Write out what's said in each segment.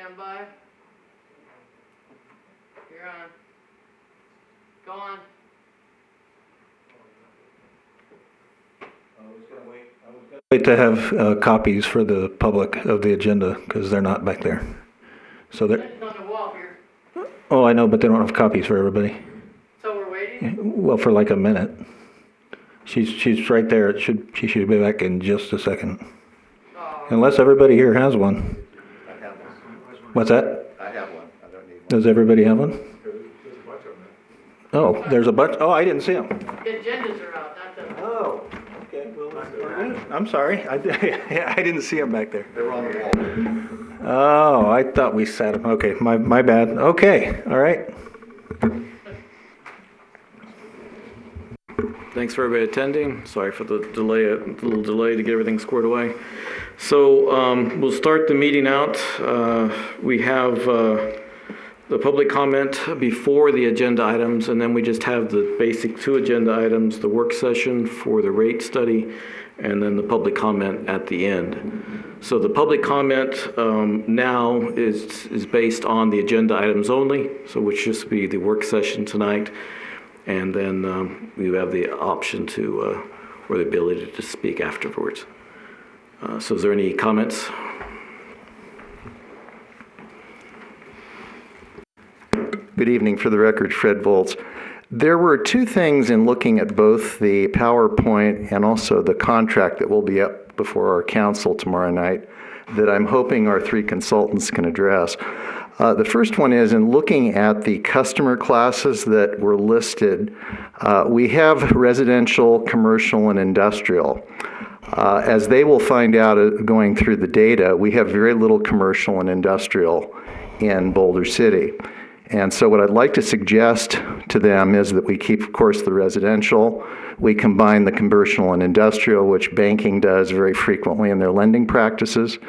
stand by. You're on. Go on. Wait to have copies for the public of the agenda because they're not back there. So they're. It's on the wall here. Oh, I know, but they don't have copies for everybody. So we're waiting? Well, for like a minute. She's right there. She should be back in just a second. Oh. Unless everybody here has one. I have one. What's that? I have one. I don't need one. Does everybody have one? Oh, there's a bunch. Oh, I didn't see them. The agendas are out, not the... Oh, okay. Well, I'm sorry. I didn't see them back there. They were on the wall. Oh, I thought we sat them. Okay, my bad. Okay, all right. Thanks for everybody attending. Sorry for the delay, a little delay to get everything squared away. So we'll start the meeting out. We have the public comment before the agenda items, and then we just have the basic 2 agenda items, the work session for the rate study, and then the public comment at the end. So the public comment now is based on the agenda items only, so which just be the work session tonight. And then you have the option to, or the ability to speak afterwards. So is there any comments? Good evening. For the record, Fred Volz. There were 2 things in looking at both the PowerPoint and also the contract that will be up before our council tomorrow night that I'm hoping our 3 consultants can address. The first one is in looking at the customer classes that were listed, we have residential, commercial, and industrial. As they will find out going through the data, we have very little commercial and industrial in Boulder City. And so what I'd like to suggest to them is that we keep, of course, the residential. We combine the commercial and industrial, which banking does very frequently in their lending practices,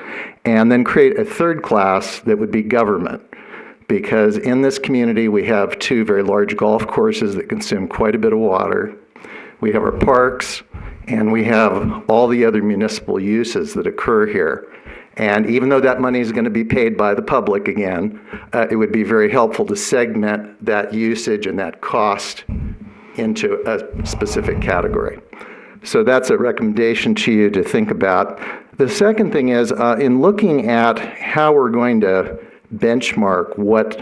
and then create a 3rd class that would be government. Because in this community, we have 2 very large golf courses that consume quite a bit of water. We have our parks, and we have all the other municipal uses that occur here. And even though that money is going to be paid by the public again, it would be very helpful to segment that usage and that cost into a specific category. So that's a recommendation to you to think about. The second thing is, in looking at how we're going to benchmark what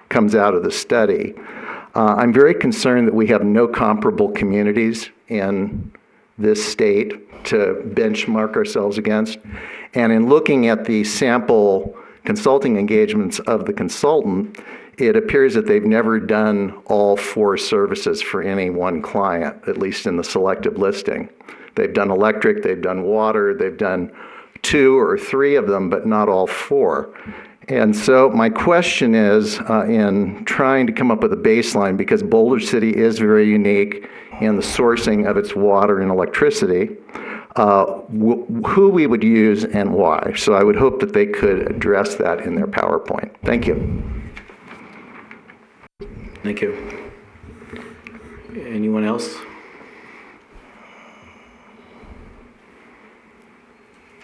comes out of the study, I'm very concerned that we have no comparable communities in this state to benchmark ourselves against. And in looking at the sample consulting engagements of the consultant, it appears that they've never done all 4 services for any one client, at least in the selective listing. They've done electric, they've done water, they've done 2 or 3 of them, but not all 4. And so my question is, in trying to come up with a baseline, because Boulder City is very unique in the sourcing of its water and electricity, who we would use and why. So I would hope that they could address that in their PowerPoint. Thank you. Thank you. Anyone else?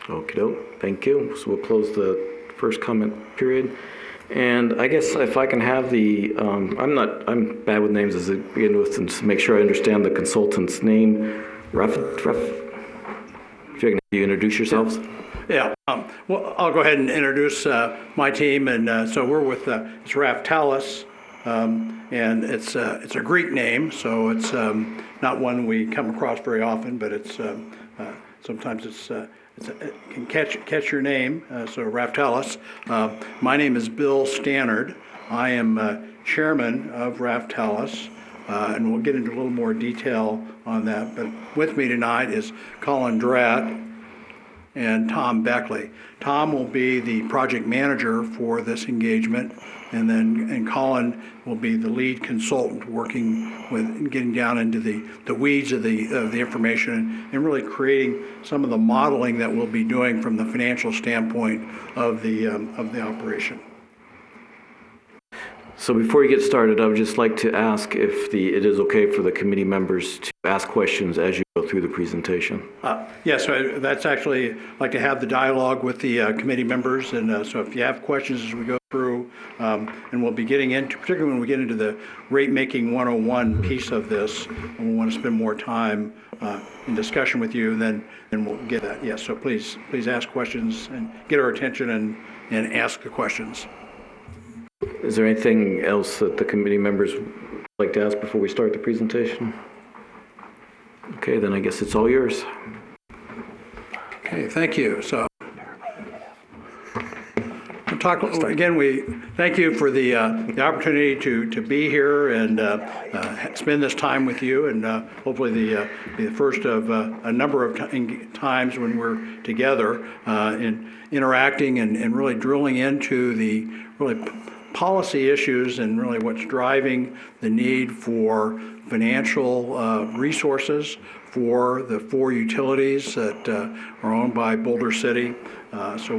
Okey-doke. Thank you. So we'll close the first comment period. And I guess if I can have the, I'm bad with names as I begin with, and to make sure I understand the consultant's name. If you can introduce yourselves. Yeah, well, I'll go ahead and introduce my team, and so we're with it's Raftalis, and it's a Greek name, so it's not one we come across very often, but it's sometimes it can catch your name. So Raftalis. My name is Bill Stannard. I am chairman of Raftalis. And we'll get into a little more detail on that. But with me tonight is Colin Dratt and Tom Beckley. Tom will be the project manager for this engagement, and Colin will be the lead consultant working with getting down into the weeds of the information and really creating some of the modeling that we'll be doing from the financial standpoint of the operation. So before you get started, I would just like to ask if it is okay for the committee members to ask questions as you go through the presentation. Yes, so that's actually, like to have the dialogue with the committee members, and so if you have questions as we go through, and we'll be getting into, particularly when we get into the rate-making 101 piece of this, and we want to spend more time in discussion with you, then we'll get that. Yes, so please ask questions and get our attention and ask the questions. Is there anything else that the committee members would like to ask before we start the presentation? Okay, then I guess it's all yours. Okay, thank you. So, we'll talk again. We thank you for the opportunity to be here and spend this time with you, and hopefully be the first of a number of times when we're together in interacting and really drilling into the really policy issues and really what's driving the need for financial resources for the 4 utilities that are owned by Boulder City. So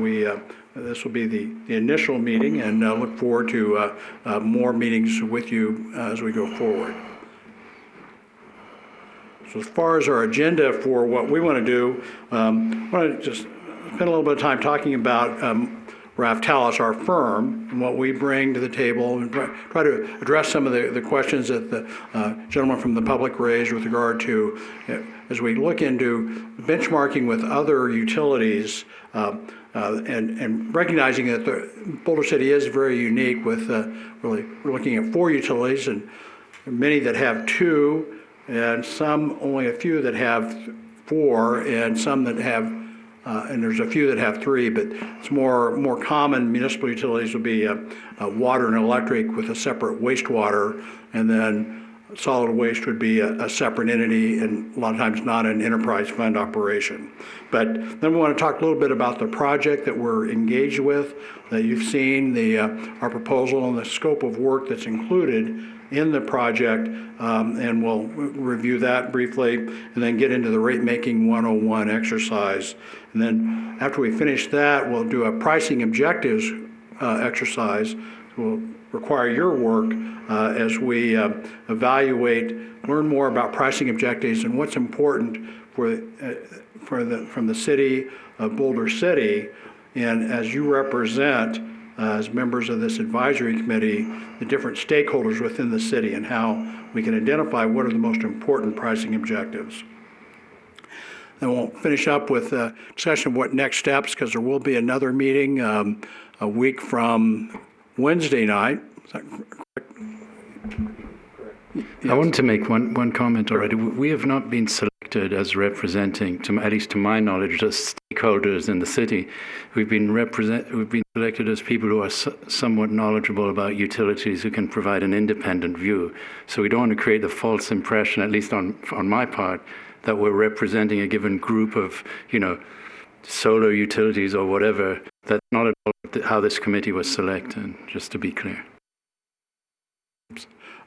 this will be the initial meeting, and look forward to more meetings with you as we go forward. So as far as our agenda for what we want to do, I want to just spend a little bit of time talking about Raftalis, our firm, and what we bring to the table, and try to address some of the questions that the gentleman from the public raised with regard to, as we look into benchmarking with other utilities, and recognizing that Boulder City is very unique with really, we're looking at 4 utilities, and many that have 2, and some only a few that have 4, and some that have and there's a few that have 3, but it's more common. Municipal utilities will be water and electric with a separate wastewater, and then solid waste would be a separate entity, and a lot of times not an enterprise fund operation. But then we want to talk a little bit about the project that we're engaged with, that you've seen, our proposal and the scope of work that's included in the project, and we'll review that briefly, and then get into the rate-making 101 exercise. And then after we finish that, we'll do a pricing objectives exercise. We'll require your work as we evaluate, learn more about pricing objectives and what's important from the city of Boulder City, and as you represent as members of this advisory committee, the different stakeholders within the city, and how we can identify what are the most important pricing objectives. Then we'll finish up with a discussion of what next steps, because there will be another meeting a week from Wednesday night. Is that correct? I want to make one comment already. We have not been selected as representing, at least to my knowledge, the stakeholders in the city. We've been selected as people who are somewhat knowledgeable about utilities, who can provide an independent view. So we don't want to create the false impression, at least on my part, that we're representing a given group of, solar utilities or whatever. That's not at all how this committee was selected, just to be clear.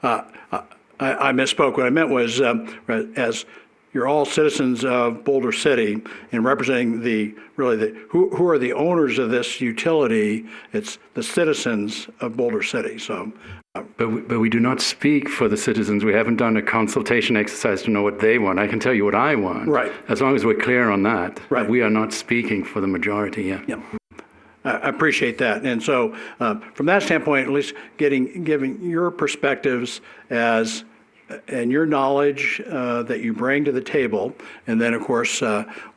I misspoke. What I meant was, as you're all citizens of Boulder City and representing who are the owners of this utility, it's the citizens of Boulder City. So, But we do not speak for the citizens. We haven't done a consultation exercise to know what they want. I can tell you what I want. Right. As long as we're clear on that. Right. We are not speaking for the majority yet. Yeah. I appreciate that. And so from that standpoint, at least giving your perspectives and your knowledge that you bring to the table. And then, of course,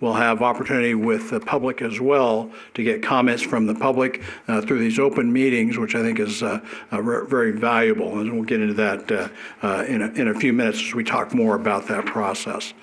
we'll have opportunity with the public as well to get comments from the public through these open meetings, which I think is very valuable. And we'll get into that in a few minutes as we talk more about that process.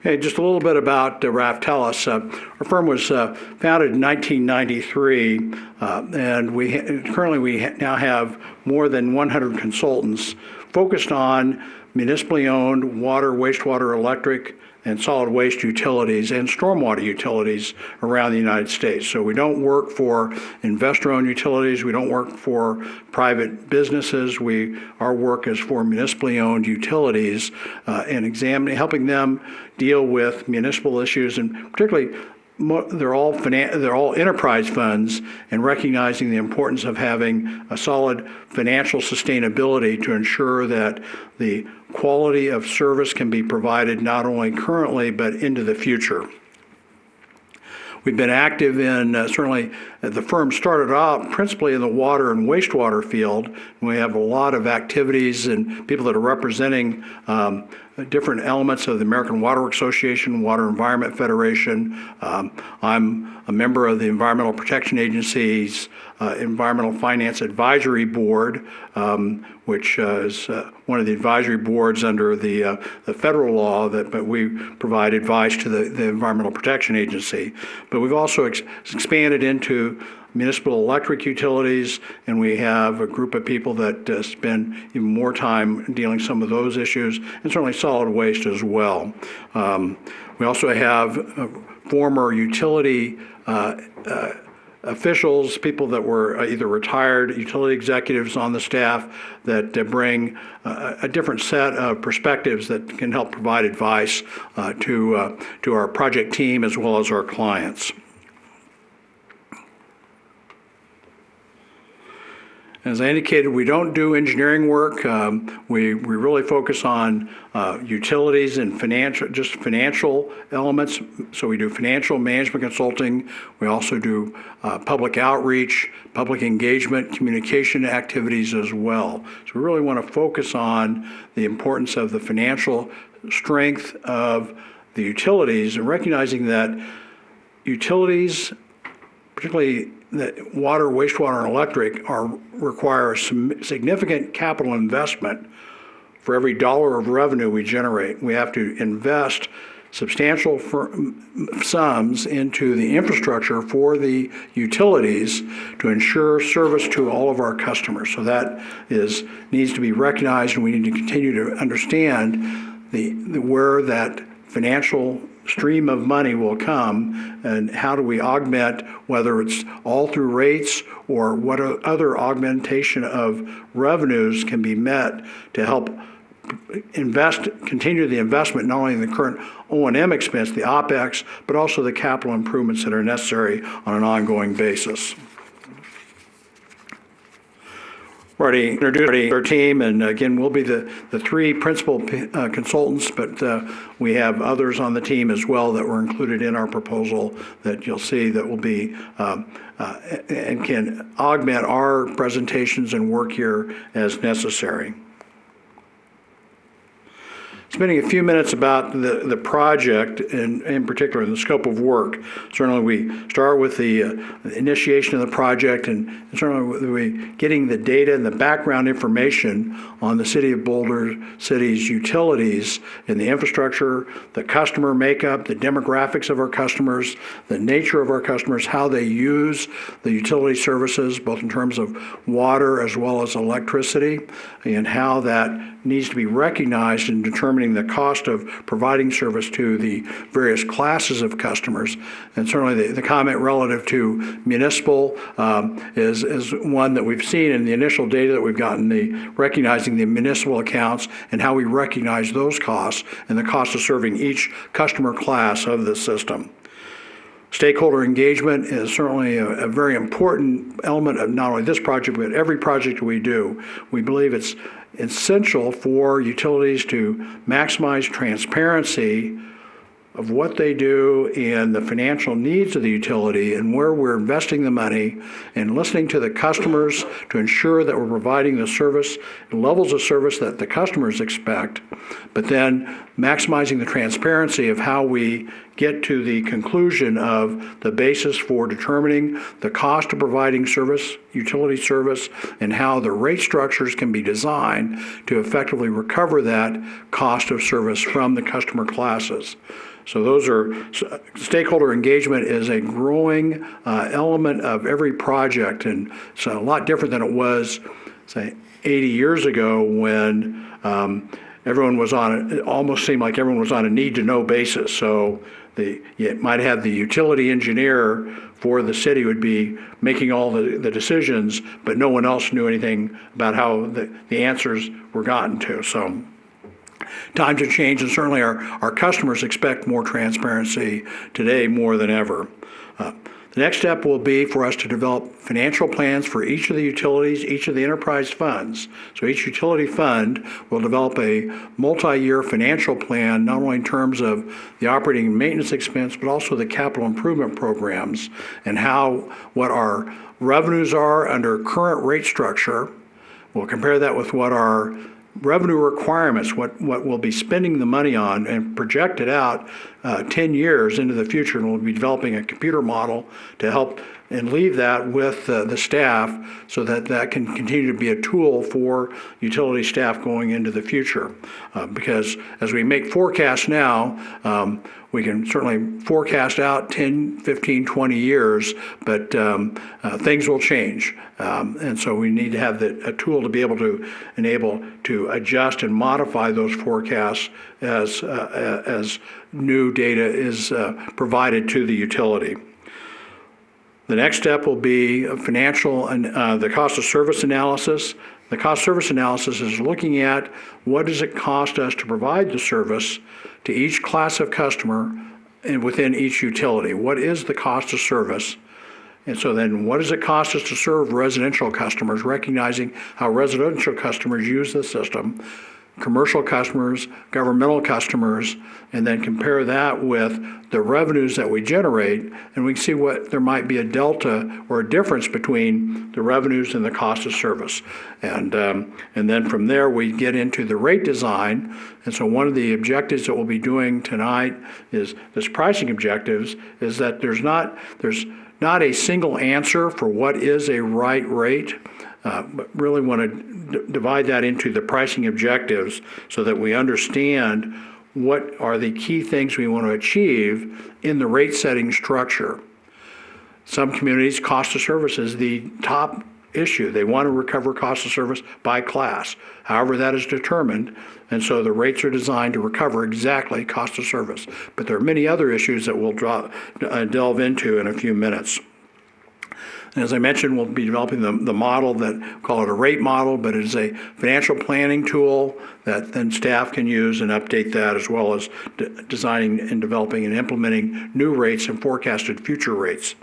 Okay, just a little bit about Raftalis. Our firm was founded in 1993, and currently we now have more than 100 consultants focused on municipally owned water, wastewater, electric, and solid waste utilities and stormwater utilities around the United States. So we don't work for investor-owned utilities. We don't work for private businesses. Our work is for municipally owned utilities and helping them deal with municipal issues, and particularly they're all enterprise funds, and recognizing the importance of having a solid financial sustainability to ensure that the quality of service can be provided not only currently but into the future. We've been active in, certainly, the firm started out principally in the water and wastewater field. We have a lot of activities and people that are representing different elements of the American Water Works Association, Water Environment Federation. I'm a member of the Environmental Protection Agency's Environmental Finance Advisory Board, which is one of the advisory boards under the federal law, but we provide advice to the Environmental Protection Agency. But we've also expanded into municipal electric utilities, and we have a group of people that spend even more time dealing some of those issues, and certainly solid waste as well. We also have former utility officials, people that were either retired utility executives on the staff that bring a different set of perspectives that can help provide advice to our project team as well as our clients. As I indicated, we don't do engineering work. We really focus on utilities and financial elements. So we do financial management consulting. We also do public outreach, public engagement, communication activities as well. So we really want to focus on the importance of the financial strength of the utilities, and recognizing that utilities, particularly that water, wastewater, and electric, require some significant capital investment for every dollar of revenue we generate. We have to invest substantial sums into the infrastructure for the utilities to ensure service to all of our customers. So that needs to be recognized, and we need to continue to understand where that financial stream of money will come, and how do we augment, whether it's all through rates or what other augmentation of revenues can be met to help continue the investment, not only in the current O&M expense, the OPEX, but also the capital improvements that are necessary on an ongoing basis. We already introduced our team, and again, we'll be the three principal consultants, but we have others on the team as well that were included in our proposal that you'll see that will be and can augment our presentations and work here as necessary. Spending a few minutes about the project, and in particular the scope of work. Certainly we start with the initiation of the project, and certainly we getting the data and the background information on the City of Boulder City's utilities and the infrastructure, the customer makeup, the demographics of our customers, the nature of our customers, how they use the utility services, both in terms of water as well as electricity, and how that needs to be recognized in determining the cost of providing service to the various classes of customers. And certainly the comment relative to municipal is one that we've seen in the initial data that we've gotten, recognizing the municipal accounts and how we recognize those costs and the cost of serving each customer class of the system. Stakeholder engagement is certainly a very important element of not only this project, but every project we do. We believe it's essential for utilities to maximize transparency of what they do and the financial needs of the utility and where we're investing the money, and listening to the customers to ensure that we're providing the service, levels of service that the customers expect, but then maximizing the transparency of how we get to the conclusion of the basis for determining the cost of providing service, utility service, and how the rate structures can be designed to effectively recover that cost of service from the customer classes. So stakeholder engagement is a growing element of every project, and it's a lot different than it was, say, 80 years ago when it almost seemed like everyone was on a need-to-know basis. So you might have the utility engineer for the city would be making all the decisions, but no one else knew anything about how the answers were gotten to. So Times have changed, and certainly our customers expect more transparency today more than ever. The next step will be for us to develop financial plans for each of the utilities, each of the enterprise funds. So each utility fund will develop a multi-year financial plan, not only in terms of the operating and maintenance expense, but also the capital improvement programs and what our revenues are under current rate structure. We'll compare that with what our revenue requirements, what we'll be spending the money on, and project it out 10 years into the future. And we'll be developing a computer model to help and leave that with the staff so that that can continue to be a tool for utility staff going into the future. Because as we make forecasts now, we can certainly forecast out 10, 15, 20 years, but things will change. And so we need to have a tool to be able to enable to adjust and modify those forecasts as new data is provided to the utility. The next step will be financial and the cost of service analysis. The cost of service analysis is looking at what does it cost us to provide the service to each class of customer and within each utility. What is the cost of service? And so then what does it cost us to serve residential customers, recognizing how residential customers use the system, commercial customers, governmental customers, and then compare that with the revenues that we generate, and we can see what there might be a delta or a difference between the revenues and the cost of service. And then from there we get into the rate design. And so one of the objectives that we'll be doing tonight is this pricing objectives is that there's not a single answer for what is a right rate. But really want to divide that into the pricing objectives so that we understand what are the key things we want to achieve in the rate setting structure. Some communities, cost of service is the top issue. They want to recover cost of service by class, however that is determined. And so the rates are designed to recover exactly cost of service. But there are many other issues that we'll delve into in a few minutes. And as I mentioned, we'll be developing the model that we call it a rate model, but it is a financial planning tool that then staff can use and update that, as well as designing and developing and implementing new rates and forecasted future rates.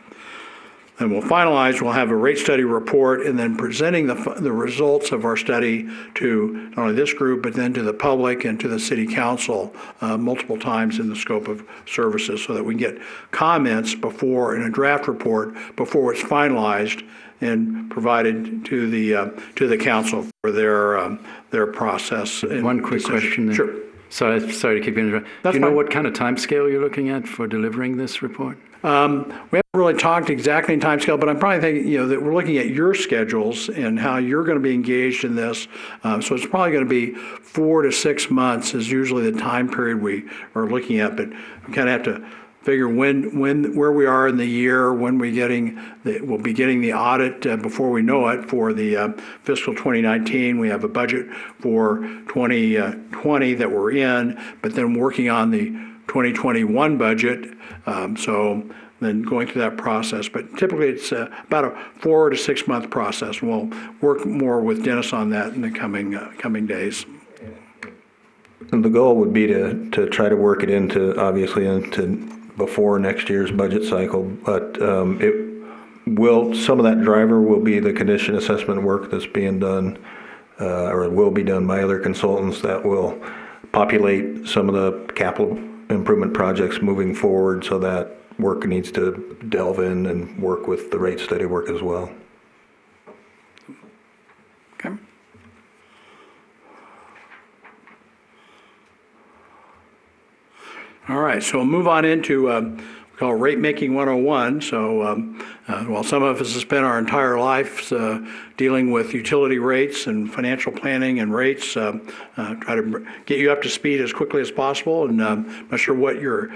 And we'll have a rate study report and then presenting the results of our study to not only this group, but then to the public and to the city council multiple times in the scope of services so that we can get comments before in a draft report before it's finalized and provided to the council for their process. One quick question there. Sure. Sorry to keep interrupting. Do you know what kind of time scale you're looking at for delivering this report? We haven't really talked exactly in time scale, but I'm probably thinking, that we're looking at your schedules and how you're going to be engaged in this. So it's probably going to be 4 to 6 months is usually the time period we are looking at, but we kind of have to figure where we are in the year, when we'll be getting the audit before we know it for the fiscal 2019. We have a budget for 2020 that we're in, but then working on the 2021 budget. So then going through that process. But typically it's about a 4 to 6 month process. We'll work more with Dennis on that in the coming days. And the goal would be to try to work it into before next year's budget cycle, but some of that driver will be the condition assessment work that's being done, or will be done by other consultants that will populate some of the capital improvement projects moving forward, so that work needs to delve in and work with the rate study work as well. Okay. All right, so we'll move on into we call Rate Making 101. So while some of us have spent our entire lives dealing with utility rates and financial planning and rates, try to get you up to speed as quickly as possible. And I'm not sure what your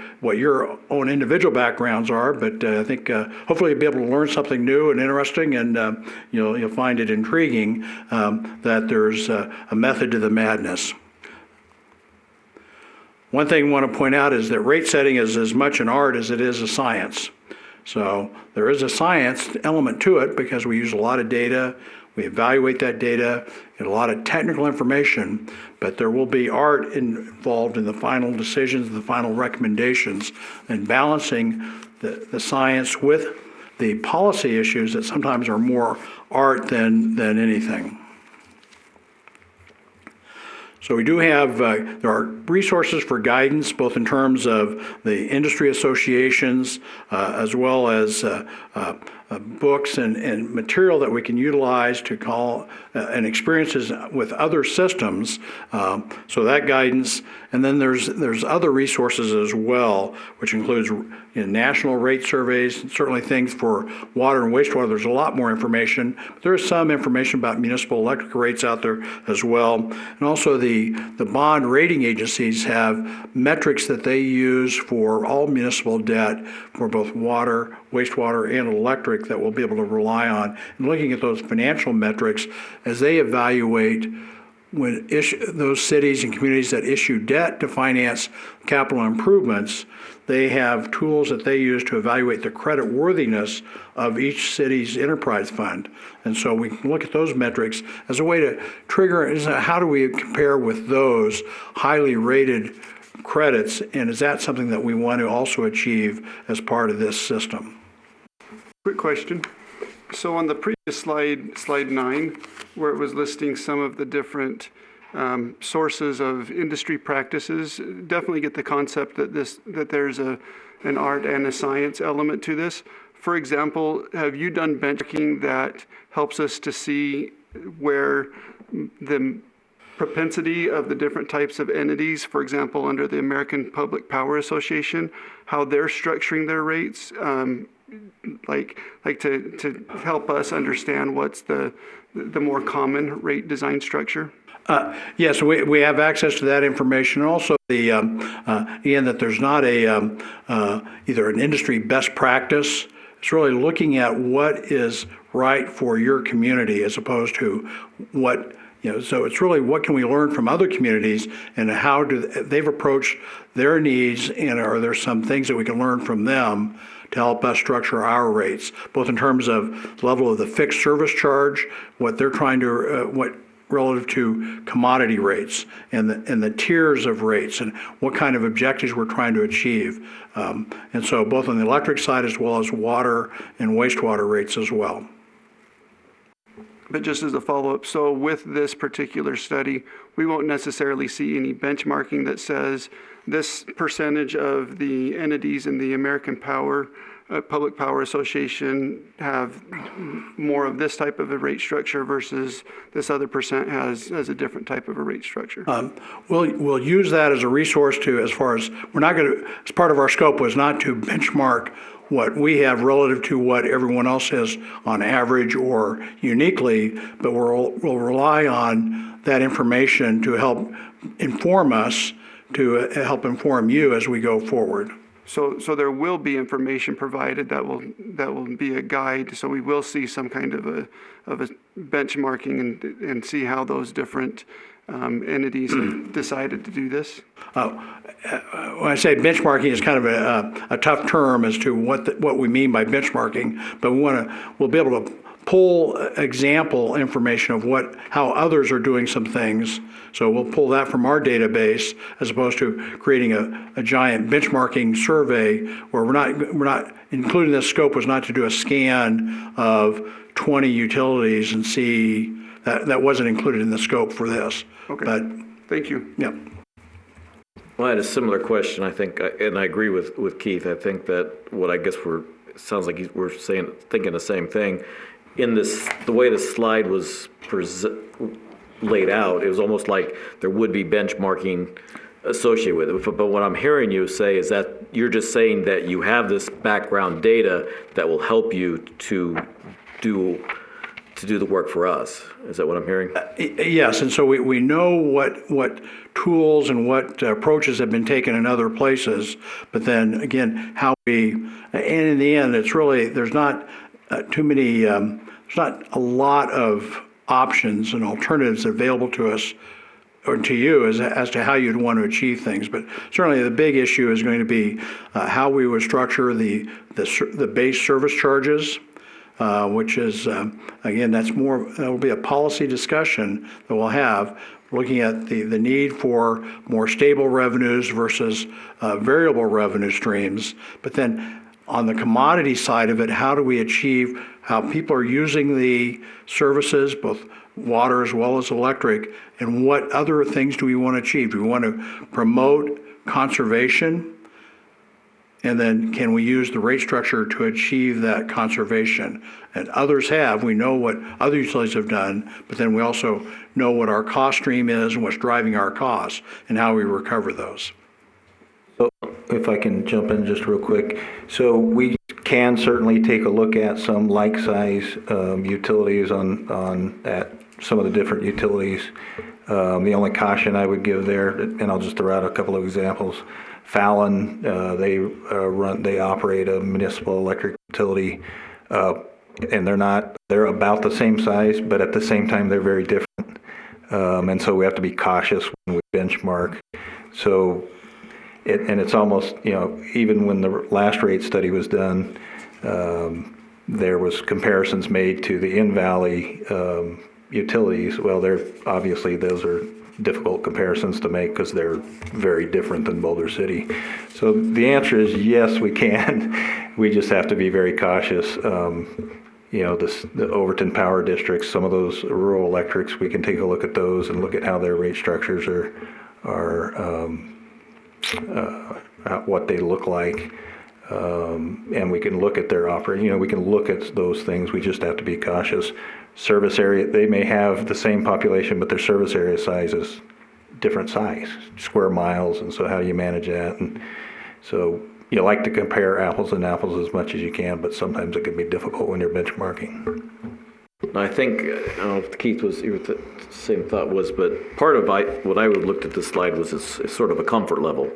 own individual backgrounds are, but I think hopefully you'll be able to learn something new and interesting, and you'll find it intriguing that there's a method to the madness. One thing I want to point out is that rate setting is as much an art as it is a science. So there is a science element to it because we use a lot of data, We evaluate that data, get a lot of technical information, but there will be art involved in the final decisions, the final recommendations, and balancing the science with the policy issues that sometimes are more art than anything. So we do have, there are resources for guidance, both in terms of the industry associations, as well as books and material that we can utilize to call and experiences with other systems. So that guidance, and then there's other resources as well, which includes national rate surveys, certainly things for water and wastewater. There's a lot more information. But there is some information about municipal electric rates out there as well. And also the bond rating agencies have metrics that they use for all municipal debt for both water, wastewater, and electric that we'll be able to rely on. And looking at those financial metrics as they evaluate when those cities and communities that issue debt to finance capital improvements, they have tools that they use to evaluate the credit worthiness of each city's enterprise fund. And so we can look at those metrics as a way to trigger, how do we compare with those highly rated credits, and is that something that we want to also achieve as part of this system? Quick question. So on the previous slide 9, where it was listing some of the different sources of industry practices, definitely get the concept that there's an art and a science element to this. For example, have you done benchmarking that helps us to see where the propensity of the different types of entities, for example, under the American Public Power Association, how they're structuring their rates? Like to help us understand what's the more common rate design structure? Yes, we have access to that information. And also, again, that there's not either an industry best practice. It's really looking at what is right for your community as opposed to what. So it's really what can we learn from other communities and how they've approached their needs, and are there some things that we can learn from them to help us structure our rates, both in terms of level of the fixed service charge, what they're trying to, what relative to commodity rates, and the tiers of rates, and what kind of objectives we're trying to achieve. And so both on the electric side as well as water and wastewater rates as well. But just as a follow-up, so with this particular study, we won't necessarily see any benchmarking that says this percentage of the entities in the American Public Power Association have more of this type of a rate structure versus this other percent has a different type of a rate structure. We'll use that as a resource to, as far as, we're not going to, as part of our scope was not to benchmark what we have relative to what everyone else has on average or uniquely, but we'll rely on that information to help inform us, to help inform you as we go forward. So there will be information provided that will be a guide. So we will see some kind of a benchmarking and see how those different entities have decided to do this. When I say benchmarking, is kind of a tough term as to what we mean by benchmarking, but we'll be able to pull example information of how others are doing some things. So we'll pull that from our database as opposed to creating a giant benchmarking survey where we're not including this scope was not to do a scan of 20 utilities and see that wasn't included in the scope for this. Okay. But, thank you. Yeah. Well, I had a similar question, I think, and I agree with Keith. I think that what I guess sounds like we're thinking the same thing. In the way the slide was laid out, it was almost like there would be benchmarking associated with it. But what I'm hearing you say is that you're just saying that you have this background data that will help you to do the work for us. Is that what I'm hearing? Yes, and so we know what tools and what approaches have been taken in other places, but then again, and in the end, it's really, there's not too many, there's not a lot of options and alternatives available to us or to you as to how you'd want to achieve things. But certainly the big issue is going to be how we would structure the base service charges, which is, again, that will be a policy discussion that we'll have, looking at the need for more stable revenues versus variable revenue streams. But then on the commodity side of it, how do we achieve how people are using the services, both water as well as electric, and what other things do we want to achieve? Do we want to promote conservation? And then can we use the rate structure to achieve that conservation? And others have. We know what other utilities have done, but then we also know what our cost stream is and what's driving our costs and how we recover those. So if I can jump in just real quick. So we can certainly take a look at some like-size utilities at some of the different utilities. The only caution I would give there, and I'll just throw out a couple of examples. Fallon, they operate a municipal electric utility, and they're about the same size, but at the same time they're very different. And so we have to be cautious when we benchmark. So, it's almost, even when the last rate study was done, there was comparisons made to the in-valley utilities. Well, obviously those are difficult comparisons to make because they're very different than Boulder City. So the answer is yes, we can. We just have to be very cautious. The Overton Power Districts, some of those rural electrics, we can take a look at those and look at how their rate structures are what they look like. And we can look at their operating, we can look at those things. We just have to be cautious. Service area, they may have the same population, but their service area size is different size, square miles, and so how do you manage that? And so you like to compare apples and apples as much as you can, but sometimes it can be difficult when you're benchmarking. I think, I don't know if Keith was, the same thought was, but part of what I would looked at this slide was it's sort of a comfort level.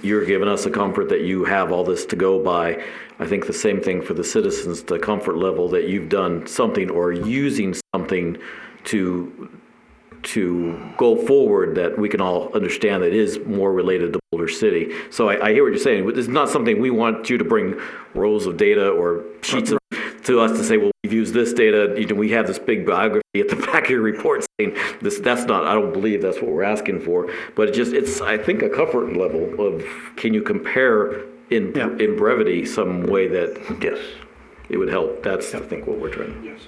You're giving us a comfort that you have all this to go by. I think the same thing for the citizens, the comfort level that you've done something or using something to go forward that we can all understand that is more related to Boulder City. So I hear what you're saying. It's not something we want you to bring rows of data or sheets to us to say, well, we've used this data. We have this big biography at the back of your report saying this. That's not. I don't believe that's what we're asking for. But it's I think a comfort level of can you compare in brevity some way that yes, it would help. That's I think what we're trying to do. Yes.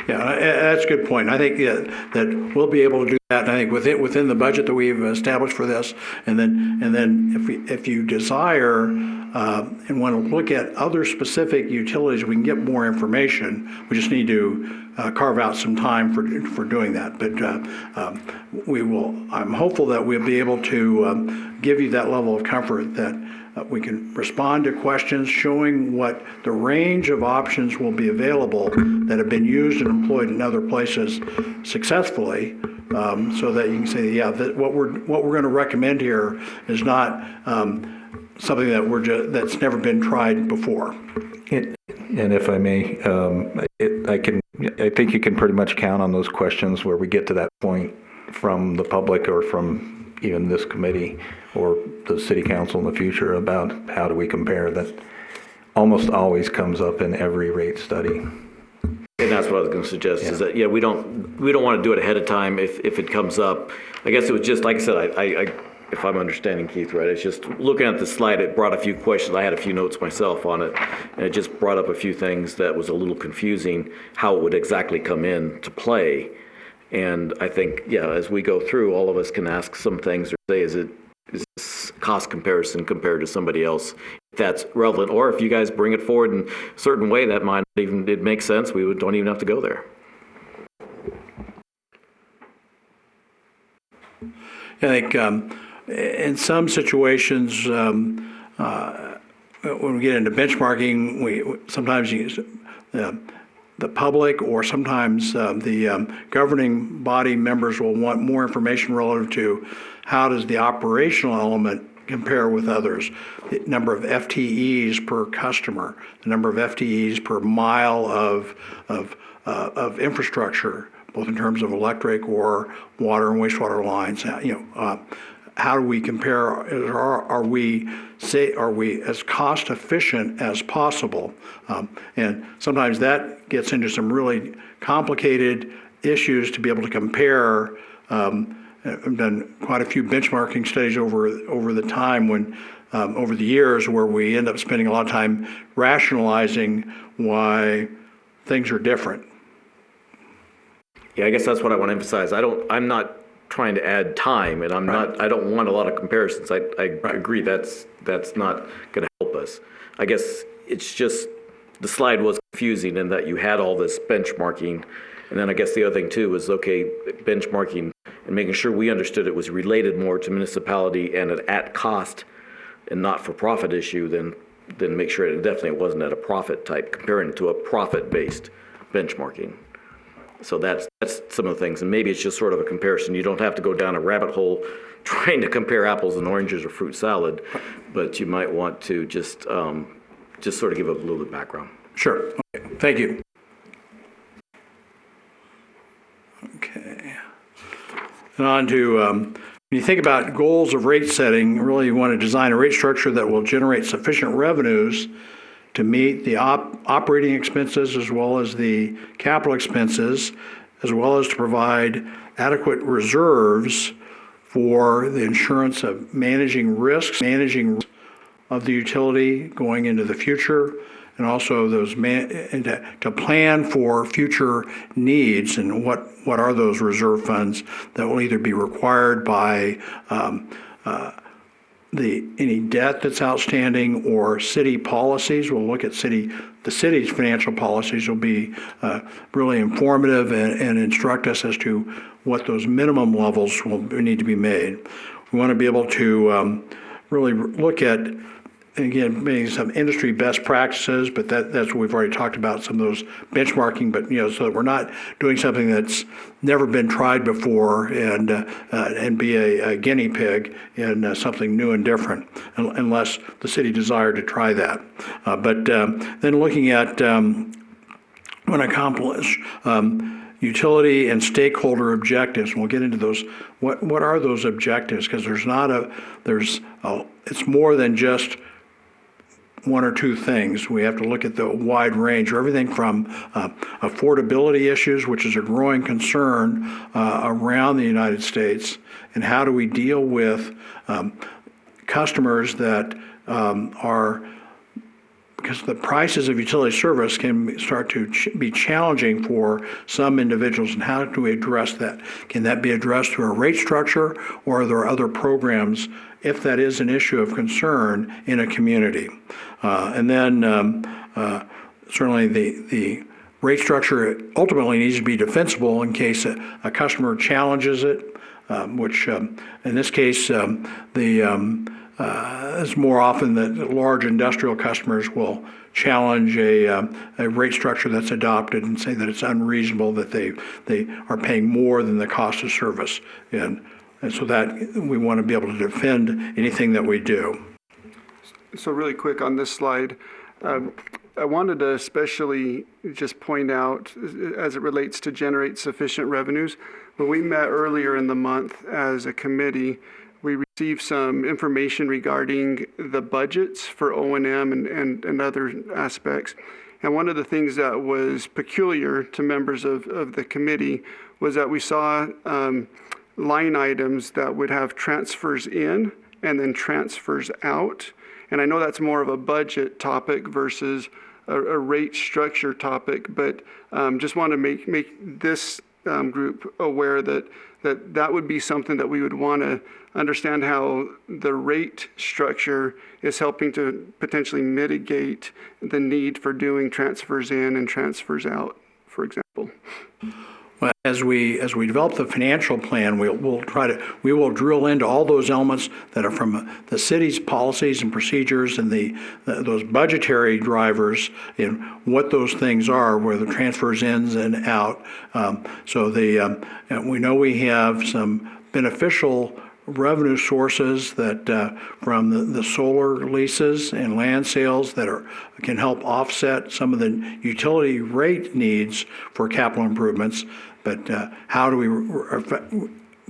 Yeah, that's a good point. I think that we'll be able to do that. And I think within the budget that we've established for this, and then if you desire and want to look at other specific utilities, we can get more information. We just need to carve out some time for doing that. But we will. I'm hopeful that we'll be able to give you that level of comfort that. We can respond to questions showing what the range of options will be available that have been used and employed in other places successfully, so that you can say, yeah, what we're going to recommend here is not something that that's never been tried before. And if I may, I think you can pretty much count on those questions where we get to that point from the public or from even this committee or the city council in the future about how do we compare. That almost always comes up in every rate study. And that's what I was going to suggest is that we don't want to do it ahead of time if it comes up. I guess it was just like I said. I if I'm understanding Keith right, it's just looking at the slide. It brought a few questions. I had a few notes myself on it, and it just brought up a few things that was a little confusing how it would exactly come in to play. And I think, as we go through, all of us can ask some things or say, is this cost comparison compared to somebody else? If that's relevant, or if you guys bring it forward in a certain way that might even it makes sense, we don't even have to go there. I think in some situations, when we get into benchmarking, we sometimes use the public or sometimes the governing body members will want more information relative to how does the operational element compare with others, the number of FTEs per customer, the number of FTEs per mile of infrastructure, both in terms of electric or water and wastewater lines. how do we compare, are we as cost efficient as possible? And sometimes that gets into some really complicated issues to be able to compare. I've done quite a few benchmarking studies over the time when, over the years, where we end up spending a lot of time rationalizing why things are different. Yeah, I guess that's what I want to emphasize. I'm not trying to add time, and I don't want a lot of comparisons. I agree that's not going to help us. I guess it's just the slide was confusing in that you had all this benchmarking, and then I guess the other thing too was, okay, benchmarking and making sure we understood it was related more to municipality and an at cost and not for profit issue than make sure it definitely wasn't at a profit type, comparing it to a profit based benchmarking. So that's some of the things, and maybe it's just sort of a comparison. You don't have to go down a rabbit hole trying to compare apples and oranges or fruit salad, but you might want to just sort of give a little bit of background. Sure. Okay. Thank you. Okay. And on to, when you think about goals of rate setting, really you want to design a rate structure that will generate sufficient revenues to meet the operating expenses as well as the capital expenses, as well as to provide adequate reserves for the insurance of managing risks of the utility going into the future, and also those to plan for future needs and what are those reserve funds that will either be required by any debt that's outstanding or city policies. We'll look at the city's financial policies will be really informative and instruct us as to what those minimum levels will need to be made. We want to be able to really look at, again, maybe some industry best practices, but that's what we've already talked about, some of those benchmarking, but so that we're not doing something that's never been tried before and be a guinea pig in something new and different, unless the city desired to try that. But then looking at when accomplish utility and stakeholder objectives, and we'll get into those. What are those objectives? Because it's more than just one or two things. We have to look at the wide range, or everything from affordability issues, which is a growing concern around the United States, and how do we deal with customers that are, because the prices of utility service can start to be challenging for some individuals, and how do we address that? Can that be addressed through a rate structure, or are there other programs if that is an issue of concern in a community? And then certainly the rate structure ultimately needs to be defensible in case a customer challenges it, which in this case it's more often that large industrial customers will challenge a rate structure that's adopted and say that it's unreasonable, that they are paying more than the cost of service. And so that we want to be able to defend anything that we do. So really quick on this slide, I wanted to especially just point out, as it relates to generate sufficient revenues, when we met earlier in the month as a committee, we received some information regarding the budgets for O&M and other aspects. And one of the things that was peculiar to members of the committee was that we saw line items that would have transfers in and then transfers out. And I know that's more of a budget topic versus a rate structure topic, but just want to make this group aware that would be something that we would want to understand, how the rate structure is helping to potentially mitigate the need for doing transfers in and transfers out, for example. Well, as we develop the financial plan, we will drill into all those elements that are from the city's policies and procedures and those budgetary drivers and what those things are, where the transfers in and out. So we know we have some beneficial revenue sources that from the solar leases and land sales that can help offset some of the utility rate needs for capital improvements. But how do we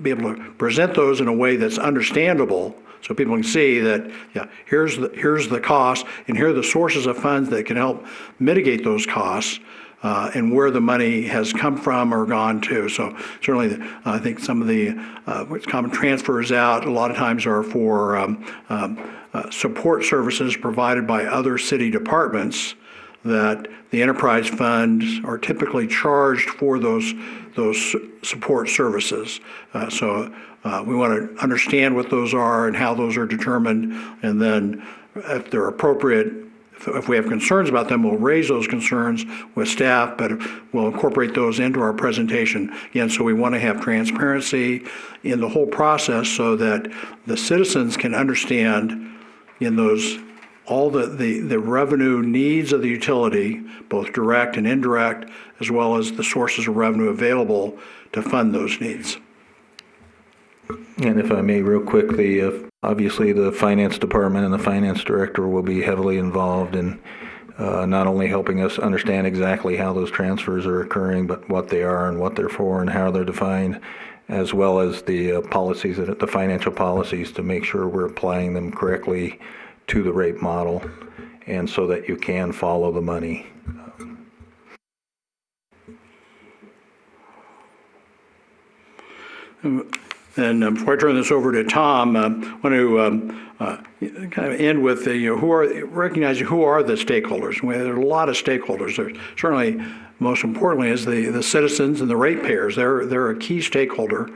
be able to present those in a way that's understandable, so people can see that, yeah, here's the cost, and here are the sources of funds that can help mitigate those costs, and where the money has come from or gone to. So certainly, I think some of the what's common transfers out a lot of times are for support services provided by other city departments, that the enterprise funds are typically charged for those support services. So we want to understand what those are and how those are determined, and then if they're appropriate, if we have concerns about them, we'll raise those concerns with staff, but we'll incorporate those into our presentation. Again, so we want to have transparency in the whole process so that the citizens can understand in those all the revenue needs of the utility, both direct and indirect, as well as the sources of revenue available to fund those needs. And if I may, real quickly, obviously the finance department and the finance director will be heavily involved in not only helping us understand exactly how those transfers are occurring, but what they are and what they're for and how they're defined, as well as the policies, the financial policies, to make sure we're applying them correctly to the rate model, and so that you can follow the money. And before I turn this over to Tom, I want to kind of end with recognizing who are the stakeholders. There are a lot of stakeholders. There's certainly, most importantly, is the citizens and the ratepayers. They're a key stakeholder.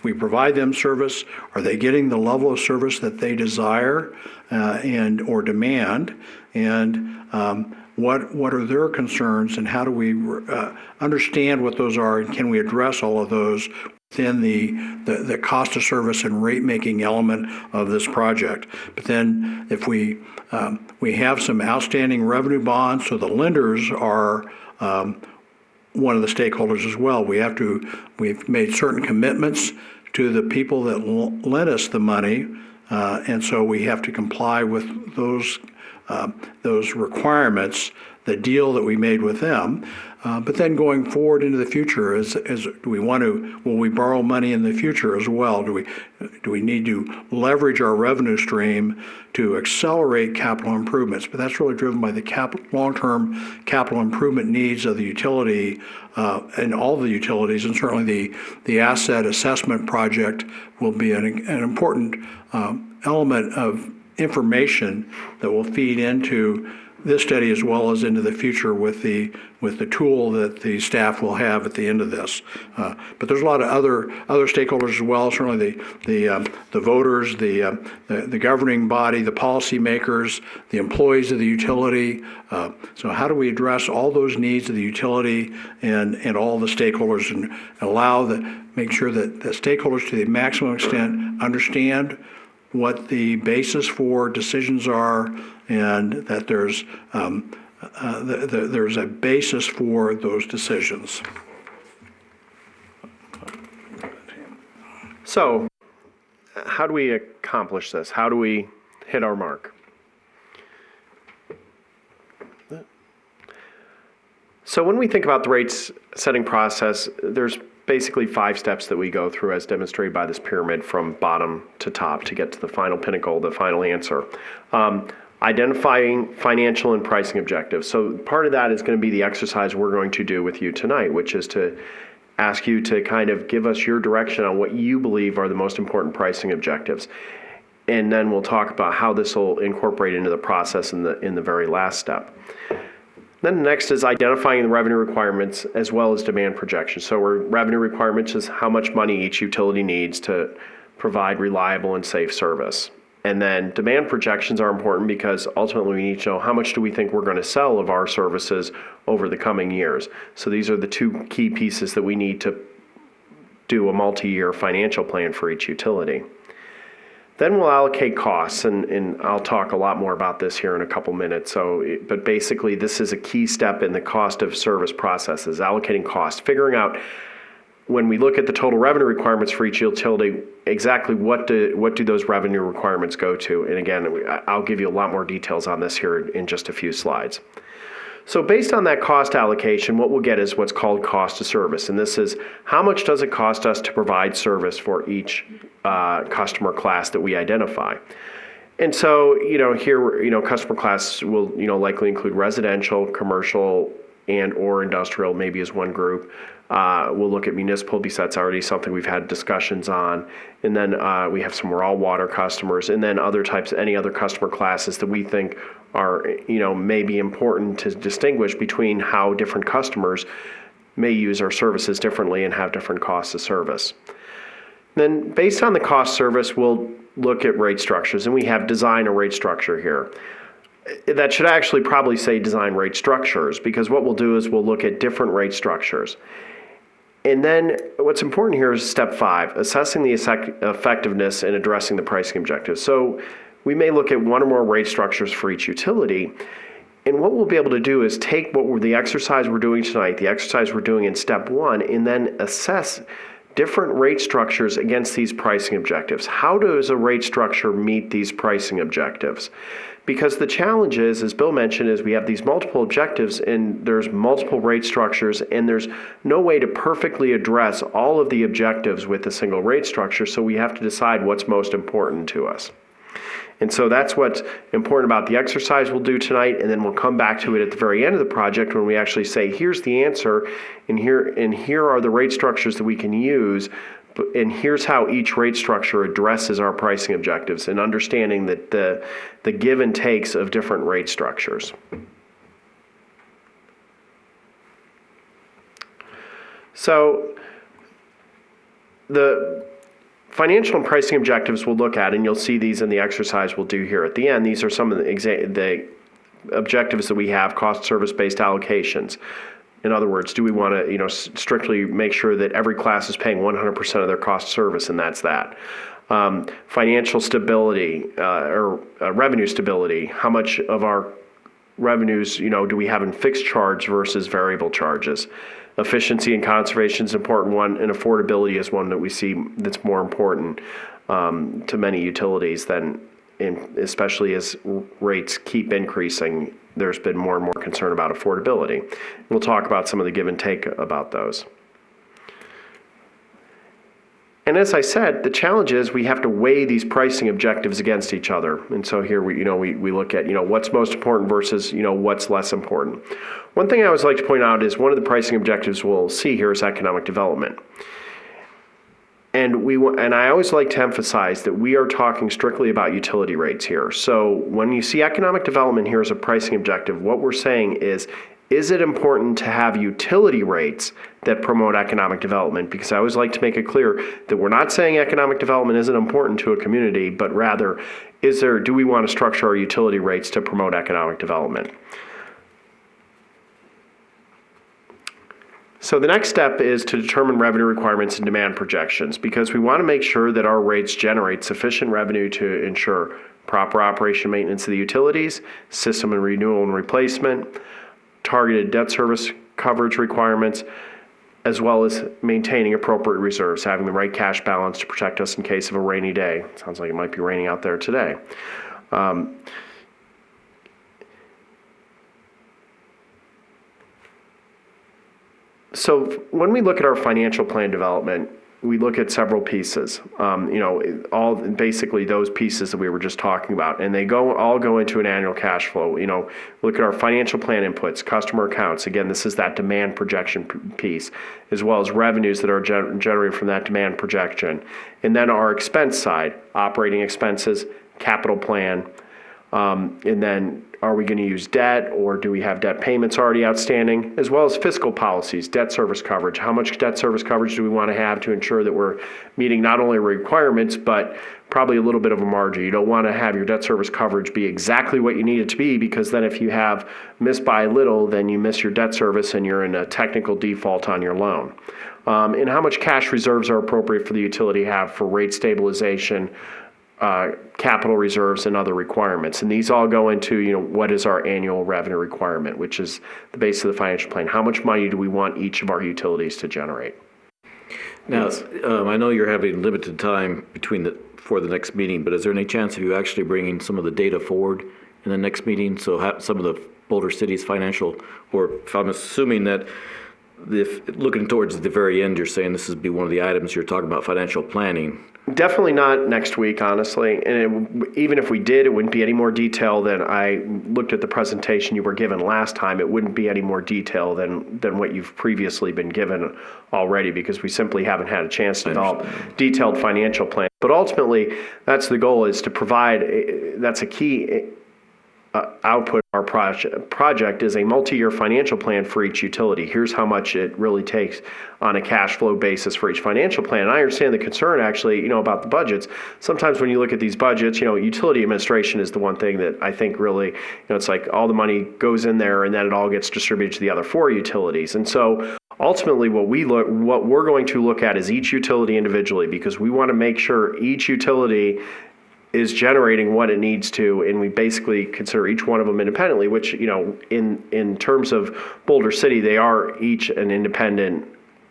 We provide them service. Are they getting the level of service that they desire and or demand? And what are their concerns, and how do we understand what those are, and can we address all of those within the cost of service and rate making element of this project? But then if we have some outstanding revenue bonds, so the lenders are one of the stakeholders as well. We've made certain commitments to the people that lent us the money, and so we have to comply with those requirements, the deal that we made with them. But then going forward into the future, will we borrow money in the future as well? Do we need to leverage our revenue stream to accelerate capital improvements? But that's really driven by the long-term capital improvement needs of the utility and all the utilities, and certainly the asset assessment project will be an important element of information that will feed into this study as well as into the future with the tool that the staff will have at the end of this. But there's a lot of other stakeholders as well. Certainly the voters, the governing body, the policymakers, the employees of the utility. So how do we address all those needs of the utility and all the stakeholders, and make sure that the stakeholders to the maximum extent understand what the basis for decisions are, and that there's a basis for those decisions. So, how do we accomplish this? How do we hit our mark? So when we think about the rates setting process, there's basically 5 steps that we go through as demonstrated by this pyramid from bottom to top to get to the final pinnacle, the final answer. Identifying financial and pricing objectives. So part of that is going to be the exercise we're going to do with you tonight, which is to ask you to kind of give us your direction on what you believe are the most important pricing objectives. And then we'll talk about how this will incorporate into the process in the very last step. Then the next is identifying the revenue requirements as well as demand projections. So revenue requirements is how much money each utility needs to provide reliable and safe service. And then demand projections are important because ultimately we need to know how much do we think we're going to sell of our services over the coming years. So these are the 2 key pieces that we need to do a multi-year financial plan for each utility. Then we'll allocate costs, and I'll talk a lot more about this here in a couple minutes. But basically this is a key step in the cost of service processes, allocating costs, figuring out when we look at the total revenue requirements for each utility, exactly what do those revenue requirements go to? And again, I'll give you a lot more details on this here in just a few slides. So based on that cost allocation, what we'll get is what's called cost of service. And this is how much does it cost us to provide service for each customer class that we identify. And so, here, customer class will, likely include residential, commercial, and or industrial, maybe as one group. We'll look at municipal because that's already something we've had discussions on. And then we have some raw water customers, and then other types, any other customer classes that we think are, may be important to distinguish between how different customers may use our services differently and have different costs of service. Then based on the cost service, we'll look at rate structures, and we have design a rate structure here. That should actually probably say design rate structures, because what we'll do is we'll look at different rate structures. And then what's important here is step 5, assessing the effectiveness in addressing the pricing objectives. So we may look at one or more rate structures for each utility. And what we'll be able to do is take the exercise we're doing tonight, the exercise we're doing in step 1, and then assess different rate structures against these pricing objectives. How does a rate structure meet these pricing objectives? Because the challenge is, as Bill mentioned, is we have these multiple objectives and there's multiple rate structures, and there's no way to perfectly address all of the objectives with a single rate structure, so we have to decide what's most important to us. And so that's what's important about the exercise we'll do tonight, and then we'll come back to it at the very end of the project when we actually say, here's the answer, and here are the rate structures that we can use, and here's how each rate structure addresses our pricing objectives, and understanding that the give and takes of different rate structures. So the financial and pricing objectives we'll look at, and you'll see these in the exercise we'll do here at the end. These are some of the objectives that we have: cost service-based allocations. In other words, do we want to, strictly make sure that every class is paying 100% of their cost of service, and that's that. Financial stability or revenue stability. How much of our revenues, do we have in fixed charge versus variable charges? Efficiency and conservation is an important one, and affordability is one that we see that's more important to many utilities than, especially as rates keep increasing. There's been more and more concern about affordability. We'll talk about some of the give and take about those. And as I said, the challenge is we have to weigh these pricing objectives against each other. And so here we look at, what's most important versus, what's less important. One thing I always like to point out is one of the pricing objectives we'll see here is economic development. And I always like to emphasize that we are talking strictly about utility rates here. So when you see economic development here as a pricing objective, what we're saying is it important to have utility rates that promote economic development? Because I always like to make it clear that we're not saying economic development isn't important to a community, but rather, do we want to structure our utility rates to promote economic development? So the next step is to determine revenue requirements and demand projections, because we want to make sure that our rates generate sufficient revenue to ensure proper operation and maintenance of the utilities, system and renewal and replacement, targeted debt service coverage requirements, as well as maintaining appropriate reserves, having the right cash balance to protect us in case of a rainy day. Sounds like it might be raining out there today. So when we look at our financial plan development, we look at several pieces, all basically those pieces that we were just talking about, and they all go into an annual cash flow. Look at our financial plan inputs, customer accounts. Again, this is that demand projection piece, as well as revenues that are generated from that demand projection. And then our expense side, operating expenses, capital plan, and then are we going to use debt, or do we have debt payments already outstanding, as well as fiscal policies, debt service coverage. How much debt service coverage do we want to have to ensure that we're meeting not only requirements, but probably a little bit of a margin. You don't want to have your debt service coverage be exactly what you need it to be, because then if you have missed by a little, then you miss your debt service and you're in a technical default on your loan. And how much cash reserves are appropriate for the utility to have for rate stabilization, capital reserves, and other requirements. And these all go into, what is our annual revenue requirement, which is the base of the financial plan. How much money do we want each of our utilities to generate? Now, I know you're having limited time for the next meeting, but is there any chance of you actually bringing some of the data forward in the next meeting? So some of the Boulder City's financial, or if I'm assuming that if looking towards the very end, you're saying this would be one of the items you're talking about, financial planning. Definitely not next week, honestly. And even if we did, it wouldn't be any more detail than I looked at the presentation you were given last time. It wouldn't be any more detail than what you've previously been given already, because we simply haven't had a chance to develop detailed financial plan. But ultimately, that's the goal, is to provide, that's a key output of our project is a multi-year financial plan for each utility. Here's how much it really takes on a cash flow basis for each financial plan. And I understand the concern, actually, about the budgets. Sometimes when you look at these budgets, utility administration is the one thing that I think really, it's like all the money goes in there and then it all gets distributed to the other 4 utilities. And so ultimately what we're going to look at is each utility individually, because we want to make sure each utility is generating what it needs to, and we basically consider each one of them independently, which, in terms of Boulder City, they are each an independent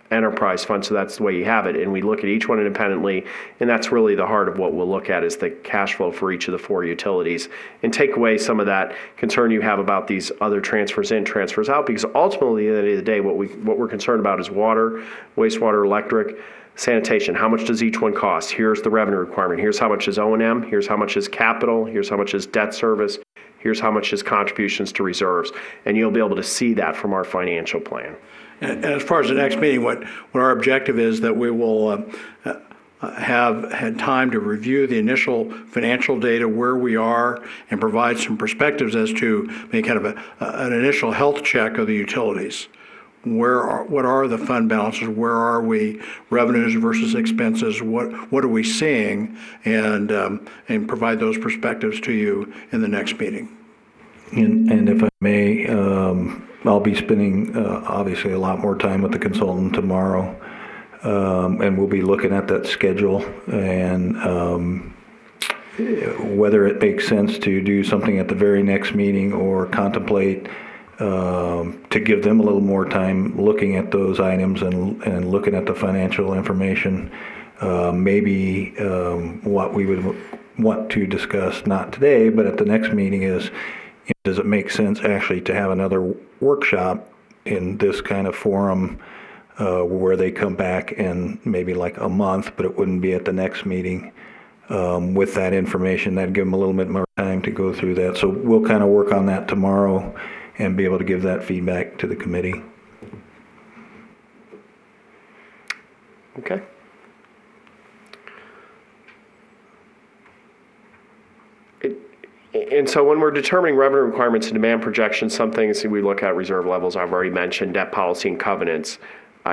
enterprise fund, so that's the way you have it. And we look at each one independently, and that's really the heart of what we'll look at, is the cash flow for each of the 4 utilities, and take away some of that concern you have about these other transfers in, transfers out, because ultimately, at the end of the day, what we're concerned about is water, wastewater, electric, sanitation. How much does each one cost? Here's the revenue requirement. Here's how much is O&M. Here's how much is capital. Here's how much is debt service. Here's how much is contributions to reserves. And you'll be able to see that from our financial plan. And as far as the next meeting, what our objective is that we will have had time to review the initial financial data, where we are, and provide some perspectives as to make kind of an initial health check of the utilities. What are the fund balances? Where are we? Revenues versus expenses? What are we seeing? And provide those perspectives to you in the next meeting. And if I may, I'll be spending obviously a lot more time with the consultant tomorrow, and we'll be looking at that schedule and whether it makes sense to do something at the very next meeting or contemplate to give them a little more time looking at those items and looking at the financial information. Maybe what we would want to discuss, not today, but at the next meeting, is does it make sense actually to have another workshop in this kind of forum where they come back in maybe like a month, but it wouldn't be at the next meeting with that information. That'd give them a little bit more time to go through that. So we'll kind of work on that tomorrow and be able to give that feedback to the committee. Okay. And so when we're determining revenue requirements and demand projections, some things we look at: reserve levels, I've already mentioned, debt policy and covenants,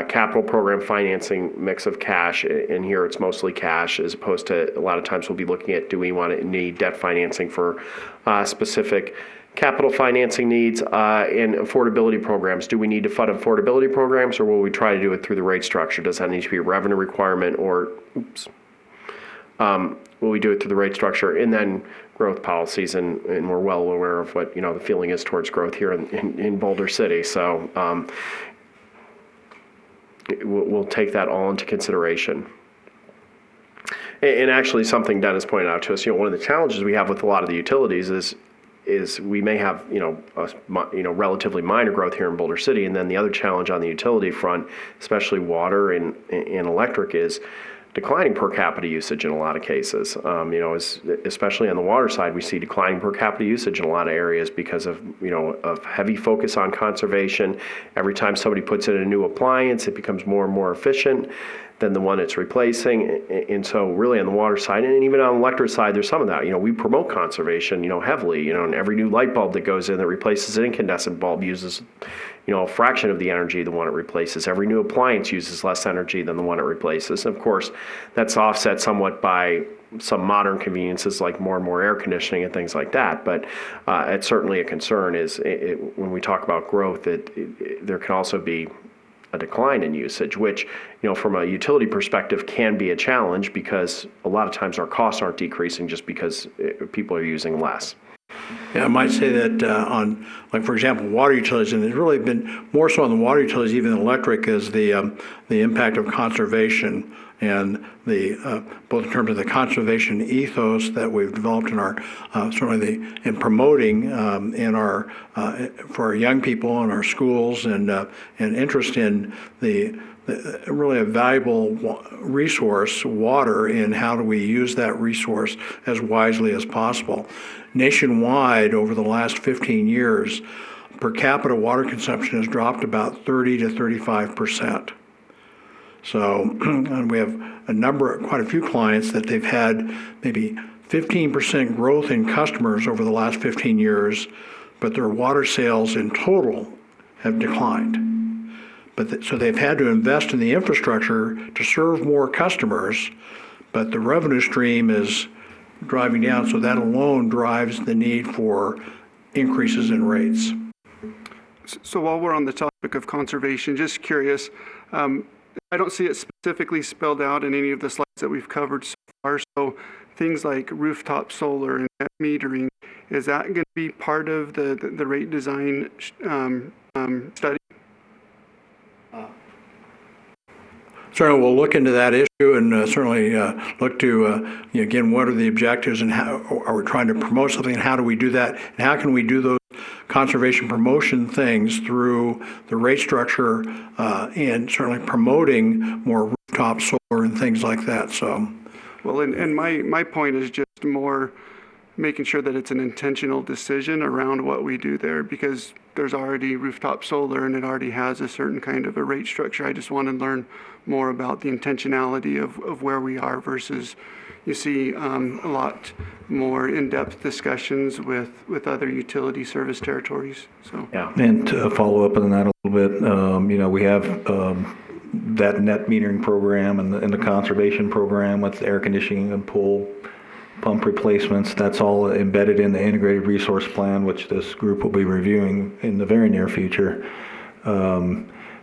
capital program financing, mix of cash, and here it's mostly cash, as opposed to a lot of times we'll be looking at, do we need debt financing for specific capital financing needs, and affordability programs. Do we need to fund affordability programs, or will we try to do it through the rate structure? Does that need to be a revenue requirement, or will we do it through the rate structure? And then growth policies, and we're well aware of what the feeling is towards growth here in Boulder City. So we'll take that all into consideration. And actually, something Dennis pointed out to us, one of the challenges we have with a lot of the utilities is we may have relatively minor growth here in Boulder City, and then the other challenge on the utility front, especially water and electric, is declining per capita usage in a lot of cases. Especially on the water side, we see declining per capita usage in a lot of areas because of of heavy focus on conservation. Every time somebody puts in a new appliance, it becomes more and more efficient than the one it's replacing. And so really on the water side, and even on the electric side, there's some of that. We promote conservation, heavily, and every new light bulb that goes in that replaces an incandescent bulb uses, a fraction of the energy the one it replaces. Every new appliance uses less energy than the one it replaces. And of course, that's offset somewhat by some modern conveniences like more and more air conditioning and things like that. But it's certainly a concern when we talk about growth, there can also be a decline in usage, which, from a utility perspective can be a challenge, because a lot of times our costs aren't decreasing just because people are using less. Yeah, I might say that on, like, for example, water utilities, and it's really been more so on the water utilities even than electric, is the impact of conservation and the both in terms of the conservation ethos that we've developed in our in promoting in our for our young people in our schools and interest in the really a valuable resource, water, and how do we use that resource as wisely as possible. Nationwide, over the last 15 years, per capita water consumption has dropped about 30 to 35%. So and we have quite a few clients that they've had maybe 15% growth in customers over the last 15 years, but their water sales in total have declined. So they've had to invest in the infrastructure to serve more customers, but the revenue stream is driving down, so that alone drives the need for increases in rates. So while we're on the topic of conservation, just curious, I don't see it specifically spelled out in any of the slides that we've covered so far. So things like rooftop solar and net metering, is that going to be part of the rate design study? Certainly, we'll look into that issue and certainly look to, again, what are the objectives and how are we trying to promote something and how do we do that? And how can we do those conservation promotion things through the rate structure and certainly promoting more rooftop solar and things like that. So, well, and my point is just more making sure that it's an intentional decision around what we do there, because there's already rooftop solar and it already has a certain kind of a rate structure. I just want to learn more about the intentionality of where we are versus you see a lot more in-depth discussions with other utility service territories. So yeah. And to follow up on that a little bit, we have that net metering program and the conservation program with air conditioning and pool pump replacements. That's all embedded in the integrated resource plan, which this group will be reviewing in the very near future.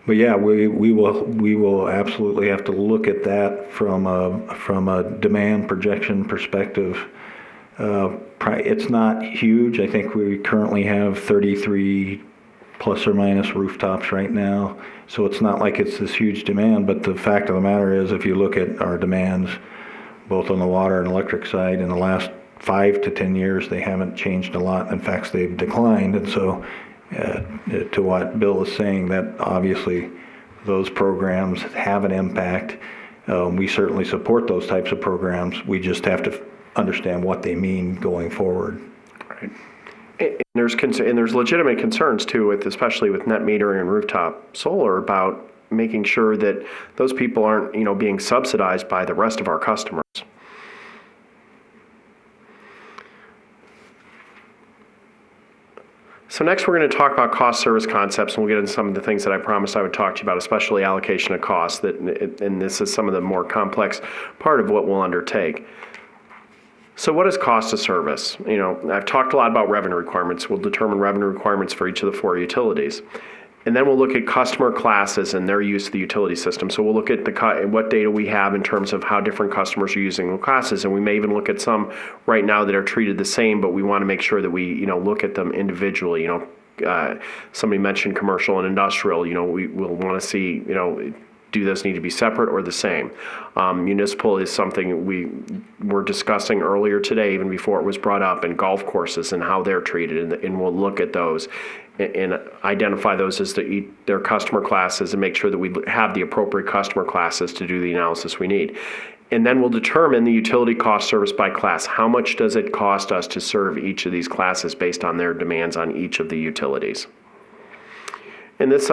But yeah, we will absolutely have to look at that from a demand projection perspective. It's not huge. I think we currently have 33 plus or minus rooftops right now, so it's not like it's this huge demand. But the fact of the matter is, if you look at our demands, both on the water and electric side, in the last 5 to 10 years, they haven't changed a lot. In fact, they've declined. And so to what Bill is saying, that obviously those programs have an impact. We certainly support those types of programs. We just have to understand what they mean going forward. Right. And there's legitimate concerns too, especially with net metering and rooftop solar, about making sure that those people aren't, being subsidized by the rest of our customers. So next we're going to talk about cost service concepts, and we'll get into some of the things that I promised I would talk to you about, especially allocation of costs, and this is some of the more complex part of what we'll undertake. So what is cost of service? I've talked a lot about revenue requirements. We'll determine revenue requirements for each of the 4 utilities. And then we'll look at customer classes and their use of the utility system. So we'll look at what data we have in terms of how different customers are using the classes. And we may even look at some right now that are treated the same, but we want to make sure that we, look at them individually. Somebody mentioned commercial and industrial. We will want to see, do those need to be separate or the same? Municipal is something we were discussing earlier today, even before it was brought up, and golf courses and how they're treated. And we'll look at those and identify those as their customer classes and make sure that we have the appropriate customer classes to do the analysis we need. And then we'll determine the utility cost service by class. How much does it cost us to serve each of these classes based on their demands on each of the utilities? And this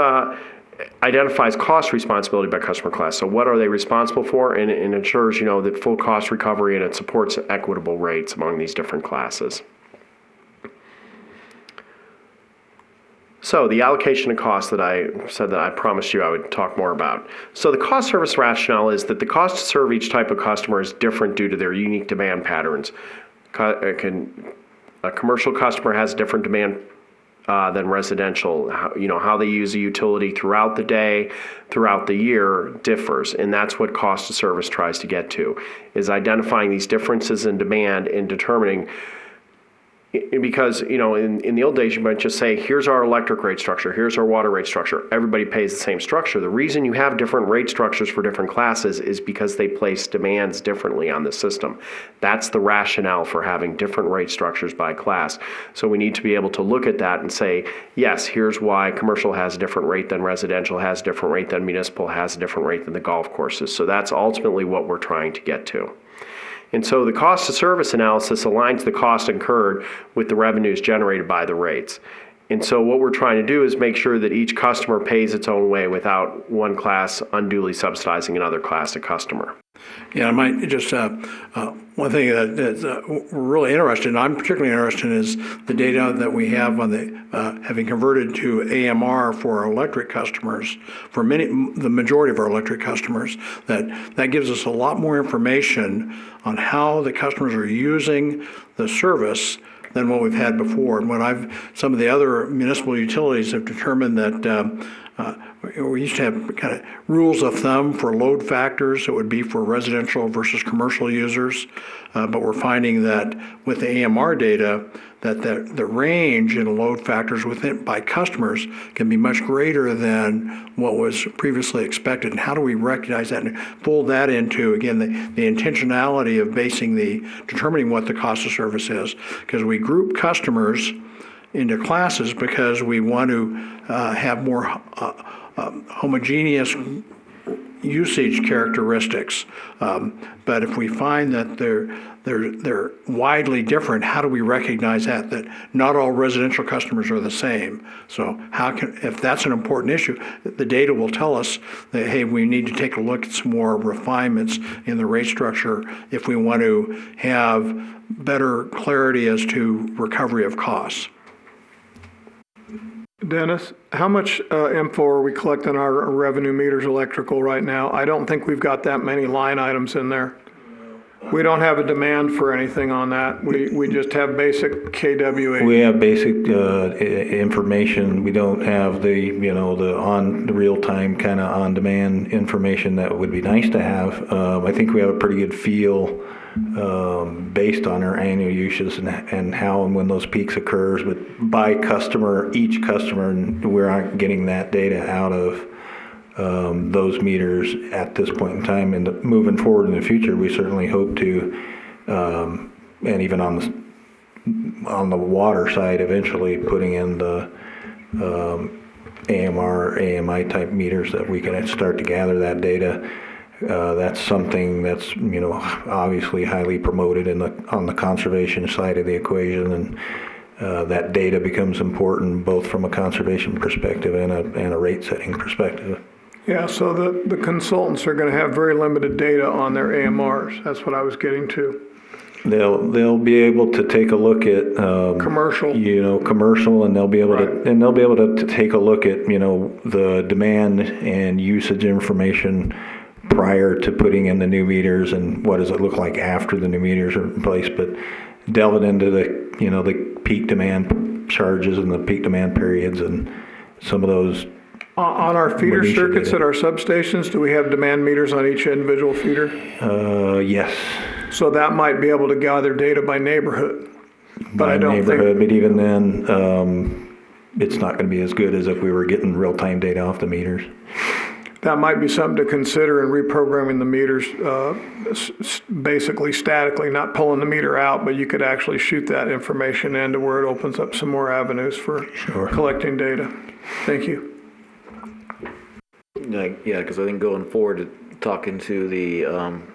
identifies cost responsibility by customer class. So what are they responsible for? And it ensures, that full cost recovery, and it supports equitable rates among these different classes. So the allocation of costs that I said that I promised you I would talk more about. So the cost service rationale is that the cost to serve each type of customer is different due to their unique demand patterns. A commercial customer has different demand than residential. How they use a utility throughout the day, throughout the year differs, and that's what cost of service tries to get to, is identifying these differences in demand and determining Because, in the old days, you might just say, here's our electric rate structure, here's our water rate structure. Everybody pays the same structure. The reason you have different rate structures for different classes is because they place demands differently on the system. That's the rationale for having different rate structures by class. So we need to be able to look at that and say, yes, here's why commercial has a different rate than residential, has a different rate than municipal, has a different rate than the golf courses. So that's ultimately what we're trying to get to. And so the cost of service analysis aligns the cost incurred with the revenues generated by the rates. And so what we're trying to do is make sure that each customer pays its own way without one class unduly subsidizing another class of customer. Yeah, I might just, one thing that we're really interested in, I'm particularly interested in, is the data that we have on the, having converted to AMR for our electric customers, for the majority of our electric customers, that gives us a lot more information on how the customers are using the service than what we've had before. And some of the other municipal utilities have determined that we used to have kind of rules of thumb for load factors. It would be for residential versus commercial users. But we're finding that with the AMR data, that the range in load factors by customers can be much greater than what was previously expected. And how do we recognize that and fold that into, again, the intentionality of determining what the cost of service is? Because we group customers into classes because we want to have more homogeneous usage characteristics. But if we find that they're widely different, how do we recognize that not all residential customers are the same? So if that's an important issue, the data will tell us that, hey, we need to take a look at some more refinements in the rate structure if we want to have better clarity as to recovery of costs. Dennis, how much info are we collecting our revenue meters electrical right now? I don't think we've got that many line items in there. We don't have a demand for anything on that. We just have basic KWA. We have basic information. We don't have the real-time kind of on-demand information that would be nice to have. I think we have a pretty good feel based on our annual uses and how and when those peaks occurs, but by each customer, we aren't getting that data out of those meters at this point in time. And moving forward in the future, we certainly hope to, and even on the water side, eventually putting in the AMR, AMI type meters that we can start to gather that data. That's something that's obviously highly promoted on the conservation side of the equation, and that data becomes important both from a conservation perspective and a rate setting perspective. Yeah, so the consultants are going to have very limited data on their AMRs. That's what I was getting to. They'll be able to take a look at commercial, and they'll be able to take a look at the demand and usage information prior to putting in the new meters, and what does it look like after the new meters are in place. But delving into the peak demand charges and the peak demand periods and some of those. On our feeder circuits at our substations, do we have demand meters on each individual feeder? Yes. So that might be able to gather data by neighborhood. But I don't think. But even then, it's not going to be as good as if we were getting real-time data off the meters. That might be something to consider in reprogramming the meters, basically statically, not pulling the meter out, but you could actually shoot that information into where it opens up some more avenues for collecting data. Thank you. Yeah, because I think going forward, talking to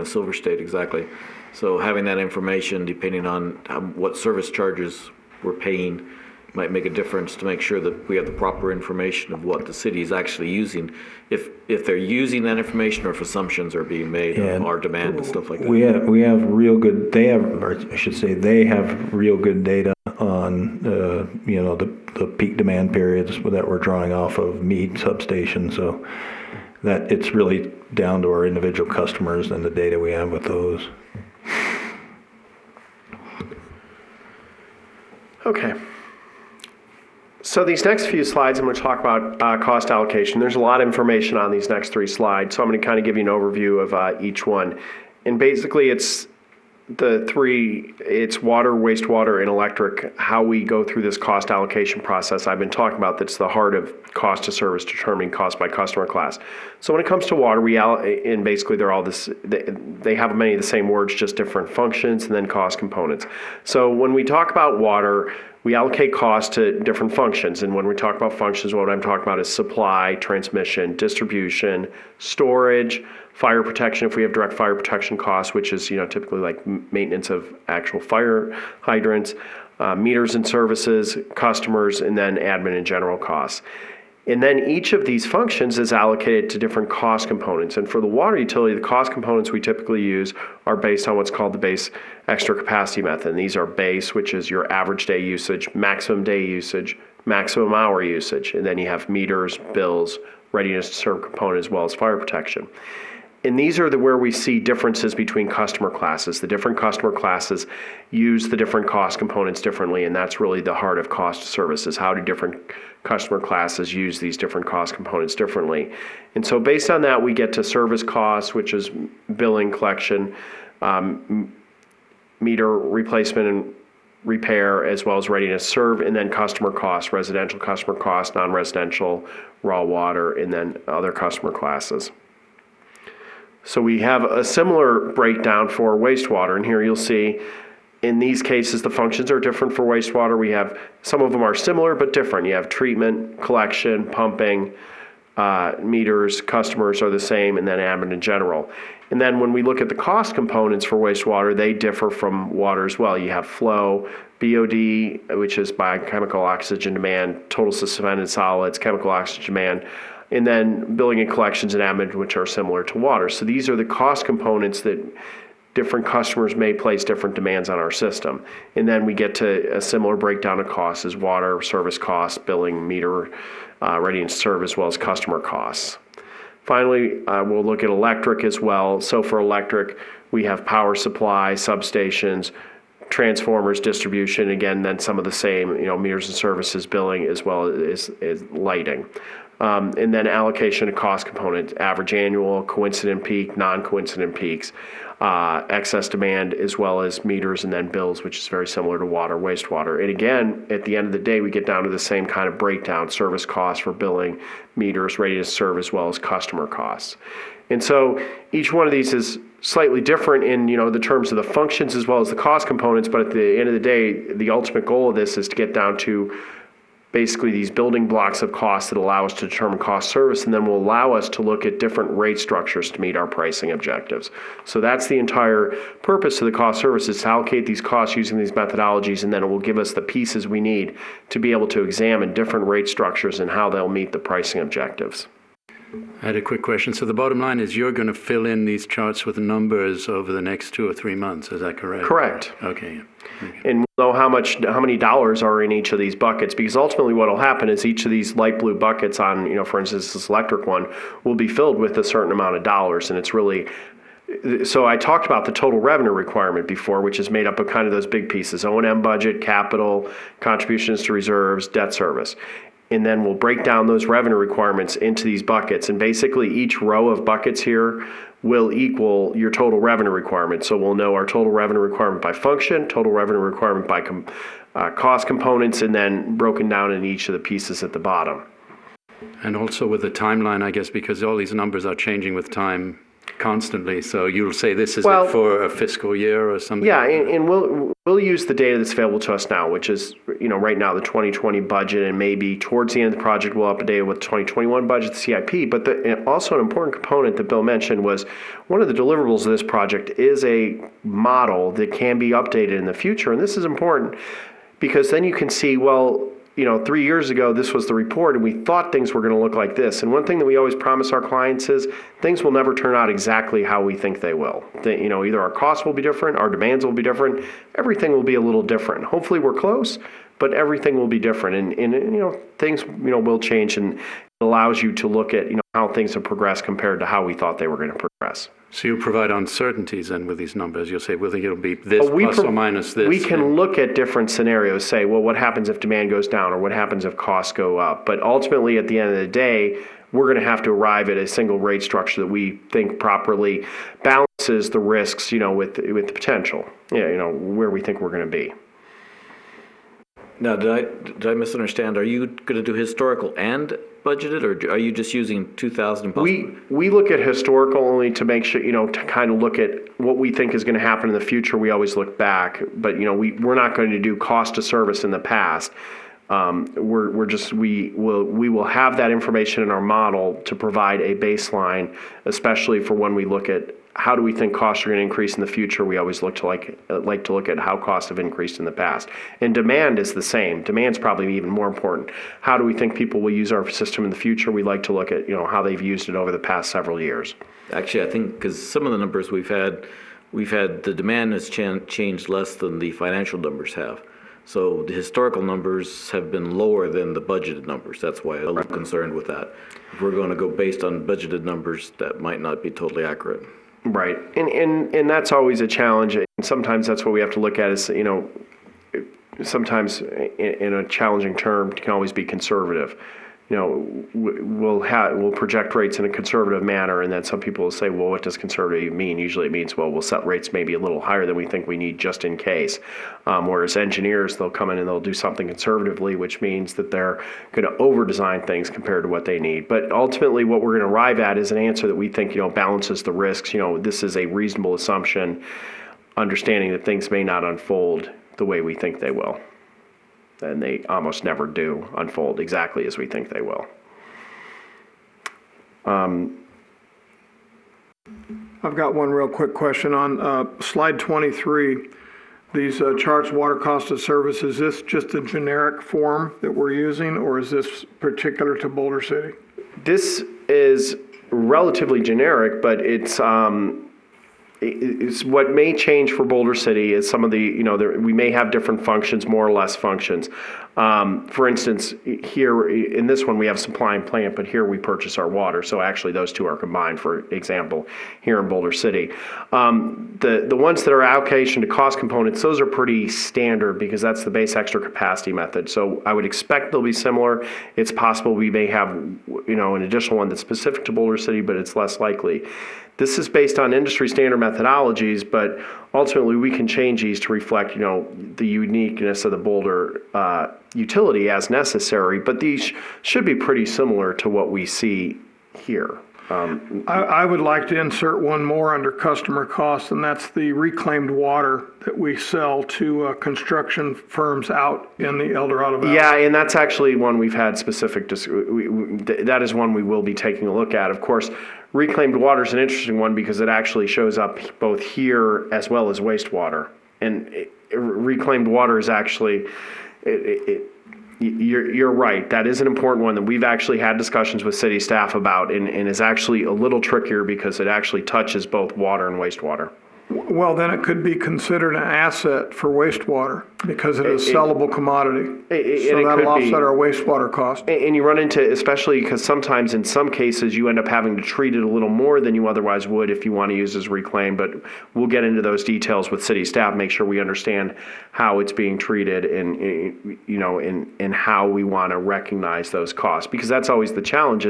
Silver State, exactly. So having that information, depending on what service charges we're paying, might make a difference to make sure that we have the proper information of what the city is actually using. If they're using that information, or if assumptions are being made on our demand and stuff like that. We have real good. They have real good data on the peak demand periods that we're drawing off of Meade substation. So that it's really down to our individual customers and the data we have with those. Okay. So these next few slides, I'm going to talk about cost allocation. There's a lot of information on these next three slides, so I'm going to kind of give you an overview of each one. And basically, it's the three, it's water, wastewater, and electric, how we go through this cost allocation process I've been talking about. That's the heart of cost to service, determining cost by customer class. So when it comes to water, and basically they're all this, they have many of the same words, just different functions and then cost components. So when we talk about water, we allocate cost to different functions. And when we talk about functions, what I'm talking about is supply, transmission, distribution, storage, fire protection, if we have direct fire protection costs, which is, typically like maintenance of actual fire hydrants, meters and services, customers, and then admin and general costs. And then each of these functions is allocated to different cost components. And for the water utility, the cost components we typically use are based on what's called the base extra capacity method. And these are base, which is your average day usage, maximum day usage, maximum hour usage. And then you have meters, bills, readiness to serve component, as well as fire protection. And these are where we see differences between customer classes. The different customer classes use the different cost components differently, and that's really the heart of cost of services. How do different customer classes use these different cost components differently? And so based on that, we get to service costs, which is billing, collection, meter replacement and repair, as well as readiness to serve, and then customer costs, residential customer costs, non-residential, raw water, and then other customer classes. So we have a similar breakdown for wastewater, and here you'll see in these cases the functions are different for wastewater. We have, some of them are similar but different. You have treatment, collection, pumping, meters, customers are the same, and then admin in general. And then when we look at the cost components for wastewater, they differ from water as well. You have flow, BOD, which is biochemical oxygen demand, total suspended solids, chemical oxygen demand, and then billing and collections and admin, which are similar to water. So these are the cost components that different customers may place different demands on our system. And then we get to a similar breakdown of costs as water, service costs, billing, meter, readiness to serve, as well as customer costs. Finally, we'll look at electric as well. So for electric, we have power supply, substations, transformers, distribution, again, then some of the same, meters and services, billing, as well as lighting. And then allocation of cost components, average annual, coincident peak, non-coincident peaks, excess demand, as well as meters and then bills, which is very similar to water, wastewater. And again, at the end of the day, we get down to the same kind of breakdown, service costs for billing, meters, readiness to serve, as well as customer costs. And so each one of these is slightly different in, the terms of the functions as well as the cost components, but at the end of the day, the ultimate goal of this is to get down to basically these building blocks of costs that allow us to determine cost service, and then will allow us to look at different rate structures to meet our pricing objectives. So that's the entire purpose of the cost service, is to allocate these costs using these methodologies, and then it will give us the pieces we need to be able to examine different rate structures and how they'll meet the pricing objectives. I had a quick question. So the bottom line is you're going to fill in these charts with numbers over the next 2 or 3 months. Is that correct? Correct. Okay. And we'll know how many dollars are in each of these buckets, because ultimately what will happen is each of these light blue buckets on, for instance, this electric one will be filled with a certain amount of dollars. And it's really, so I talked about the total revenue requirement before, which is made up of kind of those big pieces: O&M budget, capital, contributions to reserves, debt service. And then we'll break down those revenue requirements into these buckets. And basically each row of buckets here will equal your total revenue requirement. So we'll know our total revenue requirement by function, total revenue requirement by cost components, and then broken down in each of the pieces at the bottom. And also with the timeline, I guess, because all these numbers are changing with time constantly. So you'll say this is it for a fiscal year or something? Yeah, and we'll use the data that's available to us now, which is, right now the 2020 budget, and maybe towards the end of the project we'll update it with 2021 budget, the CIP. But also an important component that Bill mentioned was one of the deliverables of this project is a model that can be updated in the future. And this is important because then you can see, 3 years ago, this was the report, and we thought things were going to look like this. And one thing that we always promise our clients is things will never turn out exactly how we think they will. Either our costs will be different, our demands will be different, everything will be a little different. Hopefully we're close, but everything will be different. And things, will change, and it allows you to look at, how things have progressed compared to how we thought they were going to progress. So you provide uncertainties then with these numbers. You'll say, we think it'll be this plus or minus this. We can look at different scenarios, say, what happens if demand goes down, or what happens if costs go up? But ultimately, at the end of the day, we're going to have to arrive at a single rate structure that we think properly balances the risks, with the potential, where we think we're going to be. Now, did I misunderstand? Are you going to do historical and budgeted, or are you just using 2000? We look at historical only to make sure, to kind of look at what we think is going to happen in the future. We always look back, but we're not going to do cost of service in the past. We will have that information in our model to provide a baseline, especially for when we look at how do we think costs are going to increase in the future. We always look to like to look at how costs have increased in the past. And demand is the same. Demand's probably even more important. How do we think people will use our system in the future? We like to look at, how they've used it over the past several years. Actually, I think because some of the numbers we've had the demand has changed less than the financial numbers have. So the historical numbers have been lower than the budgeted numbers. That's why I'm a little concerned with that. If we're going to go based on budgeted numbers, that might not be totally accurate. Right. And that's always a challenge. And sometimes that's what we have to look at is, sometimes in a challenging term, it can always be conservative. We'll project rates in a conservative manner, and then some people will say, well, what does conservative mean? Usually it means, well, we'll set rates maybe a little higher than we think we need just in case. Whereas engineers, they'll come in and they'll do something conservatively, which means that they're going to over-design things compared to what they need. But ultimately, what we're going to arrive at is an answer that we think, balances the risks. This is a reasonable assumption, understanding that things may not unfold the way we think they will. And they almost never do unfold exactly as we think they will. I've got one real quick question on slide 23. These charts, water cost of service, is this just a generic form that we're using, or is this particular to Boulder City? This is relatively generic, but it's what may change for Boulder City is some of the, we may have different functions, more or less functions. For instance, here in this one, we have supply and plant, but here we purchase our water. So actually those two are combined, for example, here in Boulder City. The ones that are allocation to cost components, those are pretty standard because that's the base extra capacity method. So I would expect they'll be similar. It's possible we may have, an additional one that's specific to Boulder City, but it's less likely. This is based on industry standard methodologies, but ultimately we can change these to reflect, the uniqueness of the Boulder utility as necessary. But these should be pretty similar to what we see here. I would like to insert one more under customer costs, and that's the reclaimed water that we sell to construction firms out in the El Dorado Valley. Yeah, and that's actually one we've had specific, that is one we will be taking a look at. Of course, reclaimed water is an interesting one because it actually shows up both here as well as wastewater. And reclaimed water is actually, you're right. That is an important one that we've actually had discussions with city staff about and is actually a little trickier because it actually touches both water and wastewater. Well, then it could be considered an asset for wastewater because it is a sellable commodity. So that'll offset our wastewater cost. And you run into, especially because sometimes in some cases you end up having to treat it a little more than you otherwise would if you want to use as reclaimed. But we'll get into those details with city staff, make sure we understand how it's being treated and how we want to recognize those costs. Because that's always the challenge.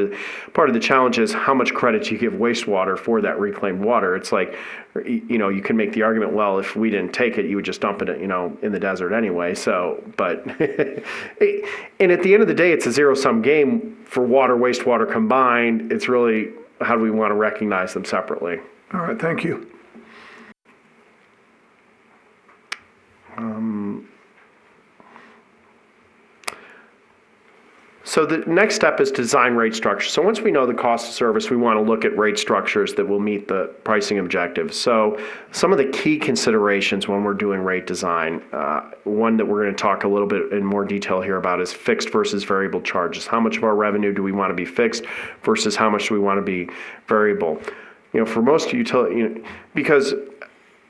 Part of the challenge is how much credit you give wastewater for that reclaimed water. It's like, you can make the argument, well, if we didn't take it, you would just dump it, in the desert anyway. So, but, and at the end of the day, it's a zero-sum game for water, wastewater combined. It's really, how do we want to recognize them separately? All right, thank you. So the next step is design rate structure. So once we know the cost of service, we want to look at rate structures that will meet the pricing objectives. So some of the key considerations when we're doing rate design, one that we're going to talk a little bit in more detail here about is fixed versus variable charges. How much of our revenue do we want to be fixed versus how much do we want to be variable? For most utility, because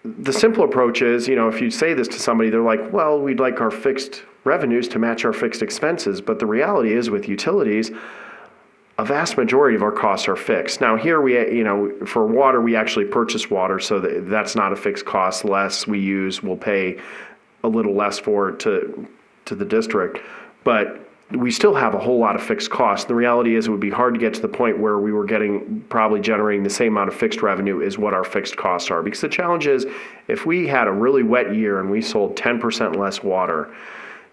the simple approach is, if you say this to somebody, they're like, well, we'd like our fixed revenues to match our fixed expenses. But the reality is with utilities, a vast majority of our costs are fixed. Now here for water, we actually purchase water, so that's not a fixed cost. Less we use, we'll pay a little less for it to the district. But we still have a whole lot of fixed costs. The reality is it would be hard to get to the point where we were probably generating the same amount of fixed revenue as what our fixed costs are. Because the challenge is, if we had a really wet year and we sold 10% less water,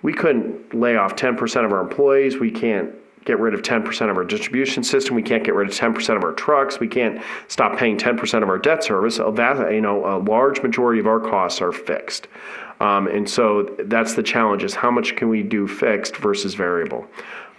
we couldn't lay off 10% of our employees. We can't get rid of 10% of our distribution system. We can't get rid of 10% of our trucks. We can't stop paying 10% of our debt service. A large majority of our costs are fixed. And so that's the challenge, is how much can we do fixed versus variable?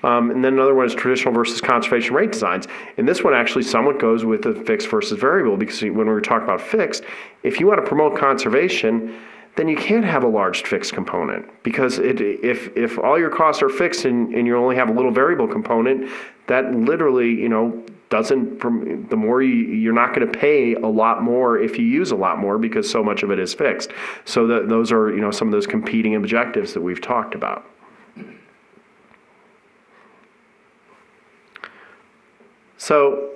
And then another one is traditional versus conservation rate designs. And this one actually somewhat goes with the fixed versus variable, because when we were talking about fixed, if you want to promote conservation, then you can't have a large fixed component, because if all your costs are fixed and you only have a little variable component, that literally, the more you're not going to pay a lot more if you use a lot more, because so much of it is fixed. So those are, some of those competing objectives that we've talked about. So,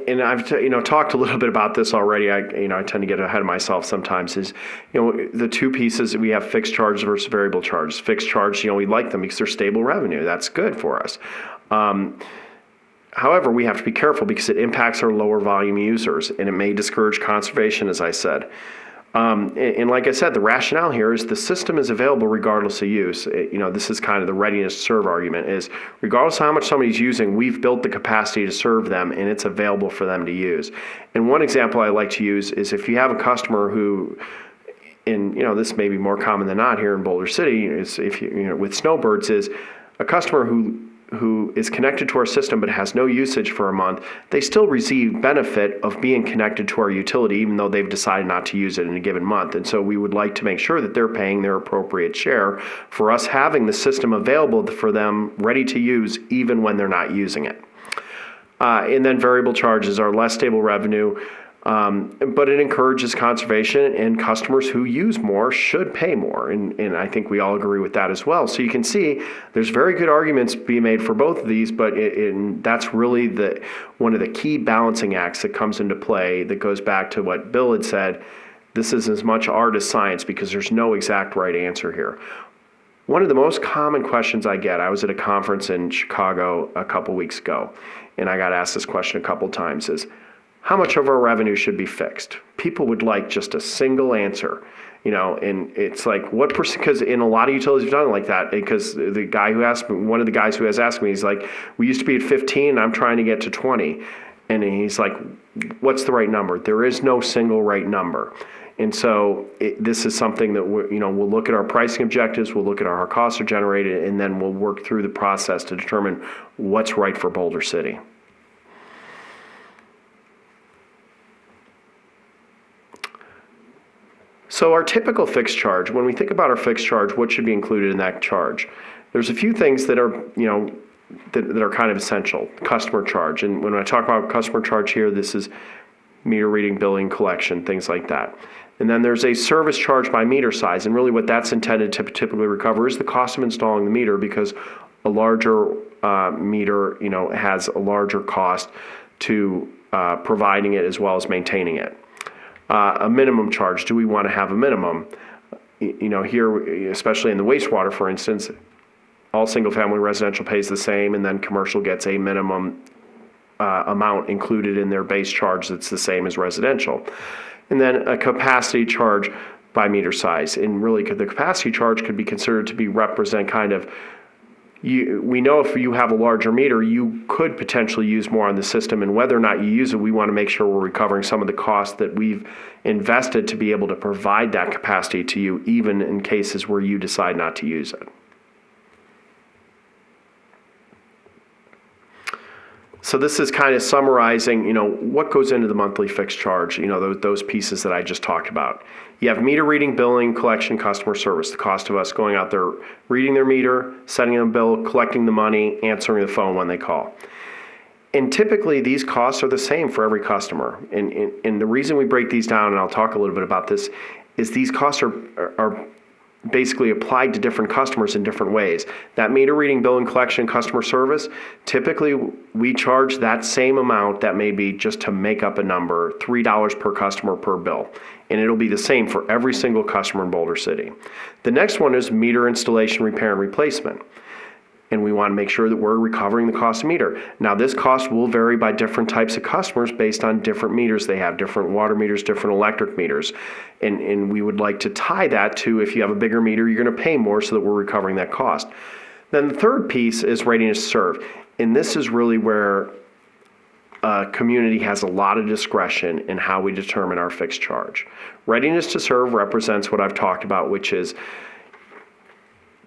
and I've talked a little bit about this already. I tend to get ahead of myself sometimes. Is the two pieces that we have: fixed charges versus variable charges. Fixed charge, we like them because they're stable revenue. That's good for us. However, we have to be careful because it impacts our lower volume users, and it may discourage conservation, as I said. And like I said, the rationale here is the system is available regardless of use. This is kind of the readiness to serve argument, is regardless of how much somebody's using, we've built the capacity to serve them, and it's available for them to use. And one example I like to use is if you have a customer who, this may be more common than not here in Boulder City, is if with snowbirds, is a customer who is connected to our system but has no usage for a month, they still receive benefit of being connected to our utility, even though they've decided not to use it in a given month. And so we would like to make sure that they're paying their appropriate share for us having the system available for them, ready to use, even when they're not using it. And then variable charges are less stable revenue, but it encourages conservation, and customers who use more should pay more. And I think we all agree with that as well. So you can see there's very good arguments being made for both of these, but that's really one of the key balancing acts that comes into play, that goes back to what Bill had said. This is as much art as science, because there's no exact right answer here. One of the most common questions I get, I was at a conference in Chicago a couple weeks ago, and I got asked this question a couple times, is how much of our revenue should be fixed? People would like just a single answer, and it's like, what percent? Because in a lot of utilities have done it like that, because one of the guys who has asked me, he's like, we used to be at 15, and I'm trying to get to 20. And he's like, what's the right number? There is no single right number. And so this is something that we'll look at our pricing objectives, we'll look at how our costs are generated, and then we'll work through the process to determine what's right for Boulder City. So our typical fixed charge, when we think about our fixed charge, what should be included in that charge? There's a few things that are, that are kind of essential. Customer charge, and when I talk about customer charge here, this is meter reading, billing, collection, things like that. And then there's a service charge by meter size, and really what that's intended to typically recover is the cost of installing the meter, because a larger meter, has a larger cost to providing it as well as maintaining it. A minimum charge. Do we want to have a minimum? Here, especially in the wastewater, for instance, all single-family residential pays the same, and then commercial gets a minimum amount included in their base charge that's the same as residential. And then a capacity charge by meter size. And really, the capacity charge could be considered to be represent kind of, we know if you have a larger meter, you could potentially use more on the system, and whether or not you use it, we want to make sure we're recovering some of the costs that we've invested to be able to provide that capacity to you, even in cases where you decide not to use it. So this is kind of summarizing, what goes into the monthly fixed charge, those pieces that I just talked about. You have meter reading, billing, collection, customer service, the cost of us going out there, reading their meter, sending them a bill, collecting the money, answering the phone when they call. And typically these costs are the same for every customer. And the reason we break these down, and I'll talk a little bit about this, is these costs are basically applied to different customers in different ways. That meter reading, bill and collection, customer service, typically we charge that same amount, that may be just to make up a number, $3 per customer per bill. And it'll be the same for every single customer in Boulder City. The next one is meter installation, repair, and replacement. and we want to make sure that we're recovering the cost of meter. Now, this cost will vary by different types of customers based on different meters they have, different water meters, different electric meters. And we would like to tie that to, if you have a bigger meter, you're going to pay more so that we're recovering that cost. Then the third piece is readiness to serve. And this is really where a community has a lot of discretion in how we determine our fixed charge. Readiness to serve represents what I've talked about, which is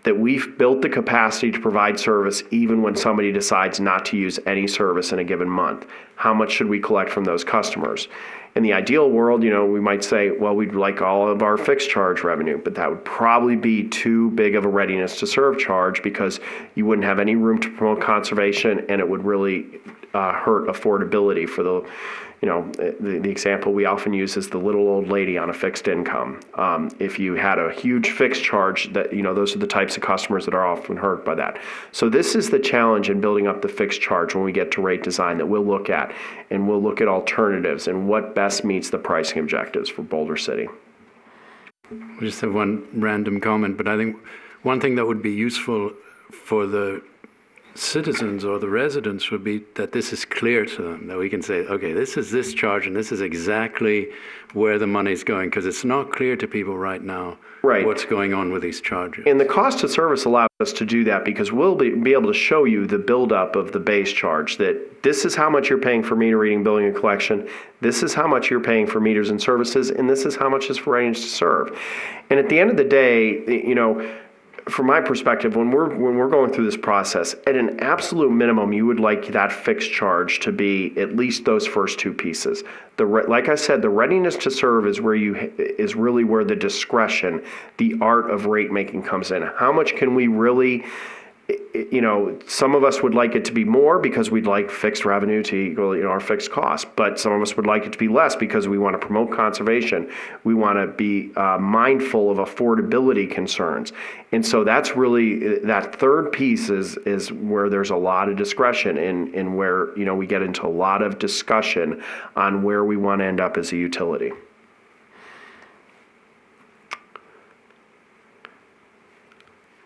that we've built the capacity to provide service even when somebody decides not to use any service in a given month. How much should we collect from those customers? In the ideal world, we might say, well, we'd like all of our fixed charge revenue, but that would probably be too big of a readiness to serve charge because you wouldn't have any room to promote conservation, and it would really hurt affordability for the example we often use is the little old lady on a fixed income. If you had a huge fixed charge, that those are the types of customers that are often hurt by that. So this is the challenge in building up the fixed charge when we get to rate design that we'll look at, and we'll look at alternatives and what best meets the pricing objectives for Boulder City. I just have one random comment, but I think one thing that would be useful for the citizens or the residents would be that this is clear to them, that we can say, okay, this is this charge and this is exactly where the money's going, because it's not clear to people right now what's going on with these charges. And the cost of service allows us to do that because we'll be able to show you the buildup of the base charge, that this is how much you're paying for meter reading, billing, and collection, this is how much you're paying for meters and services, and this is how much is for readiness to serve. And at the end of the day, from my perspective, when we're going through this process, at an absolute minimum, you would like that fixed charge to be at least those first two pieces. Like I said, the readiness to serve is really where the discretion, the art of rate making comes in. How much can we really? Some of us would like it to be more because we'd like fixed revenue to equal, our fixed cost. But some of us would like it to be less because we want to promote conservation. We want to be mindful of affordability concerns. And so that's really, that third piece is where there's a lot of discretion and where, we get into a lot of discussion on where we want to end up as a utility.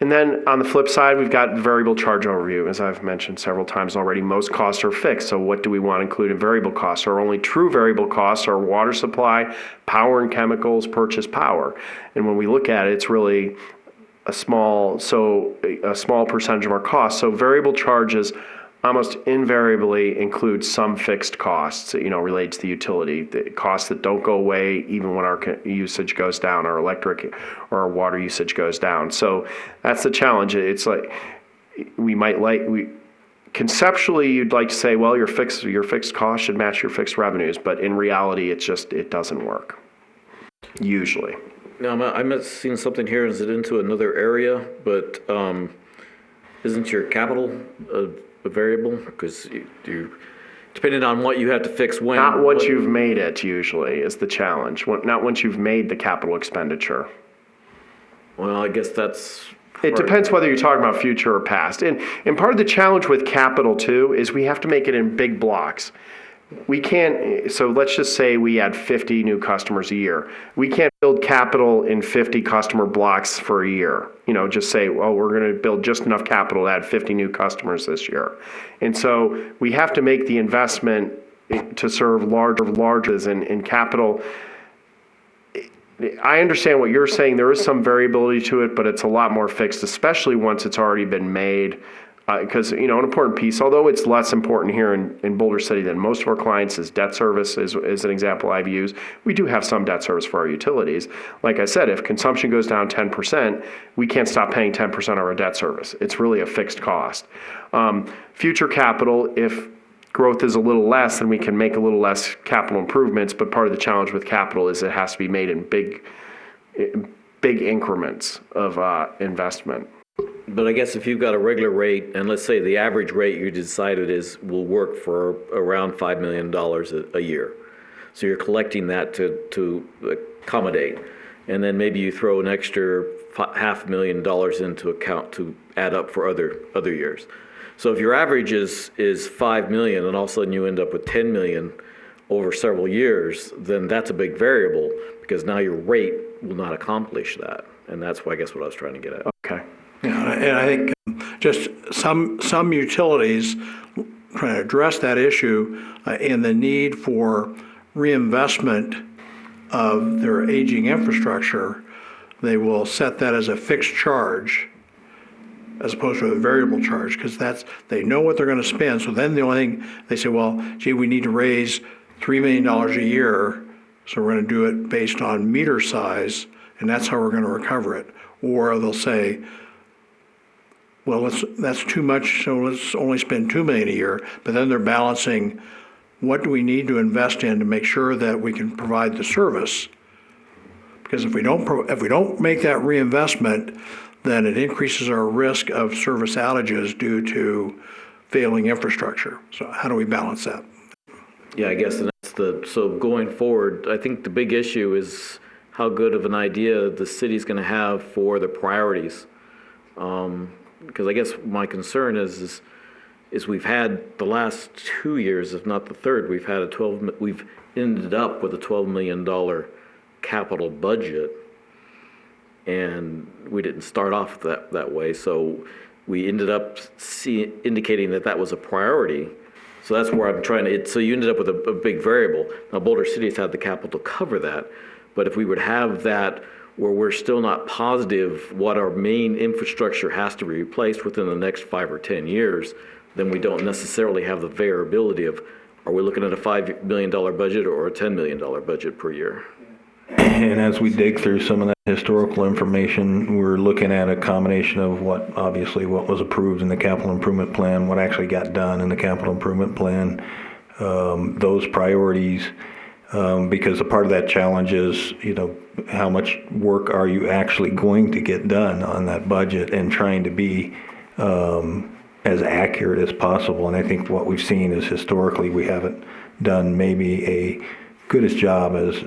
And then on the flip side, we've got the variable charge overview. As I've mentioned several times already, most costs are fixed. So what do we want to include in variable costs? Our only true variable costs are water supply, power and chemicals, purchase power. And when we look at it, it's really a small percentage of our costs. So variable charges almost invariably include some fixed costs, related to the utility, the costs that don't go away even when our usage goes down, our electric or our water usage goes down. So that's the challenge. It's like conceptually you'd like to say, well, your fixed cost should match your fixed revenues, but in reality, it doesn't work usually. Now, I'm seeing something here. Is it into another area? But isn't your capital a variable? Because you depending on what you have to fix when. Not once you've made it, usually, is the challenge. Not once you've made the capital expenditure. Well, I guess that's... It depends whether you're talking about future or past. And part of the challenge with capital, too, is we have to make it in big blocks. We can't, so let's just say we add 50 new customers a year. We can't build capital in 50 customer blocks for a year. Just say, well, we're going to build just enough capital to add 50 new customers this year. And so we have to make the investment to serve larger and capital. I understand what you're saying. There is some variability to it, but it's a lot more fixed, especially once it's already been made. Because, an important piece, although it's less important here in Boulder City than most of our clients, is debt service is an example I've used. We do have some debt service for our utilities. Like I said, if consumption goes down 10%, we can't stop paying 10% of our debt service. It's really a fixed cost. Future capital, if growth is a little less, then we can make a little less capital improvements. But part of the challenge with capital is it has to be made in big increments of investment. But I guess if you've got a regular rate, and let's say the average rate you decided will work for around $5 million a year. So you're collecting that to accommodate. And then maybe you throw an extra $500,000 into account to add up for other years. So if your average is $5 million and all of a sudden you end up with $10 million over several years, then that's a big variable because now your rate will not accomplish that. And that's I guess what I was trying to get at. Okay. Yeah, and I think just some utilities trying to address that issue and the need for reinvestment of their aging infrastructure, they will set that as a fixed charge as opposed to a variable charge, because they know what they're going to spend. So then the only thing they say, well, gee, we need to raise $3 million a year, so we're going to do it based on meter size, and that's how we're going to recover it. Or they'll say, well, that's too much, so let's only spend $2 million a year. But then they're balancing, what do we need to invest in to make sure that we can provide the service? Because if we don't make that reinvestment, then it increases our risk of service outages due to failing infrastructure. So how do we balance that? Yeah, I guess so going forward, I think the big issue is how good of an idea the city's going to have for the priorities. Because I guess my concern is we've had the last 2 years, if not the third, we've ended up with a $12 million capital budget, and we didn't start off that way. So we ended up indicating that was a priority. So that's where I'm trying to, so you ended up with a big variable. Now Boulder City has had the capital to cover that, but if we would have that where we're still not positive what our main infrastructure has to be replaced within the next 5 or 10 years, then we don't necessarily have the variability of, are we looking at a $5 million budget or a $10 million budget per year? And as we dig through some of that historical information, we're looking at a combination of what was approved in the capital improvement plan, what actually got done in the capital improvement plan, those priorities, because a part of that challenge is, how much work are you actually going to get done on that budget, and trying to be as accurate as possible. And I think what we've seen is historically we haven't done maybe a goodest job as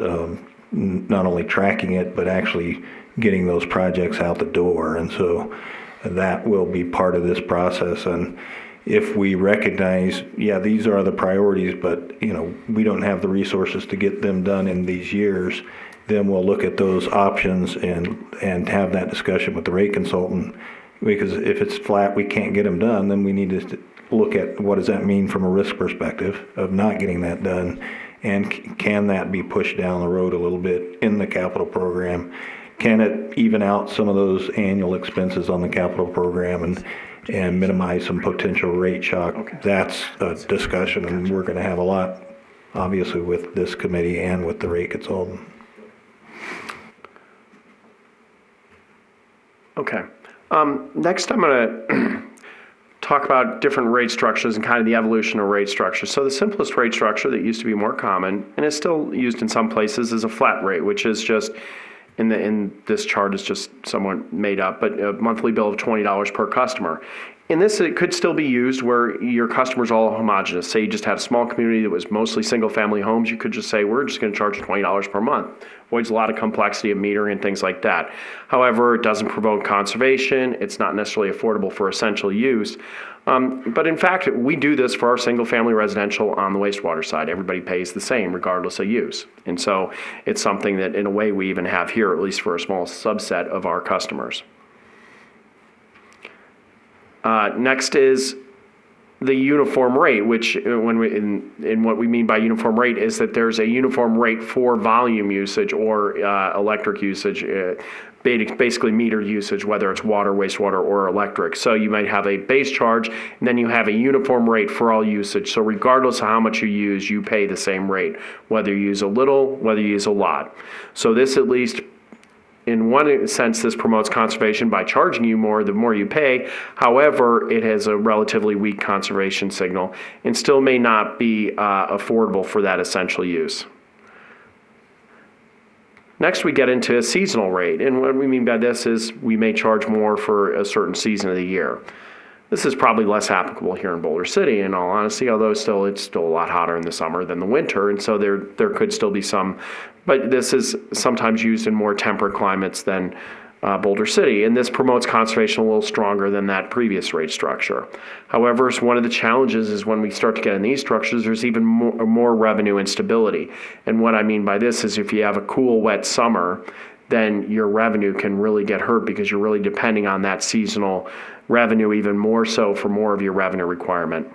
not only tracking it, but actually getting those projects out the door. And so that will be part of this process. And if we recognize, these are the priorities, but we don't have the resources to get them done in these years, then we'll look at those options and have that discussion with the rate consultant. Because if it's flat, we can't get them done, then we need to look at what does that mean from a risk perspective of not getting that done. And can that be pushed down the road a little bit in the capital program? Can it even out some of those annual expenses on the capital program and minimize some potential rate shock? Okay. That's a discussion, and we're going to have a lot, obviously, with this committee and with the rate consultant. Okay. Next, I'm going to talk about different rate structures and kind of the evolution of rate structure. So the simplest rate structure that used to be more common, and is still used in some places, is a flat rate, which is just, in this chart is just somewhat made up, but a monthly bill of $20 per customer. In this, it could still be used where your customers all homogenous. Say you just had a small community that was mostly single-family homes, you could just say, we're just going to charge $20 per month. Avoids a lot of complexity of metering and things like that. However, it doesn't promote conservation. It's not necessarily affordable for essential use. But in fact, we do this for our single-family residential on the wastewater side. Everybody pays the same regardless of use. And so it's something that, in a way, we even have here, at least for a small subset of our customers. Next is the uniform rate, which in what we mean by uniform rate is that there's a uniform rate for volume usage or electric usage, basically meter usage, whether it's water, wastewater, or electric. So you might have a base charge, and then you have a uniform rate for all usage. So regardless of how much you use, you pay the same rate, whether you use a little, whether you use a lot. So this, at least in one sense, this promotes conservation by charging you more the more you pay. However, it has a relatively weak conservation signal and still may not be affordable for that essential use. Next, we get into a seasonal rate. And what we mean by this is we may charge more for a certain season of the year. This is probably less applicable here in Boulder City, in all honesty, although it's still a lot hotter in the summer than the winter, and so there could still be some, but this is sometimes used in more temperate climates than Boulder City, and this promotes conservation a little stronger than that previous rate structure. However, one of the challenges is when we start to get in these structures, there's even more revenue instability. And what I mean by this is if you have a cool, wet summer, then your revenue can really get hurt because you're really depending on that seasonal revenue even more so for more of your revenue requirement.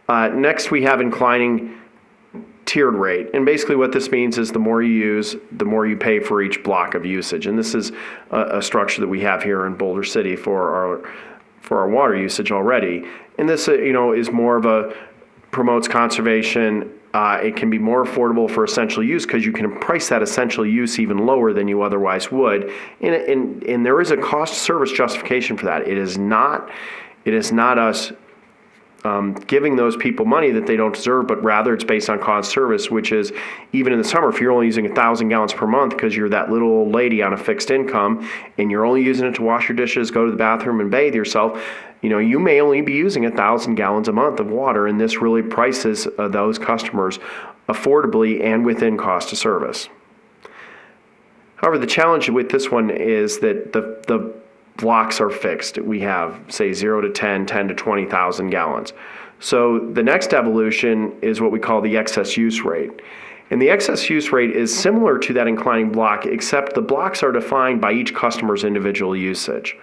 Next, we have inclining tiered rate. And basically what this means is the more you use, the more you pay for each block of usage. And this is a structure that we have here in Boulder City for our water usage already. And this, is more of a promotes conservation. It can be more affordable for essential use because you can price that essential use even lower than you otherwise would. And there is a cost service justification for that. It is not us giving those people money that they don't deserve, but rather it's based on cost service, which is even in the summer, if you're only using 1,000 gallons per month because you're that little old lady on a fixed income and you're only using it to wash your dishes, go to the bathroom and bathe yourself, you may only be using 1,000 gallons a month of water, and this really prices those customers affordably and within cost of service. However, the challenge with this one is that the blocks are fixed. We have, say, 0 to 10, 10 to 20,000 gallons. So the next evolution is what we call the excess use rate. And the excess use rate is similar to that inclining block, except the blocks are defined by each customer's individual usage.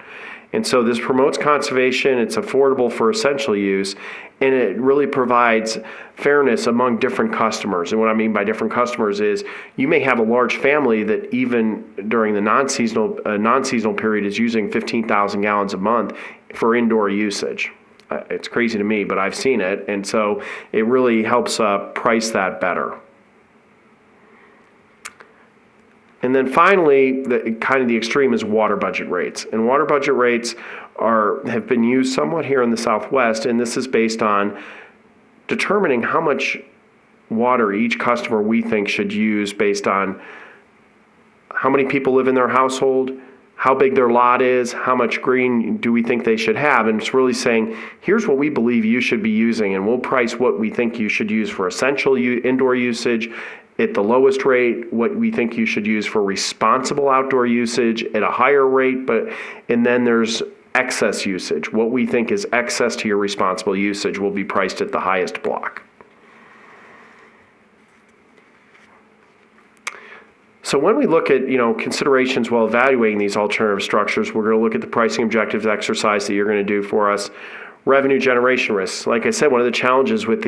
And so this promotes conservation, it's affordable for essential use, and it really provides fairness among different customers. And what I mean by different customers is you may have a large family that even during the non-seasonal period is using 15,000 gallons a month for indoor usage. It's crazy to me, but I've seen it. And so it really helps price that better. And then finally, the extreme is water budget rates. And water budget rates have been used somewhat here in the Southwest, and this is based on determining how much water each customer we think should use based on how many people live in their household, how big their lot is, how much green do we think they should have. And it's really saying, here's what we believe you should be using, and we'll price what we think you should use for essential indoor usage at the lowest rate, what we think you should use for responsible outdoor usage at a higher rate, and then there's excess usage. What we think is excess to your responsible usage will be priced at the highest block. So when we look at considerations while evaluating these alternative structures, we're going to look at the pricing objectives exercise that you're going to do for us. Revenue generation risks. Like I said, one of the challenges with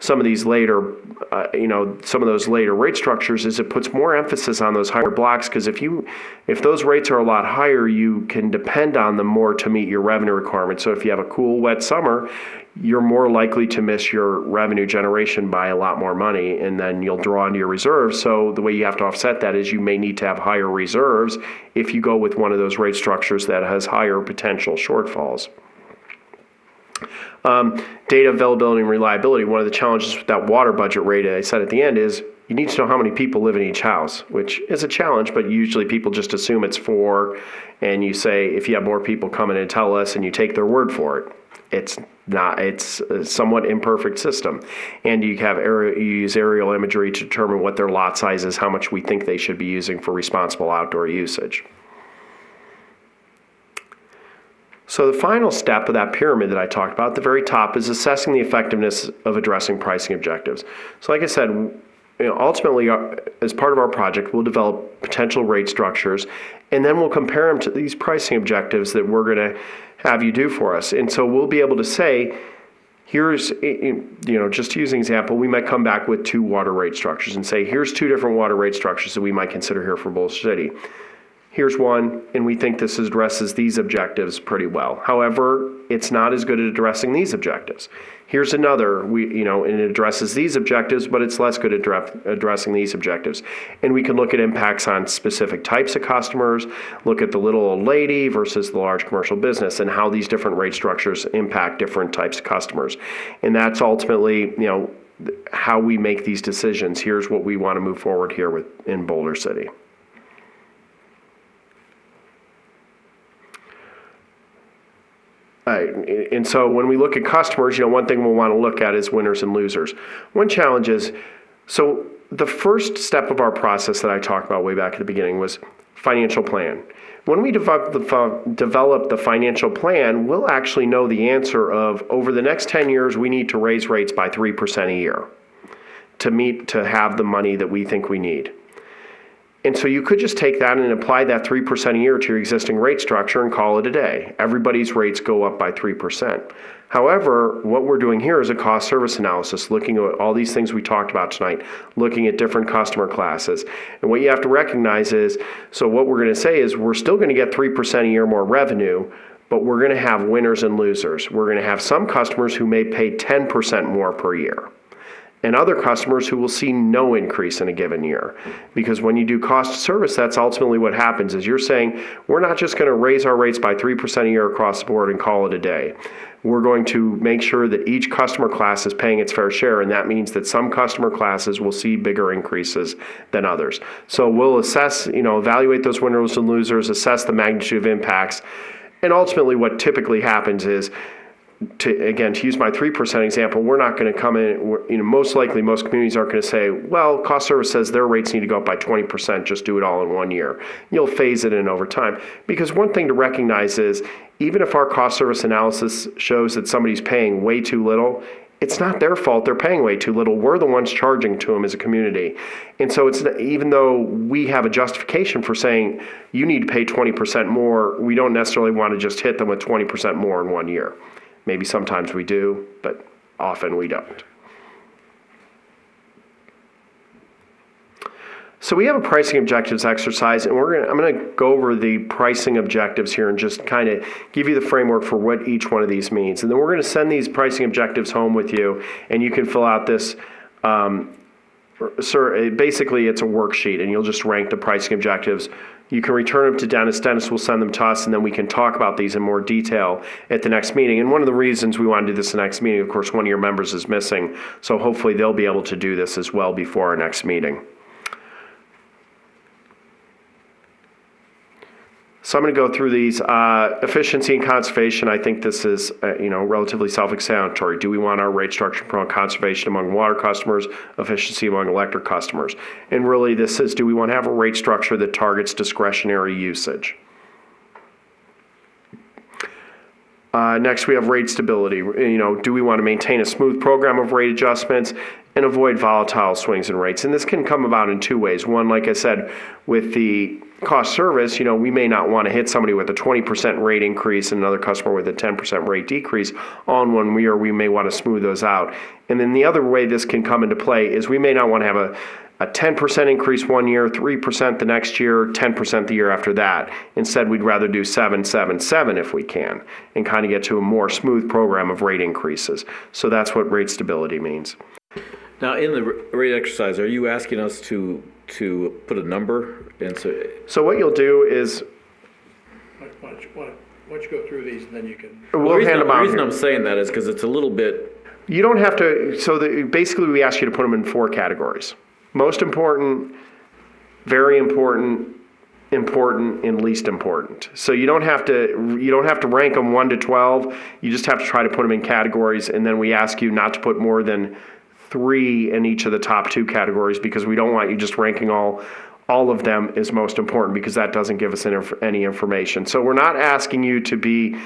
some of these later, some of those later rate structures is it puts more emphasis on those higher blocks, because if those rates are a lot higher, you can depend on them more to meet your revenue requirements. So if you have a cool, wet summer, you're more likely to miss your revenue generation by a lot more money, and then you'll draw into your reserves. So the way you have to offset that is you may need to have higher reserves if you go with one of those rate structures that has higher potential shortfalls. Data availability and reliability. One of the challenges with that water budget rate, I said at the end, is you need to know how many people live in each house, which is a challenge, but usually people just assume it's 4, and you say, if you have more people come in and tell us, and you take their word for it. It's not. It's a somewhat imperfect system, and you use aerial imagery to determine what their lot size is, how much we think they should be using for responsible outdoor usage. So the final step of that pyramid that I talked about at the very top is assessing the effectiveness of addressing pricing objectives. So like I said, ultimately, as part of our project, we'll develop potential rate structures, and then we'll compare them to these pricing objectives that we're going to have you do for us. And so we'll be able to say, here's, just to use an example, we might come back with 2 water rate structures and say, here's 2 different water rate structures that we might consider here for Boulder City. Here's one, and we think this addresses these objectives pretty well. However, it's not as good at addressing these objectives. Here's another, and it addresses these objectives, but it's less good at addressing these objectives. And we can look at impacts on specific types of customers, look at the little old lady versus the large commercial business, and how these different rate structures impact different types of customers. And that's ultimately, how we make these decisions. Here's what we want to move forward here in Boulder City. And so when we look at customers, one thing we'll want to look at is winners and losers. One challenge is, so the first step of our process that I talked about way back at the beginning was financial plan. When we develop the financial plan, we'll actually know the answer of, over the next 10 years, we need to raise rates by 3% a year to have the money that we think we need. And so you could just take that and apply that 3% a year to your existing rate structure and call it a day. Everybody's rates go up by 3%. However, what we're doing here is a cost service analysis, looking at all these things we talked about tonight, looking at different customer classes. And what you have to recognize is, so what we're going to say is we're still going to get 3% a year more revenue, but we're going to have winners and losers. We're going to have some customers who may pay 10% more per year, and other customers who will see no increase in a given year. Because when you do cost of service, that's ultimately what happens, is you're saying, we're not just going to raise our rates by 3% a year across the board and call it a day. We're going to make sure that each customer class is paying its fair share, and that means that some customer classes will see bigger increases than others. So we'll assess, evaluate those winners and losers, assess the magnitude of impacts, and ultimately what typically happens is, to use my 3% example, we're not going to come in, most likely most communities aren't going to say, well, cost service says their rates need to go up by 20%, just do it all in 1 year. You'll phase it in over time. Because one thing to recognize is, even if our cost service analysis shows that somebody's paying way too little, it's not their fault they're paying way too little. We're the ones charging to them as a community. And so even though we have a justification for saying you need to pay 20% more, we don't necessarily want to just hit them with 20% more in 1 year. Maybe sometimes we do, but often we don't. So we have a pricing objectives exercise, and I'm going to go over the pricing objectives here and just kind of give you the framework for what each one of these means. And then we're going to send these pricing objectives home with you, and you can fill out this. Basically, it's a worksheet, and you'll just rank the pricing objectives. You can return them to Dennis. Dennis will send them to us, and then we can talk about these in more detail at the next meeting. And one of the reasons we want to do this the next meeting, of course, one of your members is missing, so hopefully they'll be able to do this as well before our next meeting. So I'm going to go through these. Efficiency and conservation, I think this is relatively self-explanatory. Do we want our rate structure to promote conservation among water customers, efficiency among electric customers? And really this is, do we want to have a rate structure that targets discretionary usage? Next, we have rate stability. Do we want to maintain a smooth program of rate adjustments and avoid volatile swings in rates? And this can come about in two ways. One, like I said, with the cost service, we may not want to hit somebody with a 20% rate increase and another customer with a 10% rate decrease on 1 year. We may want to smooth those out. And then the other way this can come into play is we may not want to have a 10% increase 1 year, 3% the next year, 10% the year after that. Instead, we'd rather do 7, 7, 7 if we can, and kind of get to a more smooth program of rate increases. So that's what rate stability means. Now, in the rate exercise, are you asking us to put a number? And so what you'll do is, Why don't you go through these and then you can. We'll hand them out. The reason here. I'm saying that is because it's a little bit. You don't have to. So basically, we ask you to put them in 4 categories: most important, very important, important, and least important. So you don't have to rank them 1 to 12. You just have to try to put them in categories, and then we ask you not to put more than 3 in each of the top 2 categories, because we don't want you just ranking all of them as most important, because that doesn't give us any information. So we're not asking you to be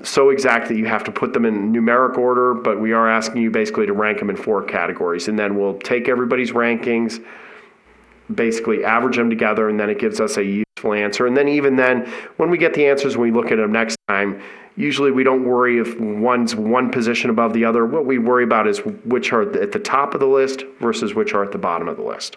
so exact that you have to put them in numeric order, but we are asking you basically to rank them in 4 categories. And then we'll take everybody's rankings, basically average them together, and then it gives us a useful answer. And then even then, when we get the answers, when we look at them next time, usually we don't worry if one's one position above the other. What we worry about is which are at the top of the list versus which are at the bottom of the list.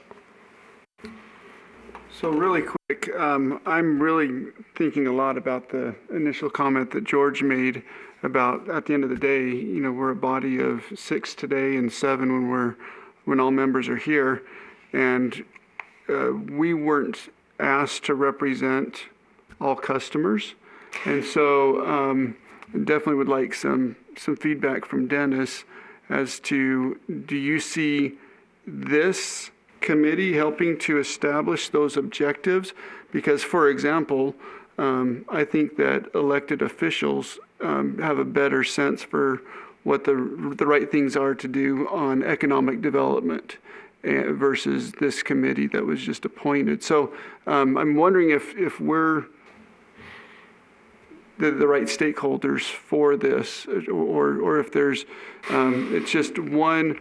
So really quick, I'm really thinking a lot about the initial comment that George made about, at the end of the day, we're a body of 6 today and 7 when all members are here, and we weren't asked to represent all customers. And so definitely would like some feedback from Dennis as to, do you see this committee helping to establish those objectives? Because, for example, I think that elected officials have a better sense for what the right things are to do on economic development versus this committee that was just appointed. So I'm wondering if we're the right stakeholders for this, or if there's it's just one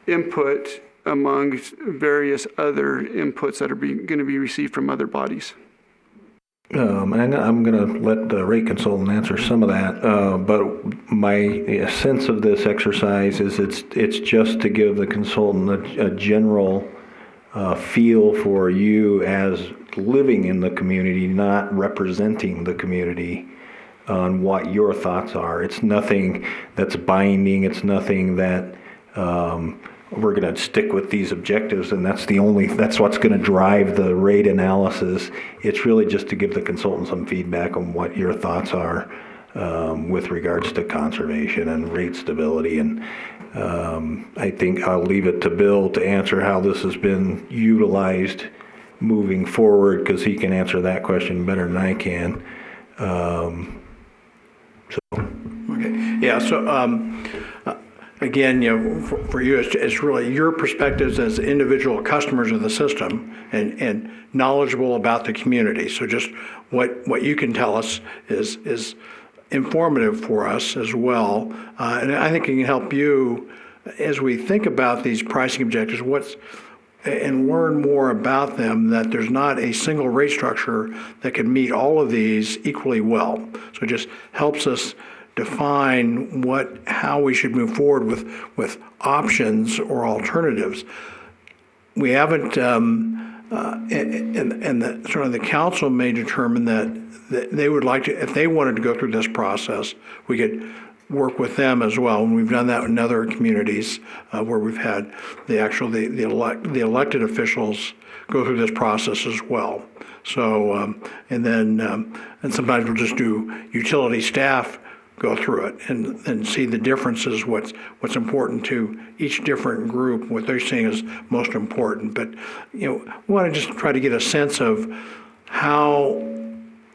input among various other inputs that are going to be received from other bodies. And I'm going to let the rate consultant answer some of that, but my sense of this exercise is it's just to give the consultant a general feel for you as living in the community, not representing the community, on what your thoughts are. It's nothing that's binding. It's nothing that we're going to stick with these objectives and that's what's going to drive the rate analysis. It's really just to give the consultant some feedback on what your thoughts are with regards to conservation and rate stability. And I think I'll leave it to Bill to answer how this has been utilized moving forward, because he can answer that question better than I can. Okay. Yeah. So again, for you, it's really your perspectives as individual customers of the system and knowledgeable about the community. So just what you can tell us is informative for us as well, and I think it can help you as we think about these pricing objectives. And learn more about them, that there's not a single rate structure that can meet all of these equally well. So it just helps us define how we should move forward with options or alternatives. We haven't, and the council may determine that they would like to, if they wanted to go through this process, we could work with them as well. And we've done that in other communities where we've had the elected officials go through this process as well. So, and sometimes we'll just do utility staff go through it and see the differences, what's important to each different group, what they're seeing is most important. But, we want to just try to get a sense of how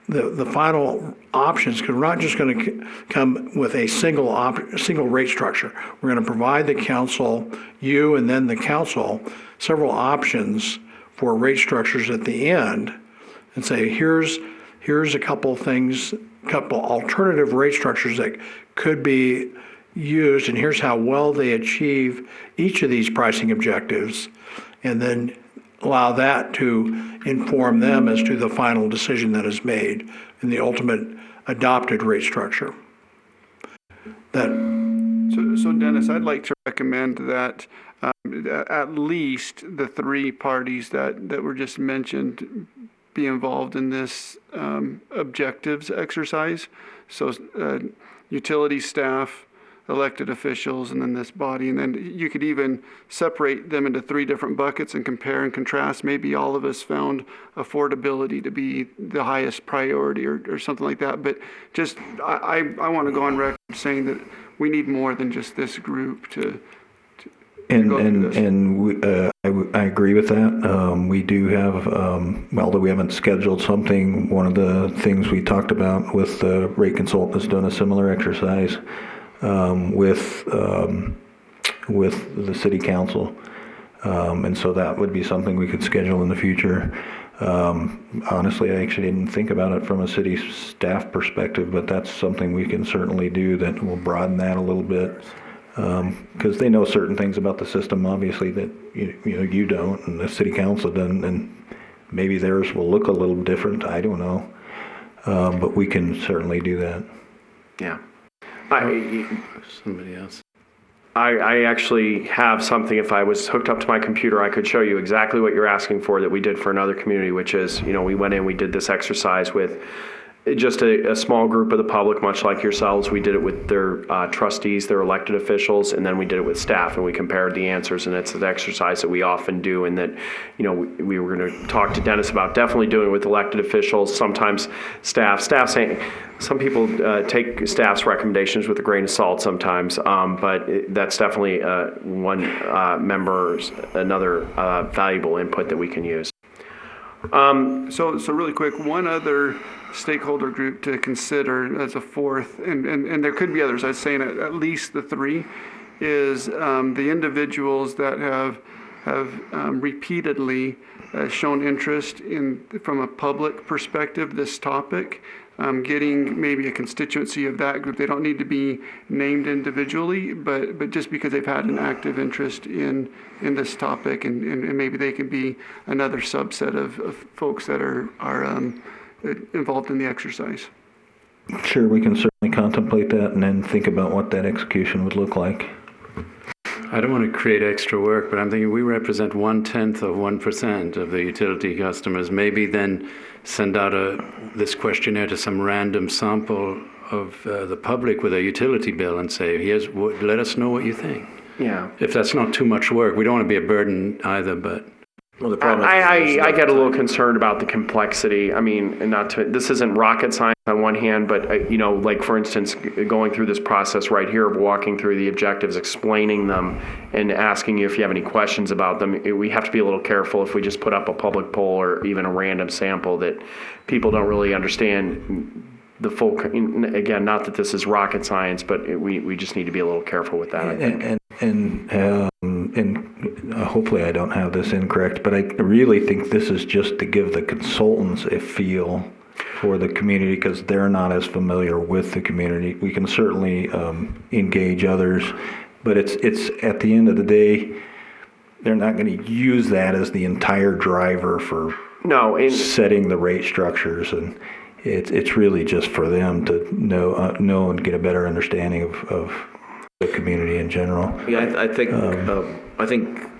the final options, because we're not just going to come with a single rate structure. We're going to provide the council, you and then the council, several options for rate structures at the end, and say, here's a couple things, couple alternative rate structures that could be used, and here's how well they achieve each of these pricing objectives, and then allow that to inform them as to the final decision that is made in the ultimate adopted rate structure. So Dennis, I'd like to recommend that at least the three parties that were just mentioned be involved in this objectives exercise. So utility staff, elected officials, and then this body. And then you could even separate them into three different buckets and compare and contrast. Maybe all of us found affordability to be the highest priority or something like that. But just, I want to go on record saying that we need more than just this group to go through this. I agree with that. We do have, although we haven't scheduled something, one of the things we talked about with the rate consultant has done a similar exercise with the city council, and so that would be something we could schedule in the future. Honestly, I actually didn't think about it from a city staff perspective, but that's something we can certainly do that will broaden that a little bit, because they know certain things about the system, obviously, that you don't, and the city council doesn't, and maybe theirs will look a little different. I don't know, but we can certainly do that. Yeah. Somebody else. I actually have something. If I was hooked up to my computer, I could show you exactly what you're asking for that we did for another community, which is, we went in, we did this exercise with just a small group of the public, much like yourselves. We did it with their trustees, their elected officials, and then we did it with staff, and we compared the answers. And it's an exercise that we often do, and that, we were going to talk to Dennis about definitely doing it with elected officials, sometimes staff saying, some people take staff's recommendations with a grain of salt sometimes, but that's definitely one another valuable input that we can use. So really quick, one other stakeholder group to consider as a fourth, and there could be others, I'd say at least the three, is the individuals that have repeatedly shown interest in, from a public perspective, this topic. getting maybe a constituency of that group. They don't need to be named individually, but just because they've had an active interest in this topic, and maybe they can be another subset of folks that are involved in the exercise. Sure, we can certainly contemplate that and then think about what that execution would look like. I don't want to create extra work, but I'm thinking we represent 1/10 of 1% of the utility customers. Maybe then send out this questionnaire to some random sample of the public with a utility bill and say, let us know what you think. Yeah. If that's not too much work, we don't want to be a burden either, but. Well, the problem I get a little concerned about the complexity. I mean, and this isn't rocket science on one hand, but like for instance, going through this process right here of walking through the objectives, explaining them, and asking you if you have any questions about them. We have to be a little careful if we just put up a public poll or even a random sample that people don't really understand the full. Again, not that this is rocket science, but we just need to be a little careful with that. I think. And hopefully I don't have this incorrect, but I really think this is just to give the consultants a feel for the community because they're not as familiar with the community. We can certainly engage others, but it's at the end of the day, they're not going to use that as the entire driver for setting the rate structures, and it's really just for them to know and get a better understanding of the community in general. Yeah, I think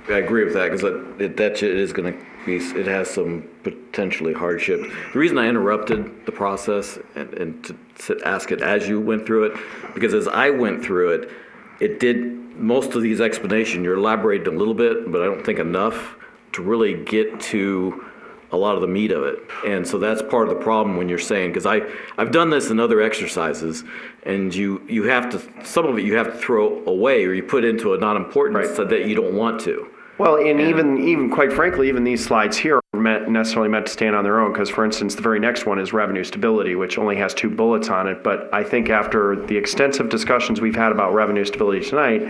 I agree with that because that is going to be. It has some potentially hardship. The reason I interrupted the process and to ask it as you went through it, because as I went through it, it did most of these explanations. You're elaborating a little bit, but I don't think enough to really get to a lot of the meat of it. And so that's part of the problem when you're saying, because I've done this in other exercises, and you have to, some of it you have to throw away or you put into a non-importance so that you don't want to. Well, and even quite frankly, even these slides here aren't necessarily meant to stand on their own, because for instance, the very next one is revenue stability, which only has 2 bullets on it. But I think after the extensive discussions we've had about revenue stability tonight,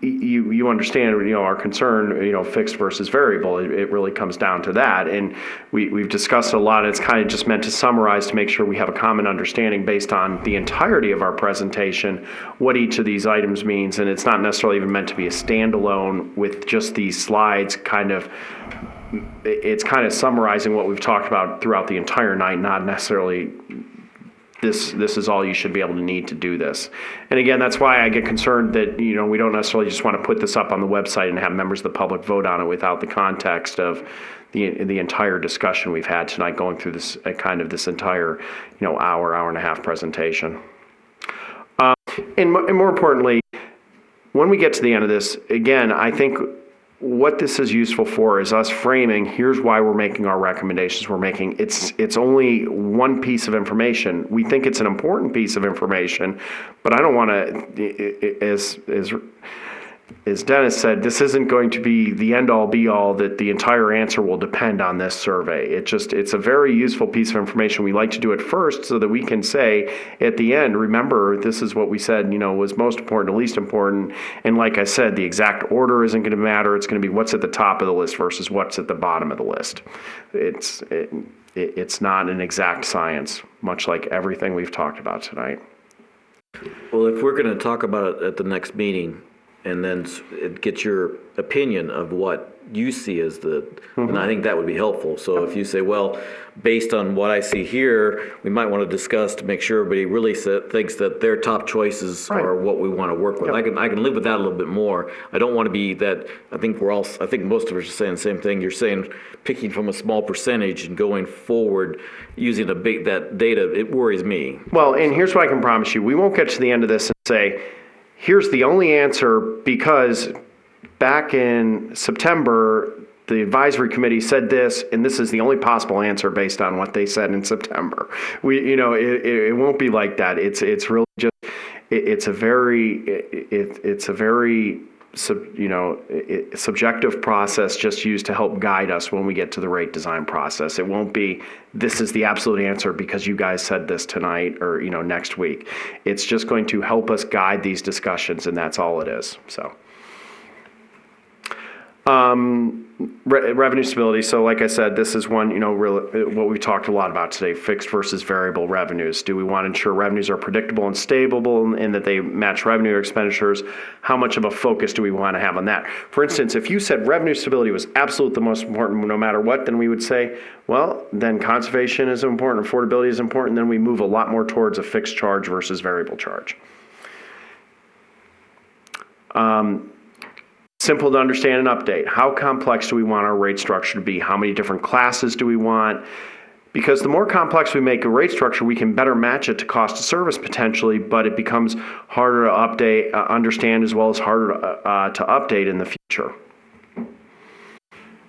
you understand, our concern, fixed versus variable. It really comes down to that, and we've discussed a lot. It's kind of just meant to summarize to make sure we have a common understanding based on the entirety of our presentation what each of these items means, and it's not necessarily even meant to be a standalone with just these slides. It's kind of summarizing what we've talked about throughout the entire night, not necessarily. This is all you should be able to need to do this. And again, that's why I get concerned that, we don't necessarily just want to put this up on the website and have members of the public vote on it without the context of the entire discussion we've had tonight going through this this entire, hour and a half presentation. And more importantly, when we get to the end of this, again, I think what this is useful for is us framing, here's why we're making our recommendations we're making. It's only one piece of information. We think it's an important piece of information, but I don't want to, as Dennis said, this isn't going to be the end-all be-all that the entire answer will depend on this survey. It's a very useful piece of information. We like to do it first so that we can say at the end, remember, this is what we said, was most important to least important. And like I said, the exact order isn't going to matter. It's going to be what's at the top of the list versus what's at the bottom of the list. It's not an exact science, much like everything we've talked about tonight. Well, if we're going to talk about it at the next meeting, and then get your opinion of what you see as and I think that would be helpful. So if you say, well, based on what I see here, we might want to discuss to make sure everybody really thinks that their top choices are what we want to work with. Yep. I can live with that a little bit more. I don't want to be that. I think most of us are saying the same thing. You're saying picking from a small percentage and going forward using that data. It worries me. Well, and here's what I can promise you: we won't get to the end of this and say, here's the only answer because back in September, the advisory committee said this, and this is the only possible answer based on what they said in September. It won't be like that. It's really just, it's a very subjective process just used to help guide us when we get to the rate design process. It won't be, this is the absolute answer because you guys said this tonight or, next week. It's just going to help us guide these discussions, and that's all it is. So, Revenue stability. So like I said, this is one, what we talked a lot about today, fixed versus variable revenues. Do we want to ensure revenues are predictable and stable and that they match revenue or expenditures? How much of a focus do we want to have on that? For instance, if you said revenue stability was absolute the most important no matter what, then we would say, well, then conservation is important, affordability is important, then we move a lot more towards a fixed charge versus variable charge. Simple to understand and update. How complex do we want our rate structure to be? How many different classes do we want? Because the more complex we make a rate structure, we can better match it to cost of service potentially, but it becomes harder to update, understand, as well as harder to update in the future.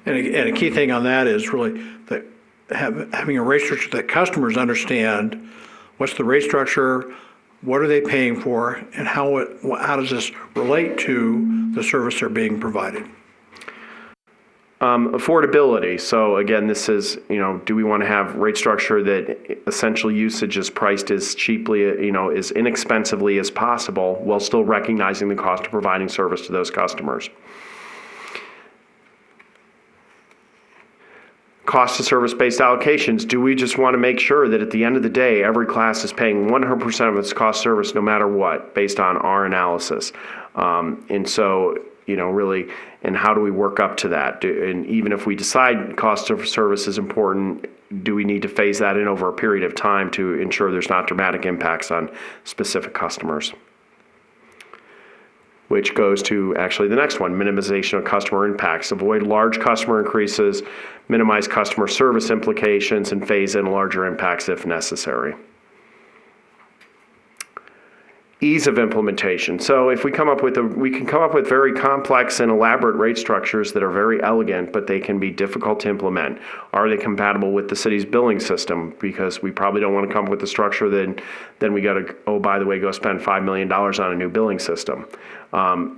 And a key thing on that is really that having a rate structure that customers understand what's the rate structure, what are they paying for, and how does this relate to the service they're being provided? Affordability. So again, this is, do we want to have rate structure that essential usage is priced as cheaply, as inexpensively as possible while still recognizing the cost of providing service to those customers? Cost of service-based allocations. Do we just want to make sure that at the end of the day, every class is paying 100% of its cost service no matter what, based on our analysis? And so, really, and how do we work up to that? And even if we decide cost of service is important, do we need to phase that in over a period of time to ensure there's not dramatic impacts on specific customers? Which goes to actually the next one, minimization of customer impacts. Avoid large customer increases, minimize customer service implications, and phase in larger impacts if necessary. Ease of implementation. So if we come up with we can come up with very complex and elaborate rate structures that are very elegant, but they can be difficult to implement. Are they compatible with the city's billing system? Because we probably don't want to come up with a structure then we got to, oh, by the way, go spend $5 million on a new billing system. And,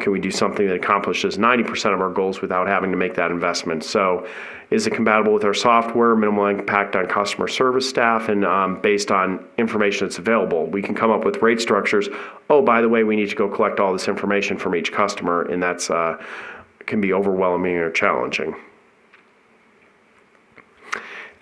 can we do something that accomplishes 90% of our goals without having to make that investment? So is it compatible with our software, minimal impact on customer service staff, and based on information that's available? We can come up with rate structures. Oh, by the way, we need to go collect all this information from each customer, and that's can be overwhelming or challenging.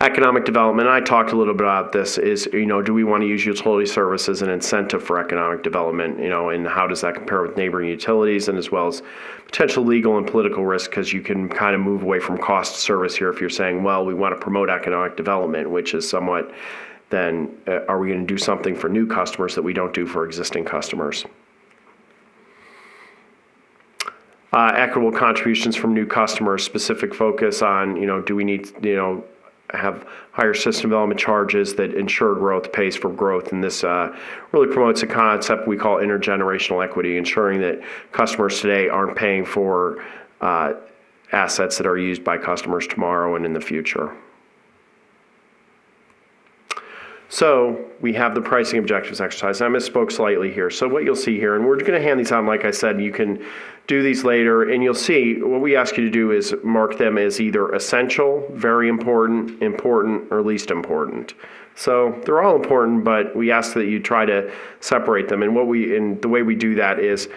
Economic development, I talked a little bit about this, is, do we want to use utility service as an incentive for economic development, and how does that compare with neighboring utilities, and as well as potential legal and political risk, because you can kind of move away from cost service here if you're saying, well, we want to promote economic development, which is somewhat, then are we going to do something for new customers that we don't do for existing customers? Equitable contributions from new customers, specific focus on, do we need, have higher system development charges that ensure growth, pays for growth, and this really promotes a concept we call intergenerational equity, ensuring that customers today aren't paying for assets that are used by customers tomorrow and in the future. So we have the pricing objectives exercise. I misspoke slightly here. So what you'll see here, and we're going to hand these out, like I said, you can do these later, and you'll see what we ask you to do is mark them as either essential, very important, important, or least important. So they're all important, but we ask that you try to separate them. And the way we do that is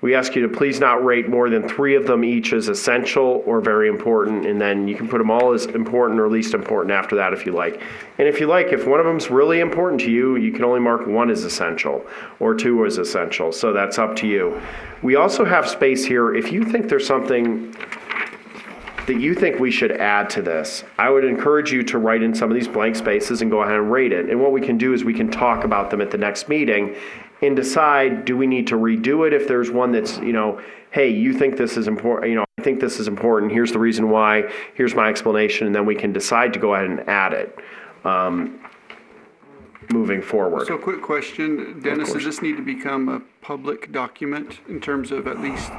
we ask you to please not rate more than 3 of them each as essential or very important, and then you can put them all as important or least important after that if you like. And if you like, if one of them's really important to you, you can only mark 1 as essential or 2 as essential, so that's up to you. We also have space here, if you think there's something that you think we should add to this, I would encourage you to write in some of these blank spaces and go ahead and rate it. And what we can do is we can talk about them at the next meeting and decide, do we need to redo it if there's one that's, hey, you think this is important, I think this is important, here's the reason why, here's my explanation, and then we can decide to go ahead and add it moving forward. So quick question, Dennis, does this need to become a public document in terms of at least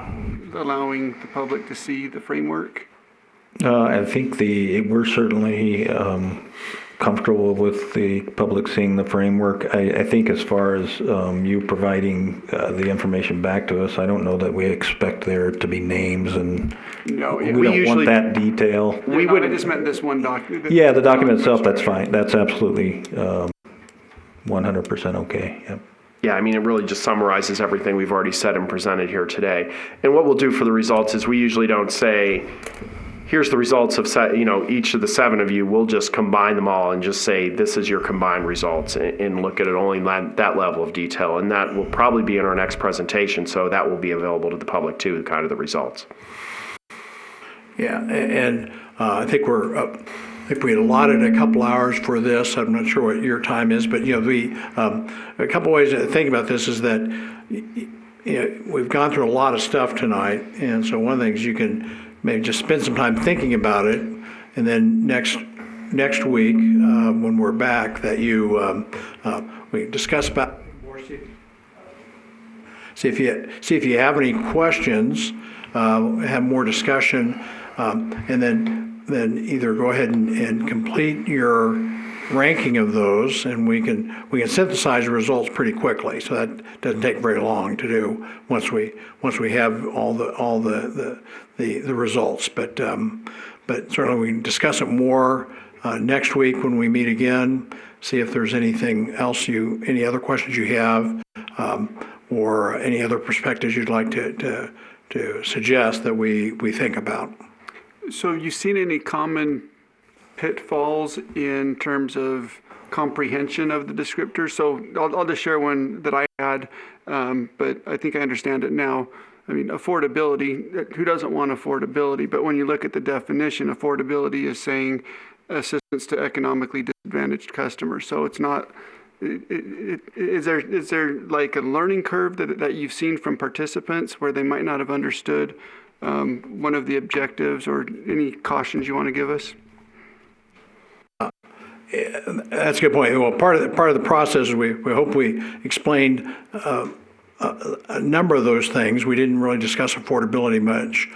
allowing the public to see the framework? I think we're certainly comfortable with the public seeing the framework. I think as far as you providing the information back to us, I don't know that we expect there to be names, and no, we don't usually want that detail. I just meant this one document. Yeah, the document itself, that's fine. That's absolutely 100% okay. Yep. Yeah, I mean, it really just summarizes everything we've already said and presented here today. And what we'll do for the results is we usually don't say, here's the results of each of the 7 of you. We'll just combine them all and just say, this is your combined results, and look at it only in that level of detail. And that will probably be in our next presentation, so that will be available to the public too, kind of the results. Yeah, and I think if we had allotted a couple hours for this, I'm not sure what your time is, but a couple ways to think about this is that we've gone through a lot of stuff tonight, and so one of the things you can maybe just spend some time thinking about it, and then next week when we're back, that we discuss about more. See if you have any questions, have more discussion, and then either go ahead and complete your ranking of those, and we can synthesize the results pretty quickly. So that doesn't take very long to do once we have all the results. But certainly we can discuss it more next week when we meet again. See if there's anything else any other questions you have, or any other perspectives you'd like to suggest that we think about. So have you seen any common pitfalls in terms of comprehension of the descriptors? So I'll just share one that I had, but I think I understand it now. I mean, affordability, who doesn't want affordability? But when you look at the definition, affordability is saying assistance to economically disadvantaged customers. So it's not, is there like a learning curve that you've seen from participants where they might not have understood one of the objectives, or any cautions you want to give us? That's a good point. Well, part of the process is we hope we explained a number of those things. We didn't really discuss affordability much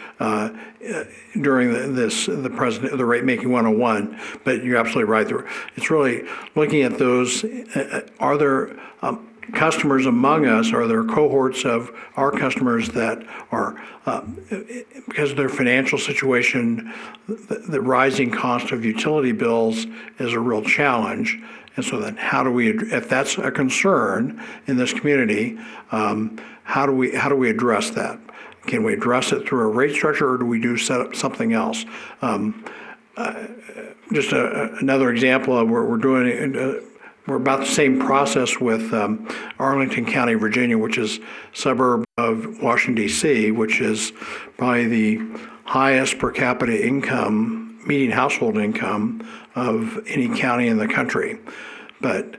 during the rate making 101, but you're absolutely right. It's really looking at those. Are there customers among us? Are there cohorts of our customers that are, because of their financial situation, the rising cost of utility bills is a real challenge. And so then how do we, if that's a concern in this community, how do we address that? Can we address it through a rate structure, or do we set up something else? Just another example of what we're doing. We're about the same process with Arlington County, Virginia, which is a suburb of Washington, D.C., which is probably the highest per capita income, median household income of any county in the country. But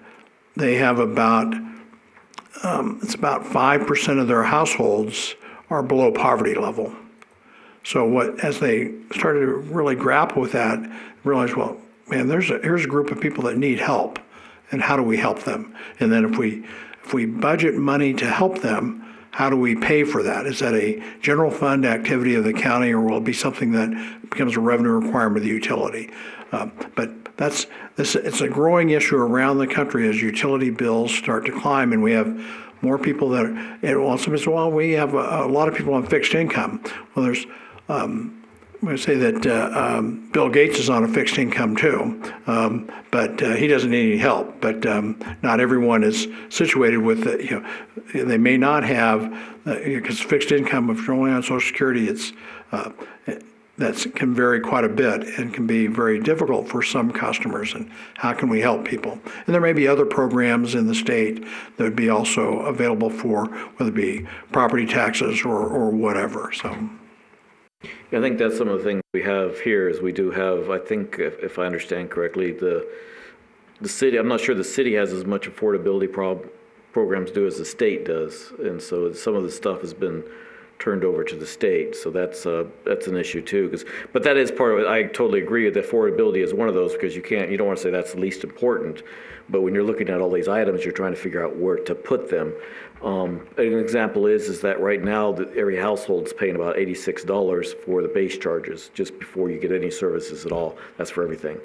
they have it's about 5% of their households are below poverty level. So as they started to really grapple with that, realize, well, man, here's a group of people that need help. And how do we help them? And then if we budget money to help them, how do we pay for that? Is that a general fund activity of the county, or will it be something that becomes a revenue requirement of the utility? But it's a growing issue around the country as utility bills start to climb, and we have more people that somebody says, well, we have a lot of people on fixed income. Well, there's I'm going to say that Bill Gates is on a fixed income too, but he doesn't need any help. But not everyone is situated with they may not have, because fixed income, if you're only on Social Security, that can vary quite a bit and can be very difficult for some customers. And how can we help people? And there may be other programs in the state that would be also available for, whether it be property taxes or whatever. So. Yeah, I think that's some of the things we have here. Is we do have, I think, if I understand correctly, the city. I'm not sure the city has as much affordability programs do as the state does, and so some of the stuff has been turned over to the state. So that's an issue too. But that is part of it. I totally agree that affordability is one of those, because you don't want to say that's the least important. But when you're looking at all these items, you're trying to figure out where to put them. An example is that right now every household's paying about $86 for the base charges just before you get any services at all. That's for everything.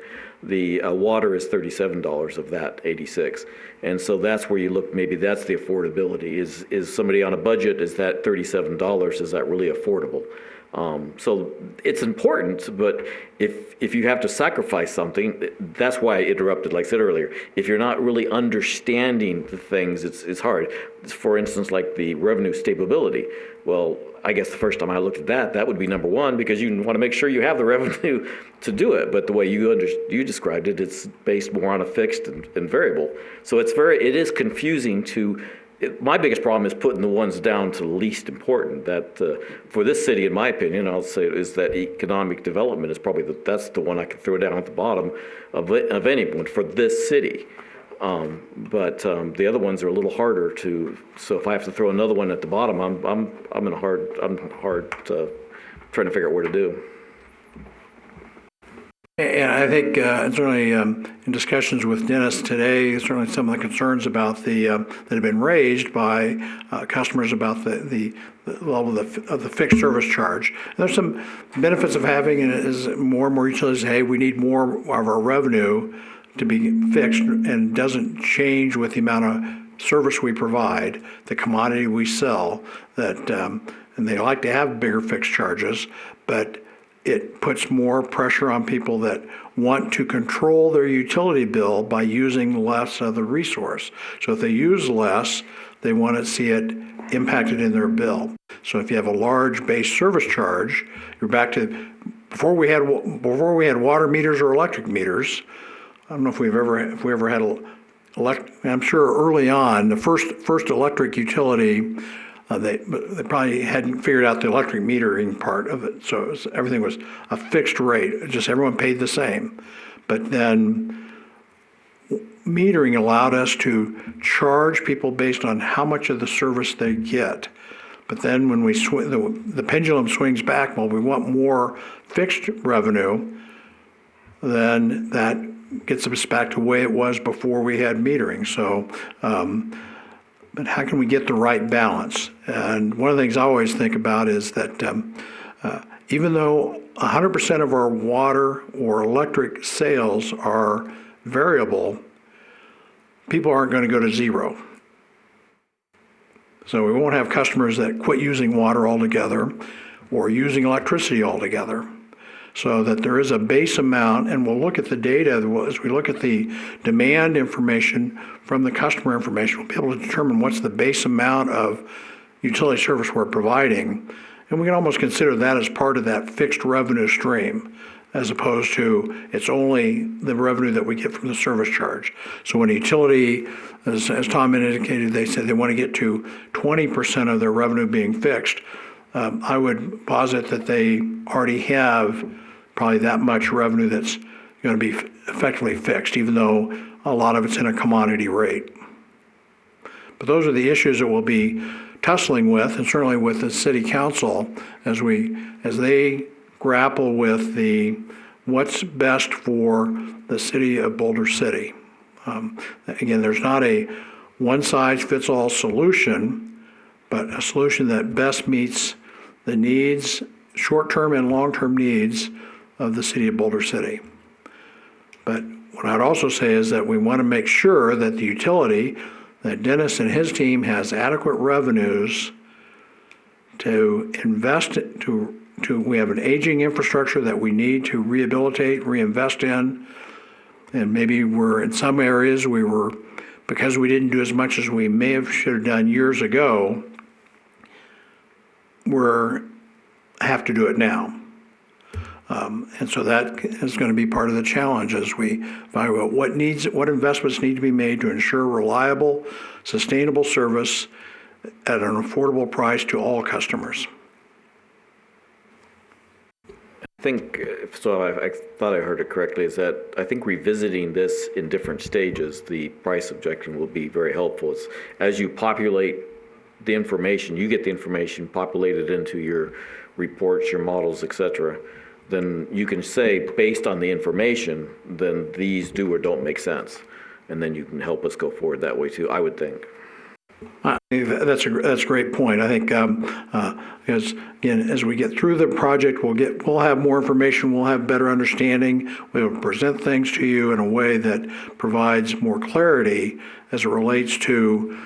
The water is $37 of that 86, and so that's where you look. Maybe that's the affordability. Is somebody on a budget? Is that $37? Is that really affordable? So it's important, but if you have to sacrifice something, that's why I interrupted, like I said earlier. If you're not really understanding the things, it's hard. For instance, like the revenue stability. Well, I guess the first time I looked at that would be number one, because you want to make sure you have the revenue to do it. But the way you described it, it's based more on a fixed and variable. So it is confusing my biggest problem is putting the ones down to least important. That for this city, in my opinion, I'll say is that economic development is probably that's the one I could throw down at the bottom of anyone for this city. But the other ones are a little harder to. So if I have to throw another one at the bottom, I'm hard trying to figure out where to do. And I think certainly in discussions with Dennis today, certainly some of the concerns about that have been raised by customers about the level of the fixed service charge. And there's some benefits of having it is more and more utilities say, hey, we need more of our revenue to be fixed and doesn't change with the amount of service we provide, the commodity we sell, that and they like to have bigger fixed charges, but it puts more pressure on people that want to control their utility bill by using less of the resource. So if they use less, they want to see it impacted in their bill. So if you have a large base service charge, you're back to before we had water meters or electric meters. I don't know if we ever had I'm sure early on the first electric utility. They probably hadn't figured out the electric metering part of it, so everything was a fixed rate. Just everyone paid the same. But then metering allowed us to charge people based on how much of the service they get. But then when the pendulum swings back, well, we want more fixed revenue, then that gets us back to the way it was before we had metering. So. But how can we get the right balance? And one of the things I always think about is that even though 100% of our water or electric sales are variable, people aren't going to go to zero. So we won't have customers that quit using water altogether or using electricity altogether. So that there is a base amount, and we'll look at the data as we look at the demand information from the customer information. We'll be able to determine what's the base amount of utility service we're providing, and we can almost consider that as part of that fixed revenue stream, as opposed to it's only the revenue that we get from the service charge. So when a utility, as Tom indicated, they said they want to get to 20% of their revenue being fixed. I would posit that they already have probably that much revenue that's going to be effectively fixed, even though a lot of it's in a commodity rate. But those are the issues that we'll be tussling with, and certainly with the city council as they grapple with what's best for the city of Boulder City. Again, there's not a one-size-fits-all solution, but a solution that best meets the needs, short-term and long-term needs of the city of Boulder City. But what I'd also say is that we want to make sure that the utility, that Dennis and his team has adequate revenues to invest, we have an aging infrastructure that we need to rehabilitate, reinvest in, and maybe in some areas because we didn't do as much as we should have done years ago, have to do it now. And so that is going to be part of the challenge as we evaluate what investments need to be made to ensure reliable, sustainable service at an affordable price to all customers. I think, so I thought I heard it correctly, is that I think revisiting this in different stages, the price objection will be very helpful. It's, as you populate the information, you get the information populated into your reports, your models, etc., then you can say, based on the information, then these do or don't make sense. And then you can help us go forward that way too, I would think. That's a great point. I think because again, as we get through the project, we'll have more information. We'll have better understanding. We'll present things to you in a way that provides more clarity as it relates to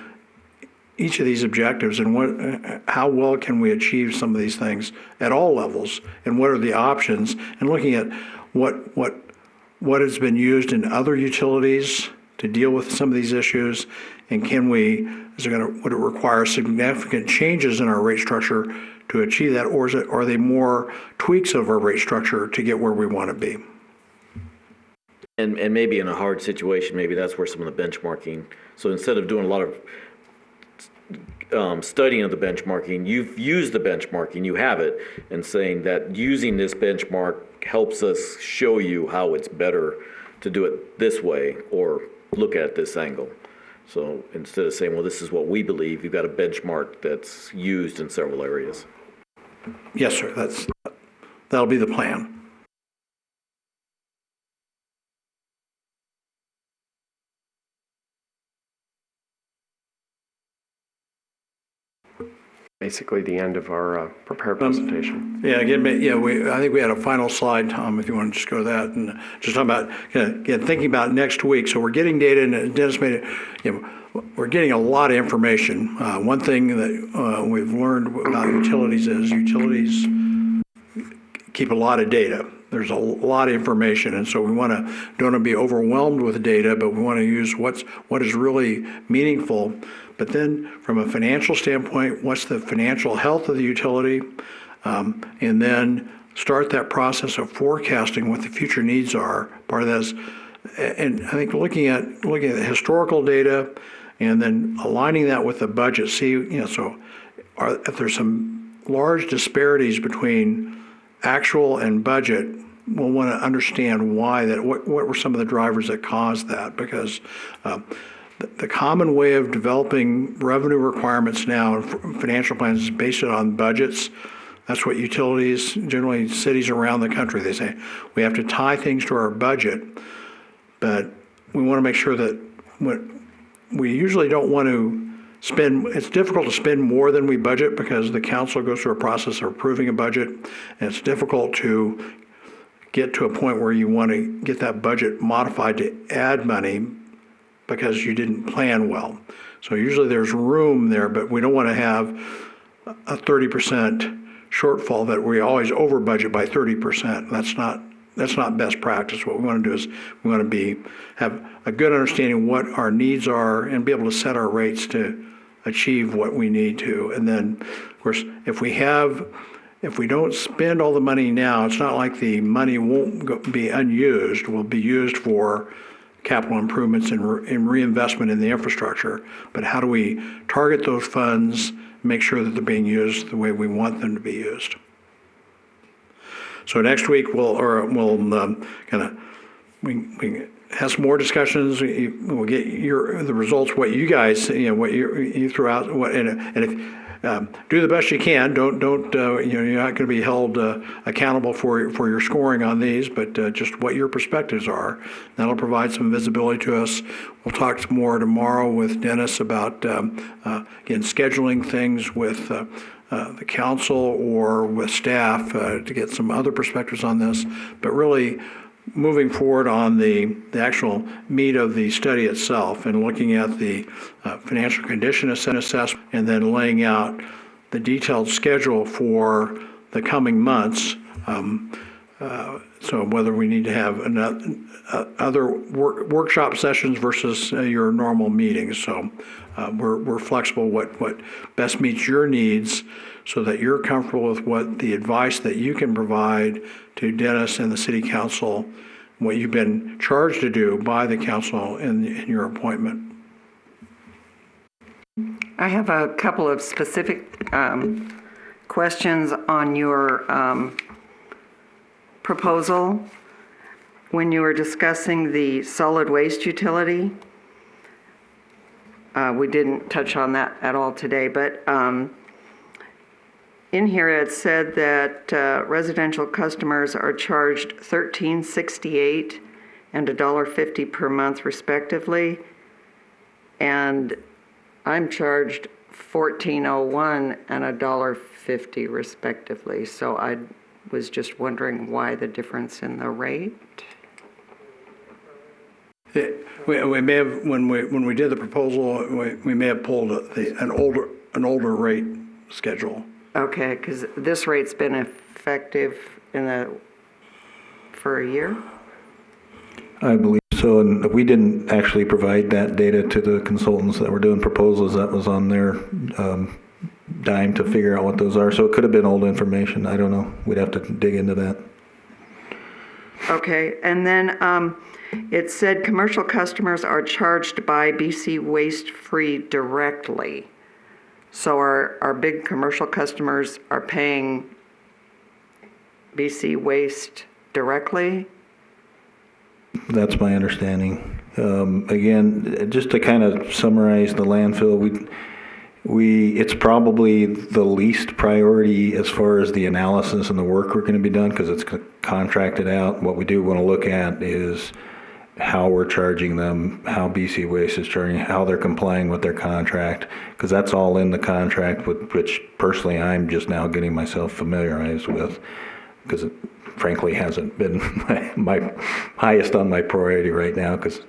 each of these objectives and how well can we achieve some of these things at all levels, and what are the options, and looking at what has been used in other utilities to deal with some of these issues, and would it require significant changes in our rate structure to achieve that, or are they more tweaks of our rate structure to get where we want to be? And maybe in a hard situation, maybe that's where some of the benchmarking, so instead of doing a lot of studying of the benchmarking, you've used the benchmarking, you have it, and saying that using this benchmark helps us show you how it's better to do it this way or look at this angle. So instead of saying, well, this is what we believe, you've got a benchmark that's used in several areas. Yes, sir, that'll be the plan. Basically the end of our prepared presentation. Yeah, I think we had a final slide, Tom, if you want to just go to that, and just talk about, again, thinking about next week. So we're getting data, and Dennis made it, we're getting a lot of information. One thing that we've learned about utilities is utilities keep a lot of data. There's a lot of information, and so we don't want to be overwhelmed with data, but we want to use what is really meaningful. But then from a financial standpoint, what's the financial health of the utility? And then start that process of forecasting what the future needs are. Part of that is, and I think looking at the historical data and then aligning that with the budget, if there's some large disparities between actual and budget, we'll want to understand why that, what were some of the drivers that caused that, because the common way of developing revenue requirements now and financial plans is based on budgets. That's what utilities, generally cities around the country, they say. We have to tie things to our budget, but we want to make sure that we usually don't want to spend, it's difficult to spend more than we budget because the council goes through a process of approving a budget, and it's difficult to get to a point where you want to get that budget modified to add money because you didn't plan well. So usually there's room there, but we don't want to have a 30% shortfall that we always over budget by 30%. That's not best practice. What we want to do is we want to have a good understanding what our needs are and be able to set our rates to achieve what we need to. And then, of course, if we don't spend all the money now, it's not like the money won't be unused. It will be used for capital improvements and reinvestment in the infrastructure. But how do we target those funds, make sure that they're being used the way we want them to be used? So next week we have some more discussions. We'll get the results, what you guys, what you threw out, and if do the best you can. Don't you're not going to be held accountable for your scoring on these, but just what your perspectives are. That'll provide some visibility to us. We'll talk some more tomorrow with Dennis about again scheduling things with the council or with staff to get some other perspectives on this, but really moving forward on the actual meat of the study itself and looking at the financial condition assessment and then laying out the detailed schedule for the coming months. So whether we need to have other workshop sessions versus your normal meetings. So we're flexible what best meets your needs so that you're comfortable with what the advice that you can provide to Dennis and the city council, what you've been charged to do by the council in your appointment. I have a couple of specific questions on your proposal. When you were discussing the solid waste utility, we didn't touch on that at all today, but in here it said that residential customers are charged $13.68 and $1.50 per month respectively, and I'm charged $14.01 and $1.50 respectively. So I was just wondering why the difference in the rate. We may have, when we did the proposal, we may have pulled an older rate schedule. Okay, because this rate's been effective for a year? I believe so, and we didn't actually provide that data to the consultants that were doing proposals. That was on their dime to figure out what those are. So it could have been old information. I don't know. We'd have to dig into that. Okay, and then it said commercial customers are charged by BC Waste Free directly. So our big commercial customers are paying BC Waste directly? That's my understanding. Again, just to kind of summarize the landfill, it's probably the least priority as far as the analysis and the work we're going to be done because it's contracted out. What we do want to look at is how we're charging them, how BC Waste is charging, how they're complying with their contract, because that's all in the contract, which personally I'm just now getting myself familiarized with, because it frankly hasn't been my highest on my priority right now, because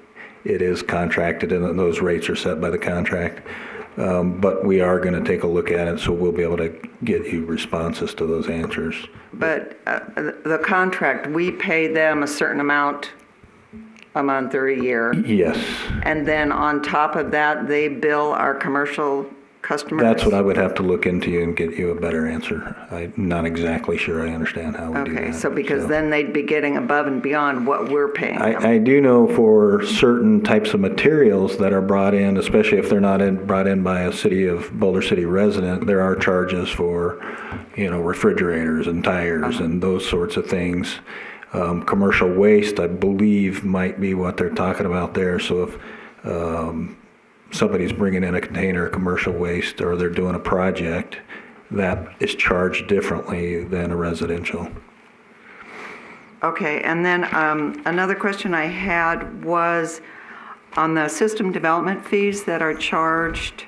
it is contracted and those rates are set by the contract. But we are going to take a look at it, so we'll be able to get you responses to those answers. But the contract, we pay them a certain amount a month or a year. Yes. And then on top of that, they bill our commercial customers? That's what I would have to look into and get you a better answer. I'm not exactly sure I understand how we do that. Okay, so because then they'd be getting above and beyond what we're paying them. I do know for certain types of materials that are brought in, especially if they're not brought in by a Boulder City resident, there are charges for, refrigerators and tires and those sorts of things. Commercial waste, I believe, might be what they're talking about there. So if somebody's bringing in a container of commercial waste or they're doing a project, that is charged differently than a residential. Okay, and then another question I had was on the system development fees that are charged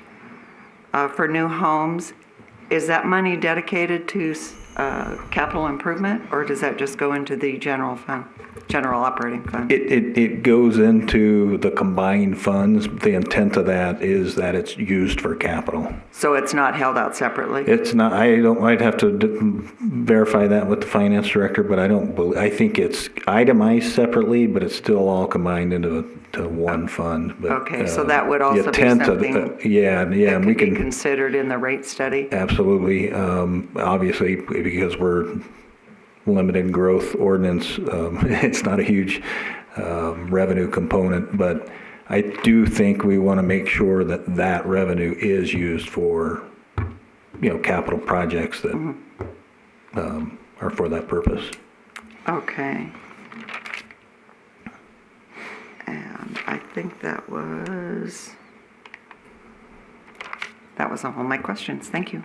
for new homes. Is that money dedicated to capital improvement, or does that just go into the general operating fund? It goes into the combined funds. The intent of that is that it's used for capital. So it's not held out separately? It's not. I'd have to verify that with the finance director, but I think it's itemized separately, but it's still all combined into one fund. But, okay, so that would also be something that we could can be considered in the rate study? Absolutely. Obviously, because we're limited growth ordinance, it's not a huge revenue component, but I do think we want to make sure that revenue is used for, capital projects that are for that purpose. Okay. And I think that was all my questions. Thank you.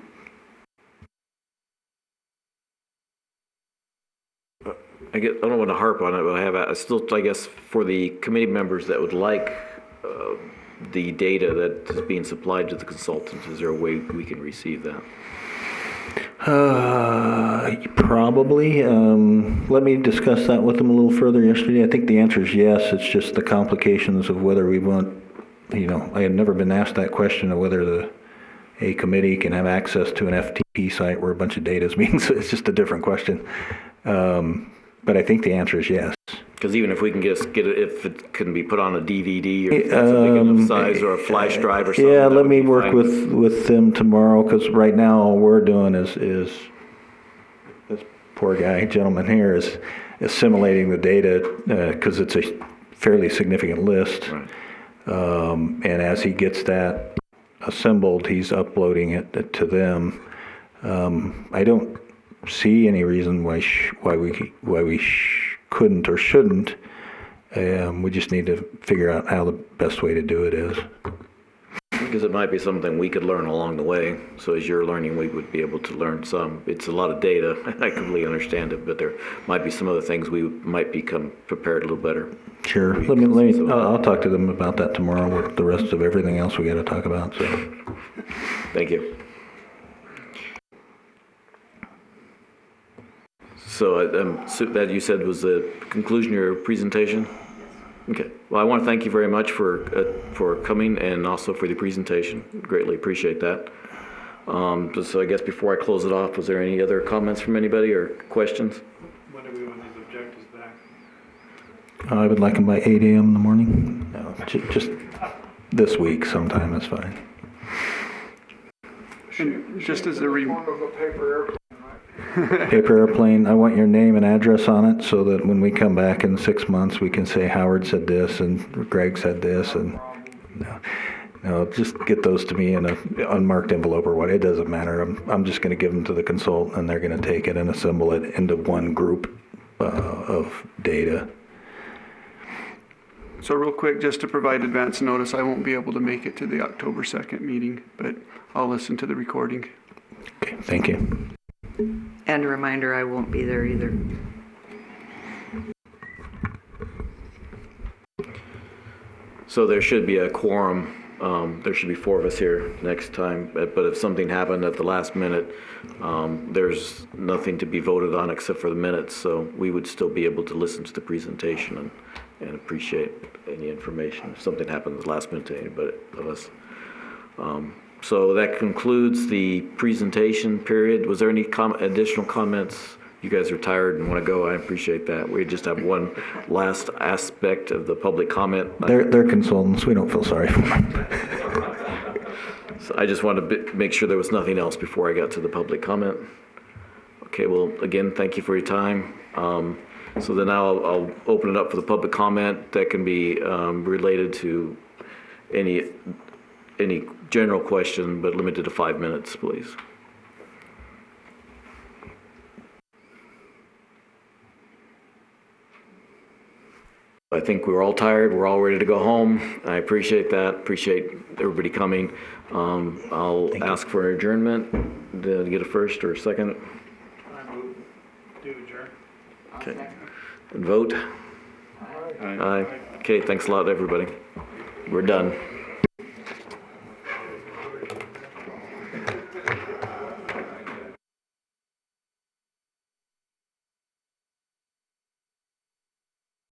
I don't want to harp on it, but I still, for the committee members that would like the data that is being supplied to the consultants, is there a way we can receive that? Probably. Let me discuss that with them a little further yesterday. I think the answer is yes. It's just the complications of whether we want, I had never been asked that question of whether a committee can have access to an FTP site where a bunch of data is being, so it's just a different question. But I think the answer is yes. Because even if we can get it, if it can be put on a DVD or if that's a big enough size or a flash drive or something. Yeah, let me work with them tomorrow, because right now all we're doing is this poor gentleman here is assimilating the data because it's a fairly significant list. Right. And as he gets that assembled, he's uploading it to them. I don't see any reason why we couldn't or shouldn't. We just need to figure out how the best way to do it is. Because it might be something we could learn along the way. So as you're learning, we would be able to learn some. It's a lot of data. I completely understand it, but there might be some other things we might become prepared a little better. Sure. I'll talk to them about that tomorrow with the rest of everything else we got to talk about. So. Thank you. So that you said was the conclusion of your presentation? Okay. Well, I want to thank you very much for coming and also for the presentation. Greatly appreciate that. So I guess before I close it off, was there any other comments from anybody or questions? When do we want these objectives back? I would like them by 8 a.m. in the morning. No, just this week sometime is fine. And just as a Paper airplane, I want your name and address on it so that when we come back in 6 months, we can say Howard said this and Greg said this and no, just get those to me in an unmarked envelope or what. It doesn't matter. I'm just going to give them to the consultant and they're going to take it and assemble it into one group of data. So real quick, just to provide advance notice, I won't be able to make it to the October 2nd meeting, but I'll listen to the recording. Okay, thank you. And a reminder, I won't be there either. So there should be a quorum. There should be 4 of us here next time. But if something happened at the last minute, there's nothing to be voted on except for the minutes. So we would still be able to listen to the presentation and appreciate any information if something happened at the last minute to anybody of us. So that concludes the presentation period. Was there any additional comments? You guys are tired and want to go. I appreciate that. We just have one last aspect of the public comment. They're consultants. We don't feel sorry for them. So I just wanted to make sure there was nothing else before I got to the public comment. Okay, well, again, thank you for your time. So then now I'll open it up for the public comment that can be related to any general question, but limited to 5 minutes, please. I think we're all tired. We're all ready to go home. I appreciate that. Appreciate everybody coming. I'll ask for adjournment. Did I get a first or a second? I move to adjourn. Okay. And vote? Aye. Okay, thanks a lot, everybody. We're done.